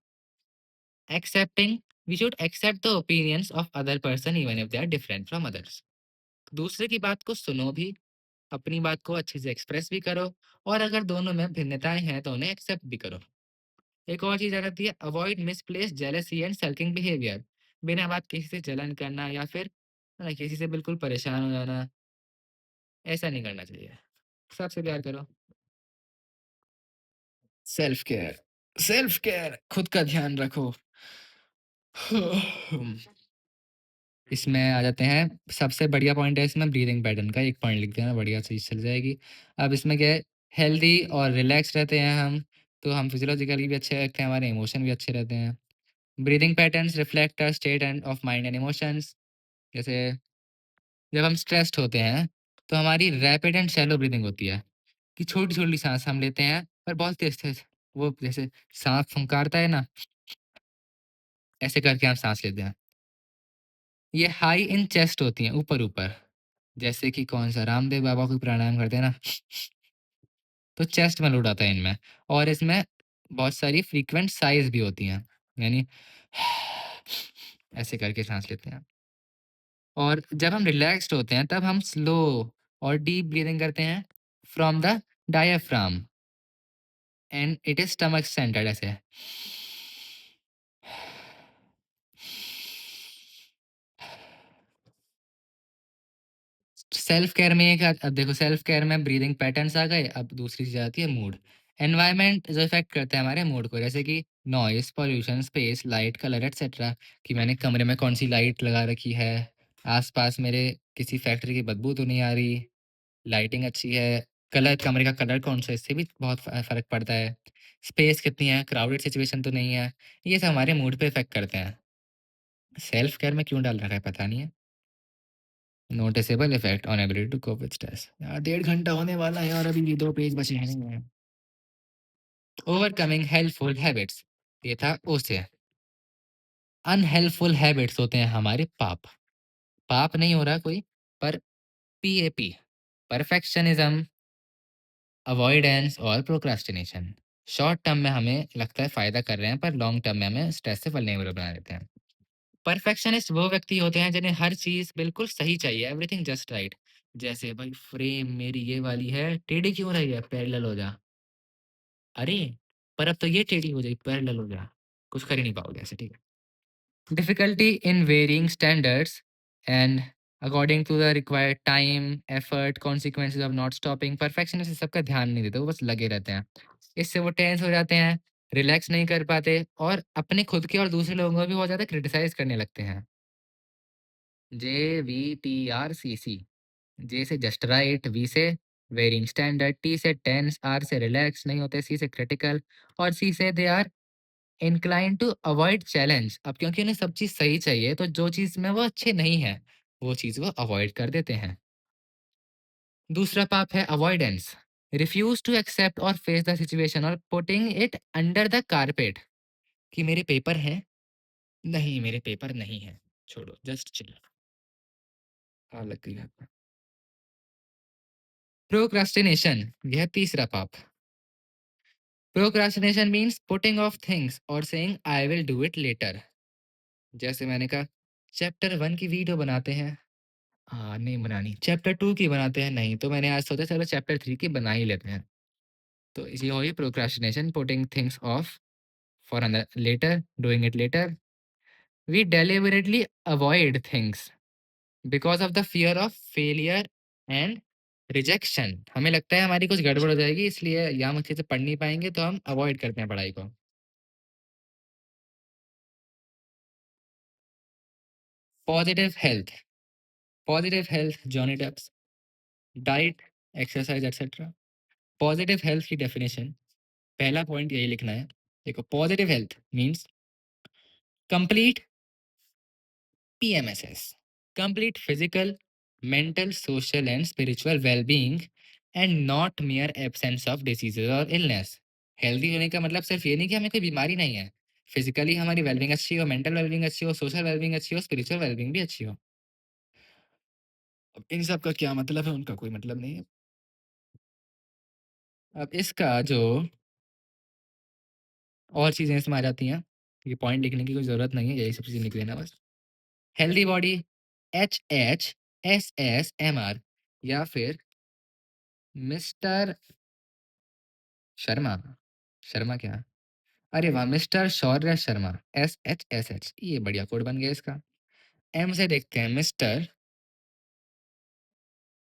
Accepting, we should accept the opinions of other person even if they are different from others. दूसरे की बात को सुनो भी, अपनी बात को अच्छे से एक्सप्रेस भी करो, और अगर दोनों में भिन्नताएं हैं तो उन्हें एक्सेप्ट भी करो। एक और चीज आ जाती है avoid misplace jealousy and sulking behaviour, बिना बात किसी से जलन करना या फिर किसी से बिल्कुल परेशान हो जाना, ऐसा नहीं करना चाहिए। सबसे प्यार करो। सेल्फ केयर, सेल्फ केयर, खुद का ध्यान रखो। इसमें आ जाते हैं, सबसे बढ़िया पॉइंट है इसमें ब्रीदिंग पैटर्न का, एक पॉइंट लिख देना, बढ़िया चीज़ चल जाएगी। अब इसमें क्या है, हेल्दी और रिलैक्स रहते हैं हम, तो हम फिजियोलॉजिकली भी अच्छे रहते हैं, हमारे इमोशन भी अच्छे रहते हैं। Breathing patterns reflect a state end of mind and emotions. जैसे जब हम स्ट्रेस्ड होते हैं तो हमारी रैपिड एंड शैलो ब्रीदिंग होती है, कि छोटी छोटी सांस हम लेते हैं पर बहुत तेज तेज, वो जैसे सांप फुंकारता है ना, ऐसे करके हम सांस लेते हैं। ये हाई इन चेस्ट होती हैं, ऊपर ऊपर, जैसे कि कौन सा रामदेव बाबा को प्राणायाम करते हैं ना, तो चेस्ट में लोड आता है इनमें। और इसमें बहुत सारी फ्रीक्वेंट साइज भी होती हैं, यानी ऐसे करके सांस लेते हैं। और जब हम रिलैक्स्ड होते हैं तब हम स्लो और डीप ब्रीदिंग करते हैं from the diaphragm, and it is stomach centred, ऐसे। सेल्फ केयर में एक अब देखो, सेल्फ केयर में ब्रीदिंग पैटर्न्स आ गए, अब दूसरी चीज आती है मूड। एनवायरनमेंट जो इफेक्ट करता है हमारे मूड को, जैसे कि noise pollution, space, light, colour etcetera, कि मैंने कमरे में कौन सी लाइट लगा रखी है, आसपास मेरे किसी फैक्ट्री की बदबू तो नहीं आ रही, लाइटिंग अच्छी है, कलर, कमरे का कलर कौन सा है, इससे भी बहुत फर्क पड़ता है, स्पेस कितनी है, क्राउडेड सिचुएशन तो नहीं है, ये सब हमारे मूड पे इफेक्ट करते हैं। सेल्फ केयर में क्यों डाल रखा है पता नहीं है। Noticeable effect on ability to cope with stress, यार 1.5 घंटा होने वाला है और अभी ये 2 पेज बचे हैं। ओवरकमिंग हेल्पफुल हैबिट्स, ये था ओ से। अनहेल्पफुल हैबिट्स होते हैं हमारे पाप। पाप नहीं हो रहा कोई, पर PAP, परफेक्शनिज्म, अवॉइडेंस और प्रोक्रास्टिनेशन। शॉर्ट टर्म में हमें लगता है फ़ायदा कर रहे हैं, पर लॉन्ग टर्म में हमें स्ट्रेस से वल्नरेबल बना देते हैं। परफेक्शनिस्ट वो व्यक्ति होते हैं जिन्हें हर चीज़ बिल्कुल सही चाहिए, एवरीथिंग जस्ट राइट। जैसे भाई फ्रेम मेरी ये वाली है, टेढ़ी क्यों रही है? पैरेलल हो जा। अरे! पर अब तो ये टेढ़ी हो जाएगी, पैरेलल हो जा। कुछ कर ही नहीं पाओगे ऐसे, ठीक है। Difficulty in varying standards and according to the required time, effort, consequences of not stopping. Perfectionist सबका ध्यान नहीं देते, वो बस लगे रहते हैं। इससे वो टेंस हो जाते हैं, रिलैक्स नहीं कर पाते, और अपने खुद के और दूसरे लोगों को भी बहुत ज़्यादा क्रिटिसाइज़ करने लगते हैं। JVTRCC, जे से जस्ट राइट, वी से वेरिंग स्टैंडर्ड, टी से टेंस, आर से रिलैक्स नहीं होते, सी से क्रिटिकल, और सी से they are incline to avoid challenge. अब क्योंकि उन्हें सब चीज़ सही चाहिए, तो जो चीज़ में वो अच्छे नहीं हैं, वो चीज़ वो अवॉइड कर देते हैं। दूसरा पाप है अवॉइडेंस, रिफ्यूज टू एक्सेप्ट और फेस द सिचुएशन और putting it under the carpet, कि मेरे पेपर हैं, नहीं मेरे पेपर नहीं है, छोड़ो, जस्ट चिल। हाँ, लग गई है। प्रोक्रास्टिनेशन, यह तीसरा पाप। Procrastination means putting off things और saying I will do it later. जैसे मैंने कहा, चैप्टर 1 की वीडियो बनाते हैं, हाँ नहीं बनानी, चैप्टर 2 की बनाते हैं, नहीं, तो मैंने आज सोचा चलो चैप्टर 3 की बना ही लेते हैं। तो ये हुई procrastination, putting things off for later, doing it later. We deliberately avoid things because of the fear of failure and rejection, हमें लगता है हमारी कुछ गड़बड़ हो जाएगी इसलिए या हम अच्छे से पढ़ नहीं पाएँगे तो हम अवॉइड करते हैं पढ़ाई को। Positive health, positive health Johnny Depp's, diet, exercise etcetera. Positive health की डेफिनेशन, पहला पॉइंट यही लिखना है। देखो positive health means complete PMSS, complete physical, mental, social and spiritual well-being and not mere absence of diseases or illness. Healthy होने का मतलब सिर्फ ये नहीं कि हमें कोई बीमारी नहीं है, फिजिकली हमारी वेलबींग अच्छी हो, मेंटल वेलबींग अच्छी हो, सोशल वेलबींग अच्छी हो, स्पिरिचुअल वेलबींग भी अच्छी हो। अब इन सब का क्या मतलब है, उनका कोई मतलब नहीं है। अब इसका जो और चीज़ें इसमें आ जाती हैं, ये पॉइंट लिखने की कोई ज़रूरत नहीं है, यही सब चीज़ें लिख देना बस। हेल्दी बॉडी HHSSMR या फिर मिस्टर शर्मा, शर्मा क्या? अरे वाह! मिस्टर शौर्य शर्मा, SHSH, ये बढ़िया कोड बन गया इसका। एम से देखते हैं mister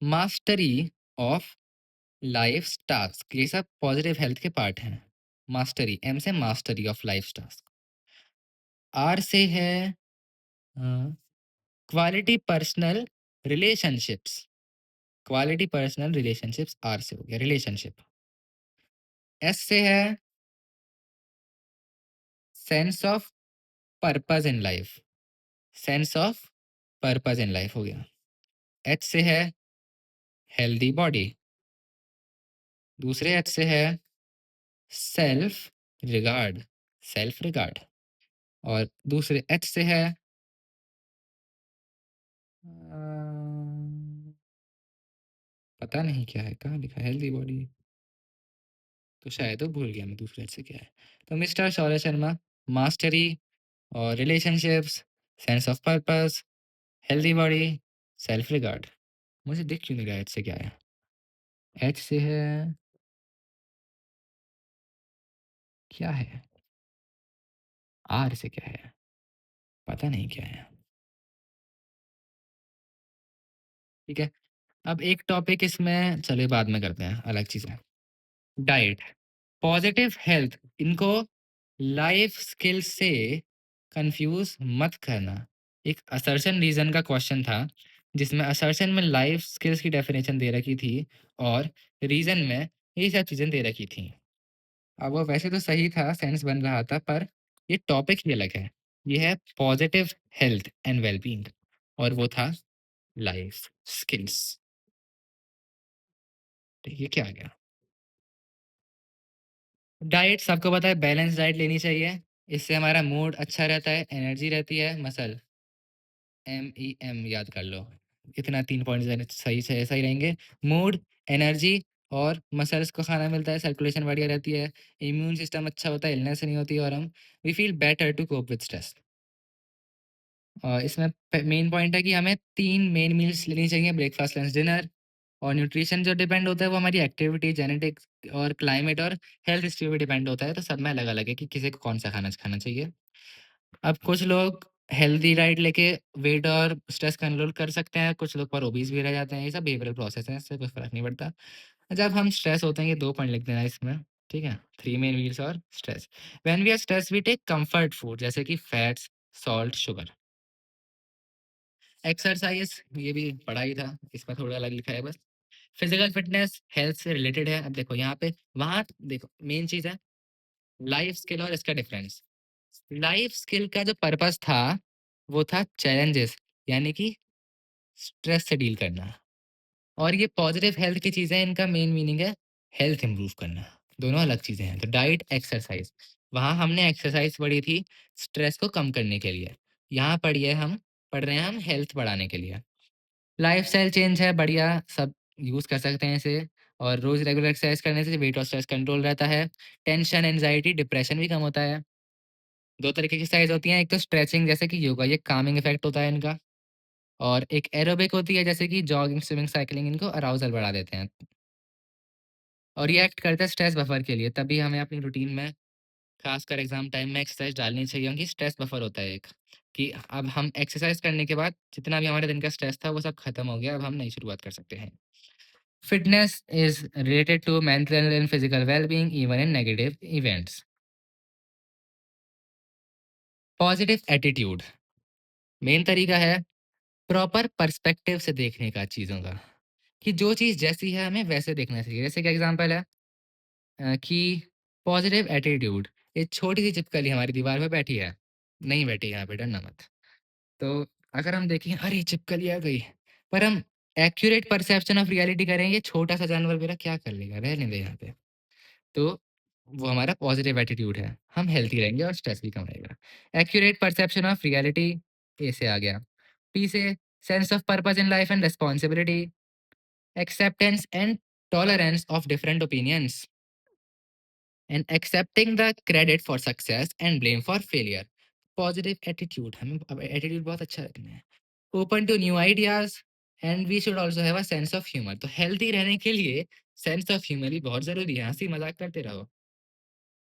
mastery of life task, ये सब पॉजिटिव हेल्थ के पार्ट हैं। मास्टरी, एम से mastery of life task. R से है quality personal relationships, quality personal relationships R से हो गया रिलेशनशिप। एस से है sense of purpose in life, sense of purpose in life हो गया। एच से है हेल्दी बॉडी, दूसरे एच से है सेल्फ रिगार्ड, सेल्फ रिगार्ड, और दूसरे एच से है पता नहीं क्या है, कहाँ लिखा हेल्दी बॉडी, तो शायद तो भूल गया मैं दूसरे एच से क्या है। तो मिस्टर शौर्य शर्मा मास्टरी और relationships, sense of purpose, healthy body, self regard. मुझे दिख क्यों नहीं रहा एच से क्या है। एच से है क्या है, आर से क्या है, पता नहीं क्या है। ठीक है, अब एक टॉपिक इसमें चलिए बाद में करते हैं, अलग चीज़ है। डाइट, पॉजिटिव हेल्थ, इनको लाइफ स्किल से कंफ्यूज मत करना। एक असर्शन रीजन का क्वेश्चन था जिसमें असर्शन में लाइफ स्किल्स की डेफिनेशन दे रखी थी और रीजन में ये सब चीज़ें दे रखी थी। अब वो वैसे तो सही था, सेंस बन रहा था, पर ये टॉपिक ही अलग है। ये है पॉजिटिव हेल्थ एंड वेलबींग और वो था लाइफ स्किल्स। ठीक है, क्या आ गया? डाइट सबको पता है, बैलेंस डाइट लेनी चाहिए। इससे हमारा मूड अच्छा रहता है, एनर्जी रहती है। मसल, MEM याद कर लो। इतना 3 पॉइंट सही से सही रहेंगे। मूड, एनर्जी और मसल्स को खाना मिलता है, सर्कुलेशन बढ़िया रहती है, इम्यून सिस्टम अच्छा होता है, इलनेस नहीं होती और हम we feel better to cope with stress. इसमें मेन पॉइंट है कि हमें 3 मेन मील्स लेनी चाहिए, ब्रेकफास्ट, लंच, डिनर। और न्यूट्रिशन जो डिपेंड होता है वो हमारी एक्टिविटी, जेनेटिक्स और क्लाइमेट और हेल्थ हिस्ट्री पे डिपेंड होता है, तो सब में अलग-अलग है कि किसी को कौन-सा खाना खाना चाहिए। अब कुछ लोग हेल्दी डाइट लेके वेट और स्ट्रेस कंट्रोल कर सकते हैं, कुछ लोग पर ओबीस भी रह जाते हैं, ये सब बिहेवियरल प्रोसेस है, इससे कोई फ़र्क नहीं पड़ता। जब हम स्ट्रेस होते हैं, ये 2 पॉइंट लिख देना इसमें, ठीक है? 3 मेन मील्स और stress. When we are stressed we take comfort food जैसे कि फैट्स, सॉल्ट, शुगर। एक्सरसाइज़, ये भी पढ़ा ही था, इसमें थोड़ा अलग लिखा है बस। फिजिकल फिटनेस हेल्थ से रिलेटेड है। अब देखो यहाँ पे, वहाँ देखो मेन चीज़ है लाइफ स्किल और इसका डिफरेंस। लाइफ स्किल का जो पर्पस था वो था चैलेंजेस, यानी कि स्ट्रेस से डील करना, और ये पॉजिटिव हेल्थ की चीज़ें, इनका मेन मीनिंग है हेल्थ इंप्रूव करना। दोनों अलग चीज़ें हैं। तो डाइट, एक्सरसाइज, वहाँ हमने एक्सरसाइज पढ़ी थी स्ट्रेस को कम करने के लिए, यहाँ पढ़ रहे हैं हम हेल्थ बढ़ाने के लिए। लाइफ़स्टाइल चेंज है बढ़िया, सब यूज़ कर सकते हैं इसे, और रोज़ रेगुलर एक्सरसाइज करने से वेट और स्ट्रेस कंट्रोल रहता है। टेंशन, एंग्ज़ायटी, डिप्रेशन भी कम होता है। 2 तरीके की एक्सरसाइज होती हैं, एक तो स्ट्रेचिंग जैसे कि योगा, ये कामिंग इफ़ेक्ट होता है इनका, और एक एरोबिक होती है जैसे कि जॉगिंग, स्विमिंग, साइक्लिंग, इनको अराउज़ल बढ़ा देते हैं। और ये एक्ट करता है स्ट्रेस बफर के लिए, तभी हमें अपनी रूटीन में, खासकर एग्ज़ाम टाइम में एक्सरसाइज डालनी चाहिए क्योंकि स्ट्रेस बफर होता है एक। कि अब हम एक्सरसाइज करने के बाद जितना भी हमारे दिन का स्ट्रेस था वो सब खत्म हो गया, अब हम नई शुरुआत कर सकते हैं। Fitness is related to mental and physical well-being even in negative events. Positive attitude main तरीका है प्रॉपर पर्सपेक्टिव से देखने का चीज़ों का, कि जो चीज़ जैसी है हमें वैसे देखना चाहिए। जैसे कि एग्ज़ाम्पल है कि पॉजिटिव एटीट्यूड, एक छोटी-सी छिपकली हमारी दीवार पे बैठी है, नहीं बैठी यहाँ पे डरना मत। तो अगर हम देखें अरे छिपकली आ गई, पर हम एक्यूरेट परसेप्शन ऑफ रियलिटी करें ये छोटा-सा जानवर मेरा क्या कर लेगा, रहने दे यहाँ पे। तो वो हमारा पॉजिटिव एटीट्यूड है, हम हेल्थी रहेंगे और स्ट्रेस भी कम रहेगा। Accurate perception of reality A से आ गया। पी से sense of purpose in life and responsibility, acceptance and tolerance of different opinions and accepting the credit for success and blame for failure. Positive attitude, हमें अब attitude बहुत अच्छा रखना है। Open to new ideas and we should also have a sense of humour. तो healthy रहने के लिए सेंस ऑफ ह्यूमर भी बहुत जरूरी है, हंसी मजाक करते रहो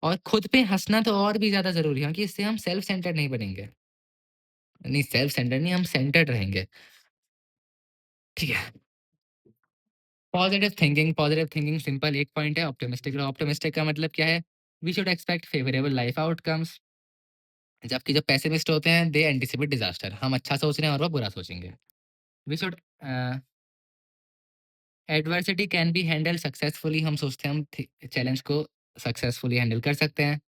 और खुद पे हंसना तो और भी ज्यादा जरूरी है, क्योंकि इससे हम सेल्फ सेंटर्ड नहीं बनेंगे। नहीं, सेल्फ सेंटर्ड नहीं, हम सेंटर्ड रहेंगे। ठीक है। पॉजिटिव थिंकिंग सिंपल एक पॉइंट है। ऑप्टिमिस्टिक रहो। ऑप्टिमिस्टिक का मतलब क्या है? We should expect favourable life outcomes, जबकि जो पेसिमिस्ट होते हैं दे एंटिसिपेट डिजास्टर। हम अच्छा सोच रहे हैं और वो बुरा सोचेंगे। We should adversity can be handle successfully, हम सोचते हैं हम चैलेंज को सक्सेसफुली हैंडल कर सकते हैं।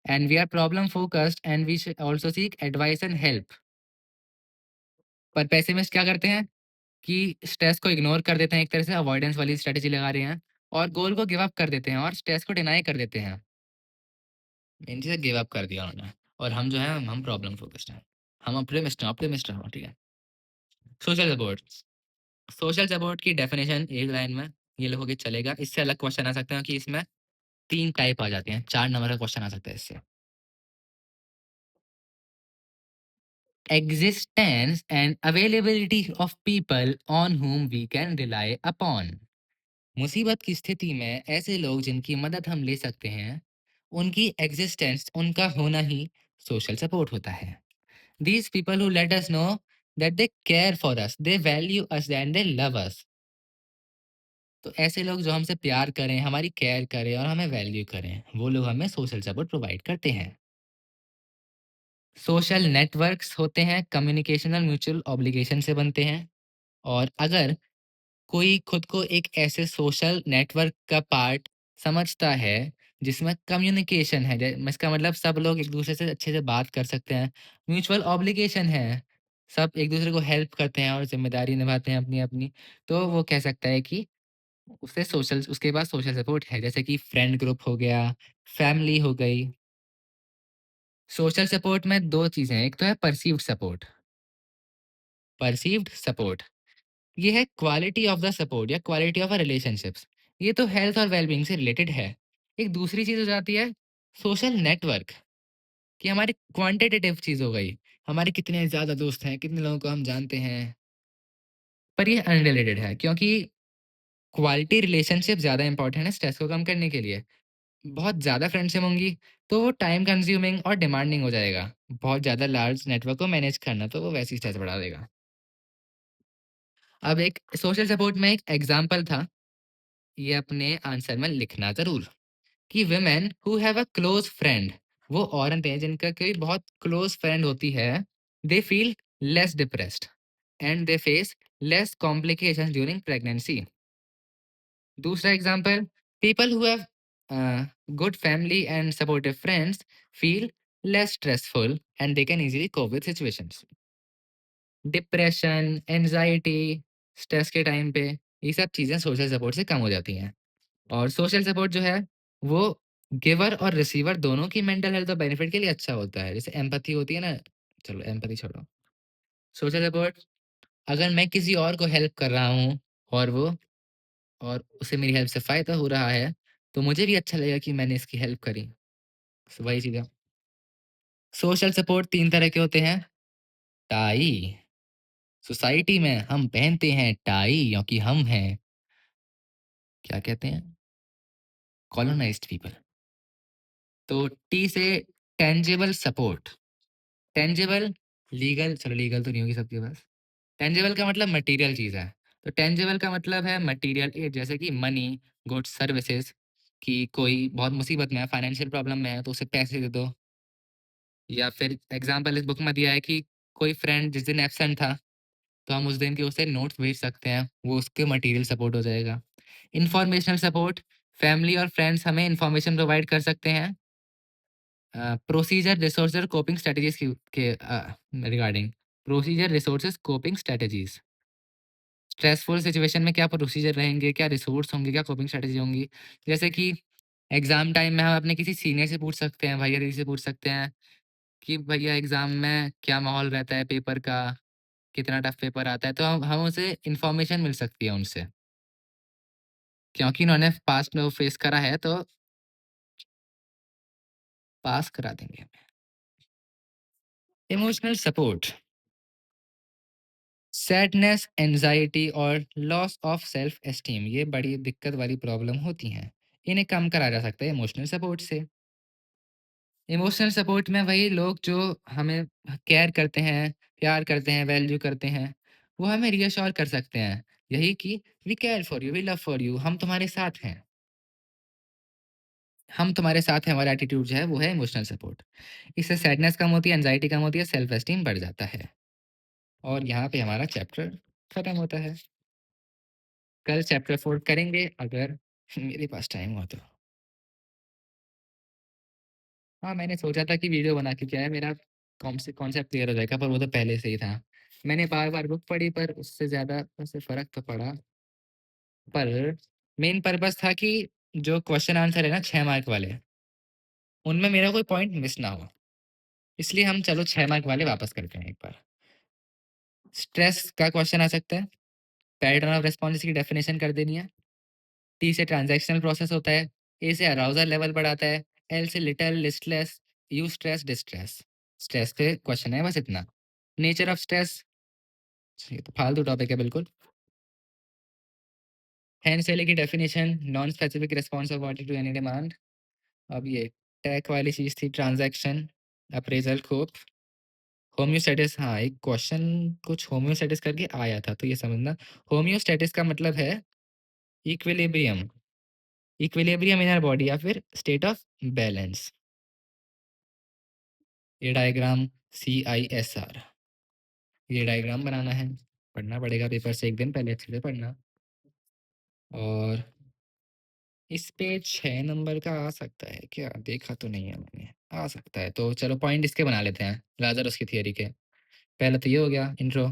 And we are problem focused and we should also seek advice and help. पर पेसिमिस्ट क्या करते हैं कि स्ट्रेस को इग्नोर कर देते हैं, एक तरह से अवॉइडेंस वाली स्ट्रेटेजी लगा रहे हैं और गोल को गिव अप कर देते हैं और स्ट्रेस को डिनाई कर देते हैं। मेन चीज़ है गिव अप कर दिया उन्होंने, और हम जो है हम प्रॉब्लम फोकस्ड हैं। हम ऑप्टिमिस्ट हैं, ठीक है। सोशल सपोर्ट, सोशल सपोर्ट की डेफिनेशन एक लाइन में ये लिखोगे चलेगा। इससे अलग क्वेश्चन आ सकते हैं कि इसमें 3 टाइप आ जाते हैं, 4 नंबर का क्वेश्चन आ सकता है इससे। Existence and availability of people on whom we can rely upon। मुसीबत की स्थिति में ऐसे लोग जिनकी मदद हम ले सकते हैं, उनकी एग्जिस्टेंस, उनका होना ही सोशल सपोर्ट होता है। These people who let us know that they care for us, they value us and they love us। तो ऐसे लोग जो हमसे प्यार करें, हमारी केयर करें और हमें वैल्यू करें, वो लोग हमें सोशल सपोर्ट प्रोवाइड करते हैं। सोशल नेटवर्क्स होते हैं, कम्युनिकेशन और म्यूचुअल ऑब्लिगेशन से बनते हैं। और अगर कोई खुद को एक ऐसे सोशल नेटवर्क का पार्ट समझता है जिसमें कम्युनिकेशन है, इसका मतलब सब लोग एक दूसरे से अच्छे से बात कर सकते हैं, म्यूचुअल ऑब्लिगेशन है, सब एक दूसरे को हेल्प करते हैं और जिम्मेदारी निभाते हैं अपनी अपनी, तो वो कह सकता है कि उसे सोशल, उसके पास सोशल सपोर्ट है। जैसे कि फ्रेंड ग्रुप हो गया, फैमिली हो गई। सोशल सपोर्ट में दो चीजें हैं, एक तो है परसीव्ड सपोर्ट। परसीव्ड सपोर्ट ये है क्वालिटी ऑफ द सपोर्ट या क्वालिटी ऑफ अ रिलेशनशिप्स। ये तो हेल्थ और वेलबींग से रिलेटेड है। एक दूसरी चीज हो जाती है सोशल नेटवर्क, कि हमारी क्वांटिटेटिव चीज हो गई, हमारे कितने ज्यादा दोस्त हैं, कितने लोगों को हम जानते हैं। पर ये अनरिलेटेड है, क्योंकि क्वालिटी रिलेशनशिप ज्यादा इंपॉर्टेंट है स्ट्रेस को कम करने के लिए। बहुत ज्यादा फ्रेंडशिप होंगी तो वो टाइम कंज्यूमिंग और डिमांडिंग हो जाएगा। बहुत ज्यादा लार्ज नेटवर्क को मैनेज करना तो वो वैसे ही स्ट्रेस बढ़ा देगा। अब एक सोशल सपोर्ट में एक एग्जाम्पल था, ये अपने आंसर में लिखना ज़रूर, कि women who have a close friend, वो औरतें जिनका कोई बहुत क्लोज फ्रेंड होती है, they feel less depressed and they face less complications during pregnancy. दूसरा example, people who have good family and supportive friends feel less stressful and they can easily cope with situations. Depression, anxiety, stress के time पे ये सब चीज़ें social support से कम हो जाती हैं। और सोशल सपोर्ट जो है वो गिवर और रिसीवर दोनों की मेंटल हेल्थ और बेनिफिट के लिए अच्छा होता है। जैसे एम्पैथी होती है ना, चलो एम्पैथी छोड़ो। सोशल सपोर्ट, अगर मैं किसी और को हेल्प कर रहा हूँ और वो, और उसे मेरी हेल्प से फ़ायदा हो रहा है, तो मुझे भी अच्छा लगेगा कि मैंने इसकी हेल्प करी। सो वही चीज़ है। सोशल सपोर्ट 3 तरह के होते हैं। टाई, सोसाइटी में हम पहनते हैं टाई क्योंकि हम हैं, क्या कहते हैं, कॉलोनाइज्ड पीपल। तो टी से टेंजिबल सपोर्ट। टेंजिबल लीगल, चलो लीगल तो नहीं होगी सबके पास। टेंजिबल का मतलब मटेरियल चीज़ है। तो टेंजिबल का मतलब है मटेरियल ए जैसे कि मनी, गुड्स, सर्विसेज़ कि कोई बहुत मुसीबत में है, फाइनेंशियल प्रॉब्लम में है तो उसे पैसे दे दो। या फिर एग्ज़ाम्पल इस बुक में दिया है कि कोई फ्रेंड जिस दिन एब्सेंट था, तो हम उस दिन के उसे नोट्स भेज सकते हैं, वो उसके मटेरियल सपोर्ट हो जाएगा। इन्फॉर्मेशनल सपोर्ट, फैमिली और फ्रेंड्स हमें इन्फॉर्मेशन प्रोवाइड कर सकते हैं। Procedure, resources, coping strategies regarding procedure, resources, coping strategies. Stressful situation में क्या प्रोसीजर रहेंगे, क्या रिसोर्स होंगे, क्या कोपिंग स्ट्रैटेजी होंगी। जैसे कि एग्ज़ाम टाइम में हम अपने किसी सीनियर से पूछ सकते हैं, भैया-दीदी से पूछ सकते हैं कि भैया एग्ज़ाम में क्या माहौल रहता है पेपर का, कितना टफ पेपर आता है, तो हम उसे इन्फॉर्मेशन मिल सकती है उनसे। क्योंकि उन्होंने पास्ट में वो फेस करा है तो पास करा देंगे हमें। इमोशनल सपोर्ट, सैडनेस, एंग्ज़ायटी और लॉस ऑफ सेल्फ एस्टीम ये बड़ी दिक्कत वाली प्रॉब्लम होती हैं। इन्हें कम करा जा सकता है इमोशनल सपोर्ट से। इमोशनल सपोर्ट में वही लोग जो हमें केयर करते हैं, प्यार करते हैं, वैल्यू करते हैं, वो हमें रीअश्योर कर सकते हैं। यही कि we care for you, we love for you, हम तुम्हारे साथ हैं। हम तुम्हारे साथ हैं हमारा एटीट्यूड जो है वो है इमोशनल सपोर्ट। इससे सैडनेस कम होती है, एंग्ज़ायटी कम होती है, सेल्फ एस्टीम बढ़ जाता है। और यहाँ पे हमारा चैप्टर खत्म होता है। कल चैप्टर 4 करेंगे अगर मेरे पास टाइम हुआ तो। हाँ, मैंने सोचा था कि वीडियो बना के क्या है मेरा कॉन्सेप्ट क्लियर हो जाएगा पर वो तो पहले से ही था। मैंने बार-बार बुक पढ़ी पर उससे ज़्यादा उससे फ़र्क तो पड़ा। पर मेन पर्पज़ था कि जो क्वेश्चन आंसर है ना 6 मार्क वाले, उनमें मेरा कोई पॉइंट मिस ना हो। इसलिए हम चलो 6 मार्क वाले वापस करते हैं एक बार। स्ट्रेस का क्वेश्चन आ सकता है, पैटर्न ऑफ रिस्पॉन्स की डेफिनेशन कर देनी है। टी से ट्रांज़ैक्शनल प्रोसेस होता है, ए से अराउज़ल लेवल बढ़ाता है, एल से little, listless, you stress, distress. Stress पे क्वेश्चन है बस इतना। नेचर ऑफ स्ट्रेस ये तो फालतू टॉपिक है बिल्कुल। हैंड सेले की definition non specific response of body to any demand. अब ये टैक वाली चीज़ थी ट्रांज़ैक्शन, अप्रेज़ल, कोप, होम्योस्टैटिस हाँ, एक क्वेश्चन कुछ होम्योस्टैटिस करके आया था तो ये समझना। होम्योस्टैटिस का मतलब है equilibrium, equilibrium in our body या फिर स्टेट ऑफ बैलेंस। ये डायग्राम CISR ये डायग्राम बनाना है, पढ़ना पड़ेगा पेपर से 1 दिन पहले अच्छे से पढ़ना। और इस पे 6 नंबर का आ सकता है क्या? देखा तो नहीं है मैंने, आ सकता है तो चलो पॉइंट इसके बना लेते हैं, लाज़रस की थ्योरी के। पहला तो ये हो गया इंट्रो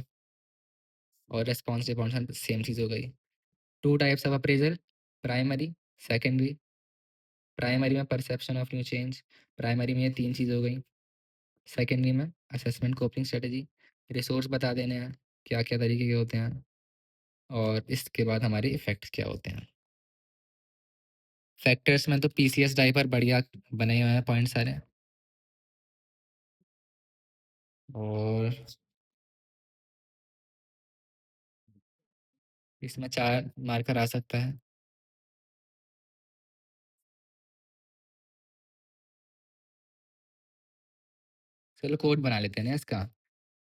और रिस्पॉन्स रिस्पॉन्स सेम चीज़ हो गई। 2 types of appraisal, primary, secondary. Primary में perception of new change, primary में ये 3 चीज़ हो गई। सेकेंडरी में असेसमेंट कोपिंग स्ट्रेटजी, रिसोर्स बता देने हैं, क्या-क्या तरीके के होते हैं और इसके बाद हमारे इफ़ेक्ट्स क्या होते हैं। फैक्टर्स में तो PCS डायपर बढ़िया बने हुए हैं पॉइंट सारे। और इसमें 4 मार्कर आ सकता है। चलो कोड बना लेते हैं ना इसका।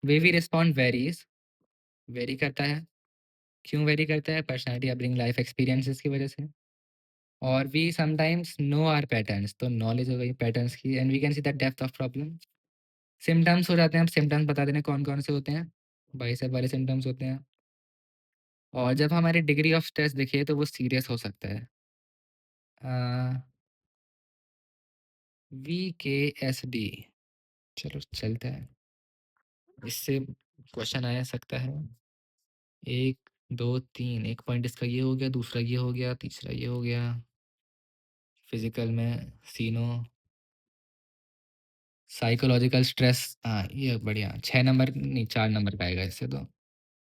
Way we respond varies, very करता है। क्यों वेरी करता है? पर्सनैलिटी, अपब्रिंगिंग, लाइफ एक्सपीरियंसेस की वजह से। और we sometimes know our patterns, तो नॉलेज हो गई पैटर्न्स की and we can see the depth of problem. Symptoms हो जाते हैं, अब सिम्पटम्स बता देना कौन-कौन से होते हैं। बाइसेप वाले सिम्पटम्स होते हैं। और जब हमारी डिग्री ऑफ स्ट्रेस दिखे तो वो सीरियस हो सकता है। अ, VKSD चलो चलता है। इससे क्वेश्चन आ सकता है 1, 2, 3 एक पॉइंट इसका ये हो गया, दूसरा ये हो गया, तीसरा ये हो गया। फिज़िकल में सीनो, साइकोलॉजिकल स्ट्रेस ये बढ़िया 6 नंबर नहीं 4 नंबर का आएगा इससे तो।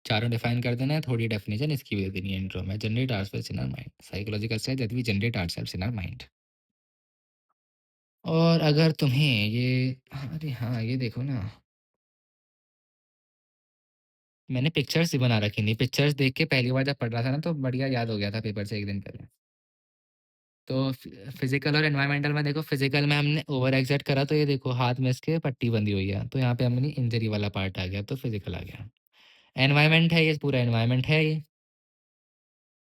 चारों डिफाइन कर देना है, थोड़ी डेफिनेशन इसकी भी दे देनी है इंट्रो में। Generate ourselves in our mind, psychological stress that we generate ourselves in our mind। और अगर तुम्हें ये अरे हाँ, ये देखो ना, मैंने पिक्चर्स ही बना रखी थी। पिक्चर्स देख के पहली बार जब पढ़ रहा था ना तो बढ़िया याद हो गया था पेपर से 1 दिन पहले। तो फिजिकल और एनवायरमेंटल में देखो, फिजिकल में हमने ओवर एक्सर्ट करा तो ये देखो हाथ में इसके पट्टी बंधी हुई है, तो यहाँ पे अपनी इंजरी वाला पार्ट आ गया, तो फिजिकल आ गया। एनवायरमेंट है, ये पूरा एनवायरमेंट है ये।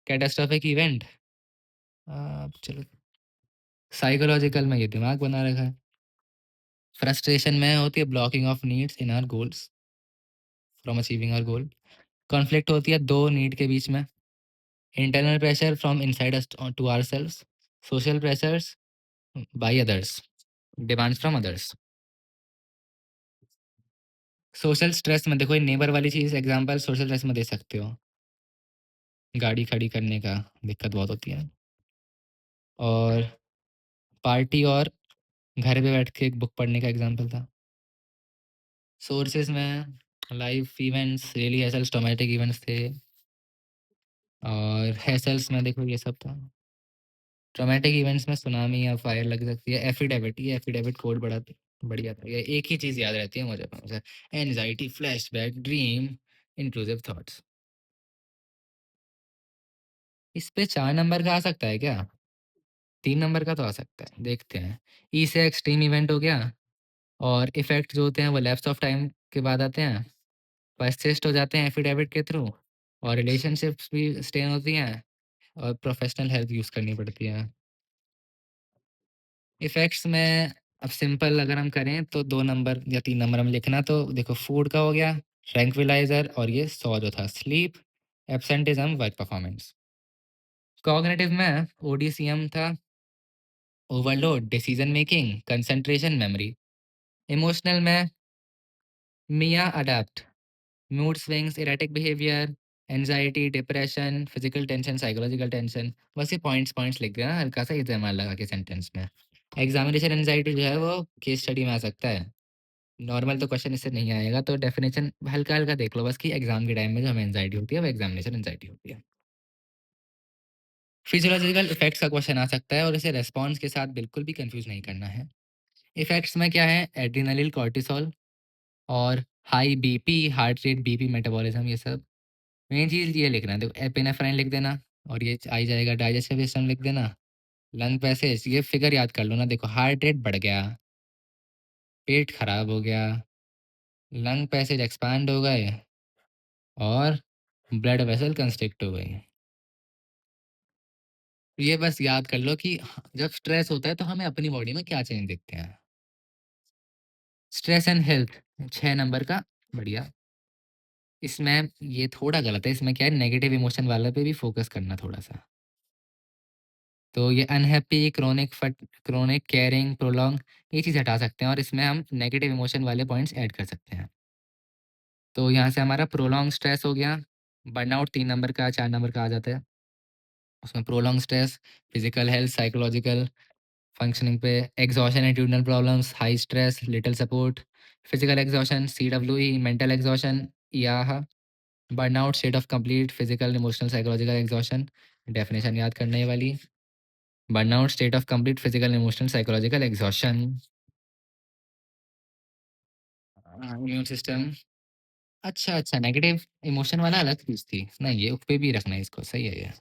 कैटास्ट्रोफिक इवेंट, चलो साइकोलॉजिकल में ये दिमाग बना रखा है। फ्रस्ट्रेशन में होती है blocking of needs in our goals from achieving our goal. Conflict होती है दो नीड के बीच में। Internal pressure from inside us to ourselves. Social pressures by others, demands from others. Social stress में देखो, ये नेबर वाली चीज़ एग्जांपल सोशल स्ट्रेस में दे सकते हो। गाड़ी खड़ी करने का दिक्कत बहुत होती है। और पार्टी और घर पे बैठ के एक बुक पढ़ने का एग्जांपल था। सोर्सेज़ में life events, really hassles, traumatic events थे। और हैसल्स में देखो ये सब था। ट्रॉमेटिक इवेंट्स में सुनामी या फायर लग सकती है। एफिडेविट, ये एफिडेविट कोड बड़ा बढ़िया था। ये एक ही चीज़ याद रहती है मुझे हमेशा, anxiety, flashback, dream, intrusive thoughts. इस पे 4 नंबर का आ सकता है क्या? 3 नंबर का तो आ सकता है, देखते हैं। ई से एक्सट्रीम इवेंट हो गया, और इफ़ेक्ट जो होते हैं वो लैप्स ऑफ टाइम के बाद आते हैं। पर्सिस्ट हो जाते हैं एफिडेविट के थ्रू, और रिलेशनशिप्स भी स्टेन होती हैं, और प्रोफेशनल हेल्प यूज़ करनी पड़ती है। इफ़ेक्ट्स में अब सिंपल अगर हम करें तो 2 नंबर या 3 नंबर हम लिखना, तो देखो फूड का हो गया, ट्रैंक्विलाइज़र, और ये सॉ जो था sleep, absenteeism, work performance. Cognitive में ओडीसीएम था, overload, decision making, concentration, memory. Emotional में मिया adapt, mood swings, erratic behaviour, anxiety, depression, physical tension, psychological tension. बस ये पॉइंट्स पॉइंट्स लिख देना हल्का सा इस्तेमाल लगा के सेंटेंस में। एग्जामिनेशन एंजाइटी जो है वो केस स्टडी में आ सकता है। नॉर्मल तो क्वेश्चन इससे नहीं आएगा, तो डेफिनेशन हल्का हल्का देख लो बस, कि एग्जाम के टाइम में जो हमें एंजाइटी होती है वो एग्जामिनेशन एंजाइटी होती है। फिजियोलॉजिकल इफेक्ट्स का क्वेश्चन आ सकता है, और इसे रेस्पॉन्स के साथ बिल्कुल भी कंफ्यूज नहीं करना है। इफेक्ट्स में क्या है, एड्रिनलिन, कॉर्टिसोल, और high BP, heart rate, BP, metabolism, ये सब। मेन चीज़ ये लिखना है, देखो एपिनेफ्राइन लिख देना, और ये आ ही जाएगा। डाइजेस्टिव सिस्टम लिख देना। लंग पैसेज, ये फिगर याद कर लो ना, देखो हार्ट रेट बढ़ गया, पेट खराब हो गया, लंग पैसेज एक्सपांड हो गए, और ब्लड वेसल कंस्ट्रिक्ट हो गई। ये बस याद कर लो कि जब स्ट्रेस होता है तो हमें अपनी बॉडी में क्या चेंज दिखते हैं। स्ट्रेस एंड हेल्थ, 6 नंबर का, बढ़िया। इसमें ये थोड़ा गलत है, इसमें क्या है, नेगेटिव इमोशन वाले पे भी फोकस करना थोड़ा सा। तो ये अनहैप्पी, क्रोनिक फट, क्रोनिक, केयरिंग, प्रोलॉन्ग, ये चीज़ हटा सकते हैं, और इसमें हम नेगेटिव इमोशन वाले पॉइंट्स ऐड कर सकते हैं। तो यहाँ से हमारा प्रोलॉन्ग स्ट्रेस हो गया। बर्नआउट 3 नंबर का, 4 नंबर का आ जाता है। उसमें prolong stress, physical health, psychological functioning पे, exhaustion, attitudinal problems, high stress, little support, physical exhaustion, CWE, mental exhaustion, yeah. Burnout, state of complete physical, emotional, psychological exhaustion. Definition याद करने वाली, burnout, state of complete physical, emotional, psychological exhaustion. Immune system, अच्छा अच्छा, negative emotion वाला अलग चीज थी, नहीं ये उस पे भी रखना है इसको, सही है ये।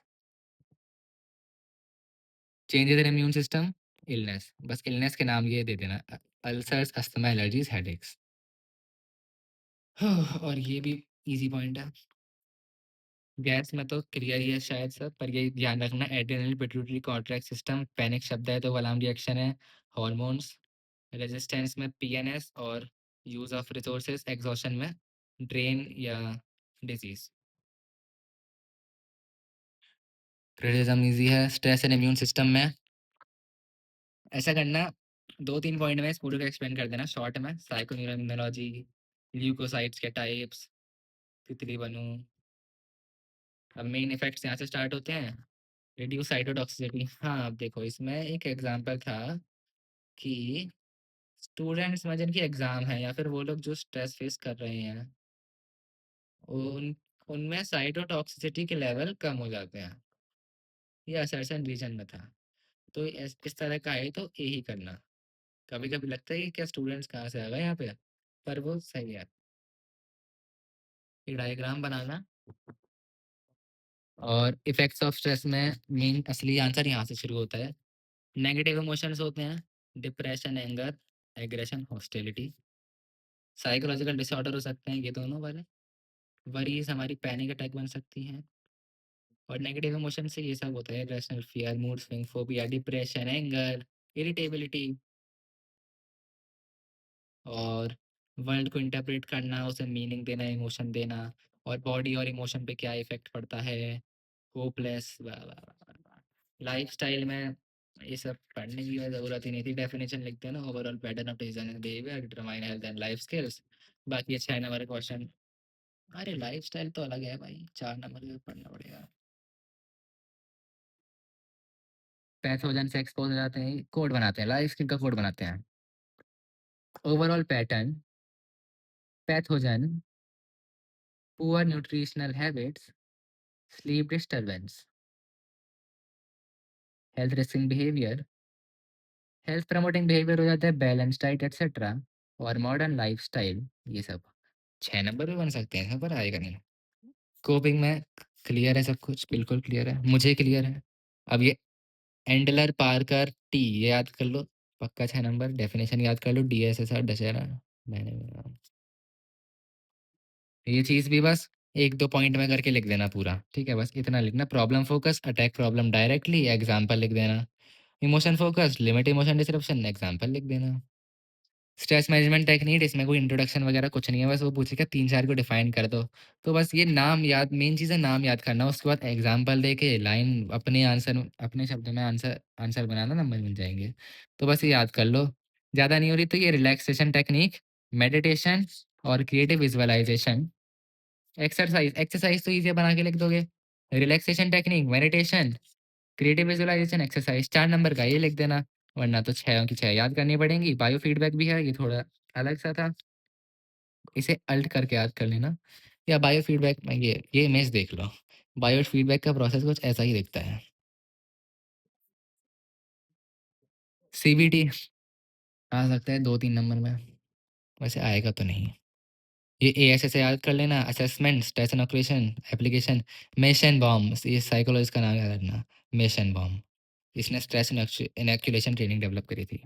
Changes in immune system, illness, बस इलनेस के नाम ये दे देना, अल्सर्स, अस्थमा, एलर्जीज, हेडेक्स। और ये भी इजी पॉइंट है। गैस में तो क्लियर ही है शायद सब, पर ये ध्यान रखना, adrenal, pituitary, cortex system, panic शब्द है तो अलार्म रिएक्शन है। हार्मोन्स, रेजिस्टेंस में पीएनएस, और यूज ऑफ रिसोर्सेज, एग्जॉशन में ड्रेन या डिजीज। क्रिटिसिज्म इजी है। स्ट्रेस एंड इम्यून सिस्टम में ऐसा करना, 2-3 पॉइंट में इस पूरे को एक्सप्लेन कर देना शॉर्ट में। साइकोन्यूरोइम्यूनोलॉजी, ल्यूकोसाइट्स के टाइप्स, तितली बनू। अब मेन इफेक्ट्स यहाँ से स्टार्ट होते हैं। रिड्यूस साइटोटॉक्सिसिटी, हाँ अब देखो इसमें एक एग्जांपल था कि स्टूडेंट्स में जिनकी एग्जाम है, या फिर वो लोग जो स्ट्रेस फेस कर रहे हैं, उन उनमें साइटोटॉक्सिसिटी के लेवल कम हो जाते हैं। ये असर्शन रीजन में था। तो इस तरह का है तो यही करना। कभी कभी लगता है कि क्या स्टूडेंट्स कहाँ से आ गए यहाँ पे, पर वो सही है। ये डायग्राम बनाना, और इफेक्ट्स ऑफ स्ट्रेस में मेन असली आंसर यहाँ से शुरू होता है। नेगेटिव इमोशंस होते हैं depression, anger, aggression, hostility. Psychological disorder हो सकते हैं ये दोनों वाले। वरीज हमारी पैनिक अटैक बन सकती हैं। और नेगेटिव इमोशन से ये सब होता है irrational fear, mood swing, phobia, depression, anger, irritability. और वर्ल्ड को इंटरप्रेट करना, उसे मीनिंग देना, इमोशन देना। और बॉडी और इमोशन पे क्या इफेक्ट पड़ता है, होपलेस। लाइफस्टाइल में ये सब पढ़ने की जरूरत ही नहीं थी, डेफिनेशन लिखते हैं ना, overall pattern of decision and behaviour determine health and life skills. बाकी अच्छा है नंबर क्वेश्चन। अरे लाइफस्टाइल तो अलग है भाई, 4 नंबर का पढ़ना पड़ेगा। पैथोजन से एक्सपोज हो जाते हैं, कोड बनाते हैं, लाइफ स्किल का कोड बनाते हैं। Overall pattern, pathogen, poor nutritional habits, sleep disturbance, health risking behaviour, health promoting behaviour हो जाता है बैलेंस डाइट एक्सेट्रा। और मॉडर्न लाइफस्टाइल, ये सब 6 नंबर भी बन सकते हैं, यहाँ पर आएगा नहीं। कोपिंग में क्लियर है, सब कुछ बिल्कुल क्लियर है, मुझे क्लियर है। अब ये एंडलर पार्कर टी ये याद कर लो, पक्का 6 नंबर। डेफिनेशन याद कर लो, DSSR दशहरा। मैंने ये चीज़ भी बस 1-2 पॉइंट में करके लिख देना पूरा, ठीक है? बस इतना लिखना। Problem focus, attack problem directly, example लिख देना। Emotion focus, limit emotion disruption, example लिख देना। स्ट्रेस मैनेजमेंट टेक्निक, इसमें कोई इंट्रोडक्शन वगैरह कुछ नहीं है, बस वो पूछेगा 3-4 को डिफाइन कर दो। तो बस ये नाम याद, मेन चीज़ है नाम याद करना, उसके बाद एग्जाम्पल दे के लाइन अपने आंसर, अपने शब्द में आंसर आंसर बनाना, नंबर मिल जाएंगे। तो बस ये याद कर लो। ज़्यादा नहीं हो रही तो ये रिलैक्सेशन टेक्निक, मेडिटेशन और क्रिएटिव विजुअलाइजेशन। एक्सरसाइज, एक्सरसाइज तो ईज़ी बना के लिख दोगे। Relaxation technique, meditation, creative visualisation, exercise, 4 number का ये लिख देना। वरना तो 6 की 6 याद करनी पड़ेंगी। बायो फीडबैक भी है, ये थोड़ा अलग सा था, इसे अल्ट करके याद कर लेना। या बायो फीडबैक में ये इमेज देख लो। बायो फीडबैक का प्रोसेस कुछ ऐसा ही दिखता है। CBT आ सकता है 2-3 नंबर में, वैसे आएगा तो नहीं। ये ASA से याद कर लेना, assessment, stress inoculation, application. Mason bomb, ये साइकोलॉजिस्ट का नाम याद रखना, मेशन बॉम्ब। इसने स्ट्रेस इनोकुलेशन ट्रेनिंग डेवलप करी थी।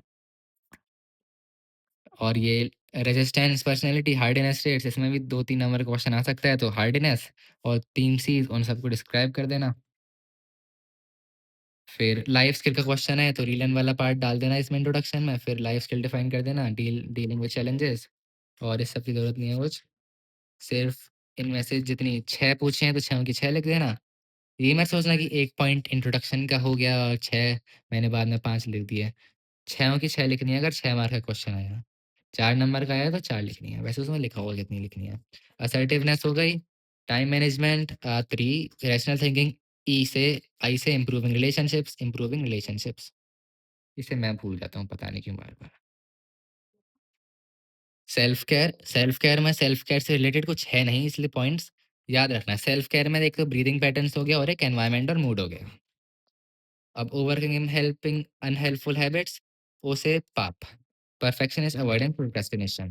और ये रेजिस्टेंस पर्सनैलिटी, हार्डनेस ट्रेट्स, इसमें भी 2-3 नंबर का क्वेश्चन आ सकता है, तो हार्डनेस और 3 C's उन सबको डिस्क्राइब कर देना। फिर लाइफ स्किल का क्वेश्चन है, तो रीलन वाला पार्ट डाल देना इसमें इंट्रोडक्शन में, फिर लाइफ स्किल डिफाइन कर देना, डीलिंग विद चैलेंजेस। और इस सब की ज़रूरत नहीं है कुछ, सिर्फ इनमें से जितनी 6 पूछे हैं तो 6 की 6 लिख देना। ये मत सोचना कि 1 पॉइंट इंट्रोडक्शन का हो गया और 6 मैंने बाद में 5 लिख दिए। 6 की 6 लिखनी है अगर 6 मार्क का क्वेश्चन आया। 4 नंबर का आया तो 4 लिखनी है, वैसे उसमें लिखा होगा कितनी लिखनी है। असर्टिवनेस हो गई, time management 3, rational thinking, improving relationships. इसे मैं भूल जाता हूँ, पता नहीं क्यों बार-बार। सेल्फ केयर में सेल्फ केयर से रिलेटेड कुछ है नहीं, इसलिए पॉइंट्स याद रखना। सेल्फ केयर में एक तो ब्रीदिंग पैटर्न्स हो गया और एक एनवायरनमेंट और मूड हो गया। अब ओवरकमिंग हेल्पिंग अनहेल्पफुल हैबिट्स, ओ से पाप। Perfection is avoiding procrastination.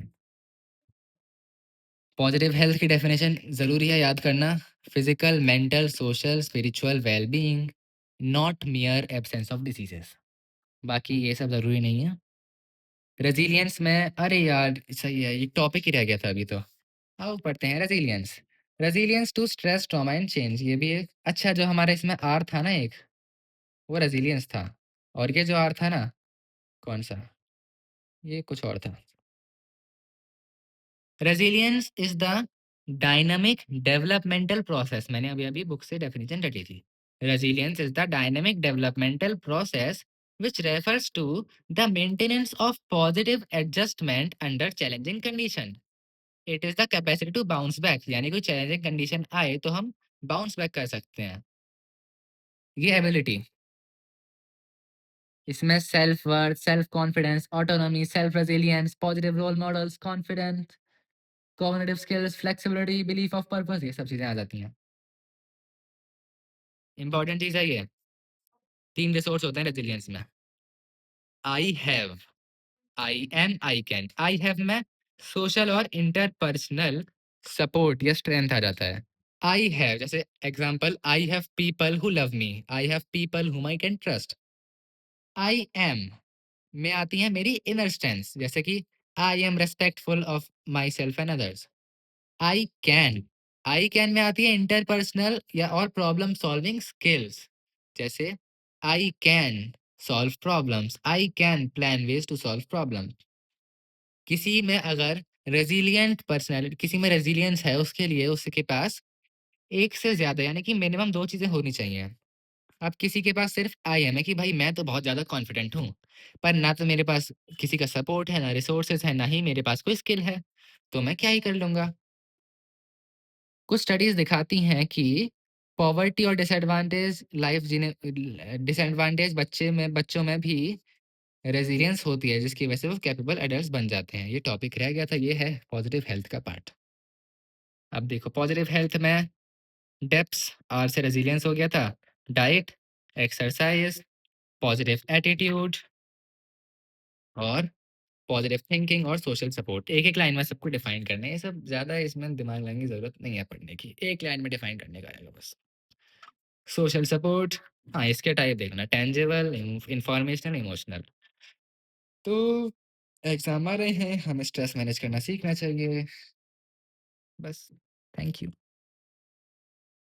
Positive health की डेफिनेशन ज़रूरी है याद करना, physical, mental, social, spiritual well-being, not mere absence of diseases. बाकी ये सब ज़रूरी नहीं है। रेज़िलियंस में अरे यार सही है, ये टॉपिक ही रह गया था अभी तो। आओ पढ़ते हैं resilience. Resilience to stress, trauma and change, ये भी एक अच्छा, जो हमारा इसमें आर था ना एक, वो रेज़िलियंस था। और ये जो आर था ना, कौन-सा? ये कुछ और था। Resilience is the dynamic developmental process, मैंने अभी-अभी बुक से डेफिनिशन रटी थी। Resilience is the dynamic developmental process which refers to the maintenance of positive adjustment under challenging condition. It is the capacity to bounce back, यानी कोई challenging condition आए तो हम bounce back कर सकते हैं। ये ability, इसमें self worth, self confidence, autonomy, self resilience, positive role models, confident, cognitive skills, flexibility, belief of purpose, ये सब चीजें आ जाती हैं। इंपॉर्टेंट चीज है ये, 3 रिसोर्स होते हैं रेजिलियंस में। I have, I am, I can. I have में सोशल और इंटरपर्सनल सपोर्ट या स्ट्रेंथ आ जाता है। आई हैव, जैसे example, I have people who love me, I have people whom I can trust. I am में आती हैं मेरी इनर स्ट्रेंथ्स, जैसे कि I am respectful of my self and others. I can, I can में आती है इंटरपर्सनल या और प्रॉब्लम सॉल्विंग स्किल्स, जैसे I can solve problems, I can plan ways to solve problem. किसी में अगर रेजिलिएंट पर्सनैलिटी, किसी में रेजिलियंस है, उसके लिए उसके पास एक से ज़्यादा यानी कि मिनिमम 2 चीज़ें होनी चाहिए। अब किसी के पास सिर्फ़ आई एम है कि भाई मैं तो बहुत ज़्यादा कॉन्फिडेंट हूँ, पर ना तो मेरे पास किसी का सपोर्ट है, ना रिसोर्सेज़ हैं, ना ही मेरे पास कोई स्किल है, तो मैं क्या ही कर लूँगा। कुछ स्टडीज़ दिखाती हैं कि पॉवर्टी और डिसएडवांटेज लाइफ़ जीने डिसएडवांटेज बच्चों में भी रेज़िलियंस होती है, जिसकी वजह से वो कैपेबल एडल्ट्स बन जाते हैं। ये टॉपिक रह गया था, ये है पॉज़िटिव हेल्थ का पार्ट। अब देखो पॉज़िटिव हेल्थ में डेप्स आर से रेज़िलियंस हो गया था, डाइट, एक्सरसाइज़, पॉज़िटिव एटीट्यूड और पॉज़िटिव थिंकिंग और सोशल सपोर्ट। एक-एक लाइन में सबको डिफ़ाइन करना है, ये सब ज़्यादा इसमें दिमाग लगाने की ज़रूरत नहीं है पढ़ने की, एक लाइन में डिफ़ाइन करने का रहेगा बस। सोशल सपोर्ट, हाँ, इसके टाइप देखना टेंजिबल, इन्फॉर्मेशनल, इमोशनल। तो एग्ज़ाम आ रहे हैं, हमें स्ट्रेस मैनेज करना सीखना चाहिए। बस, थैंक यू।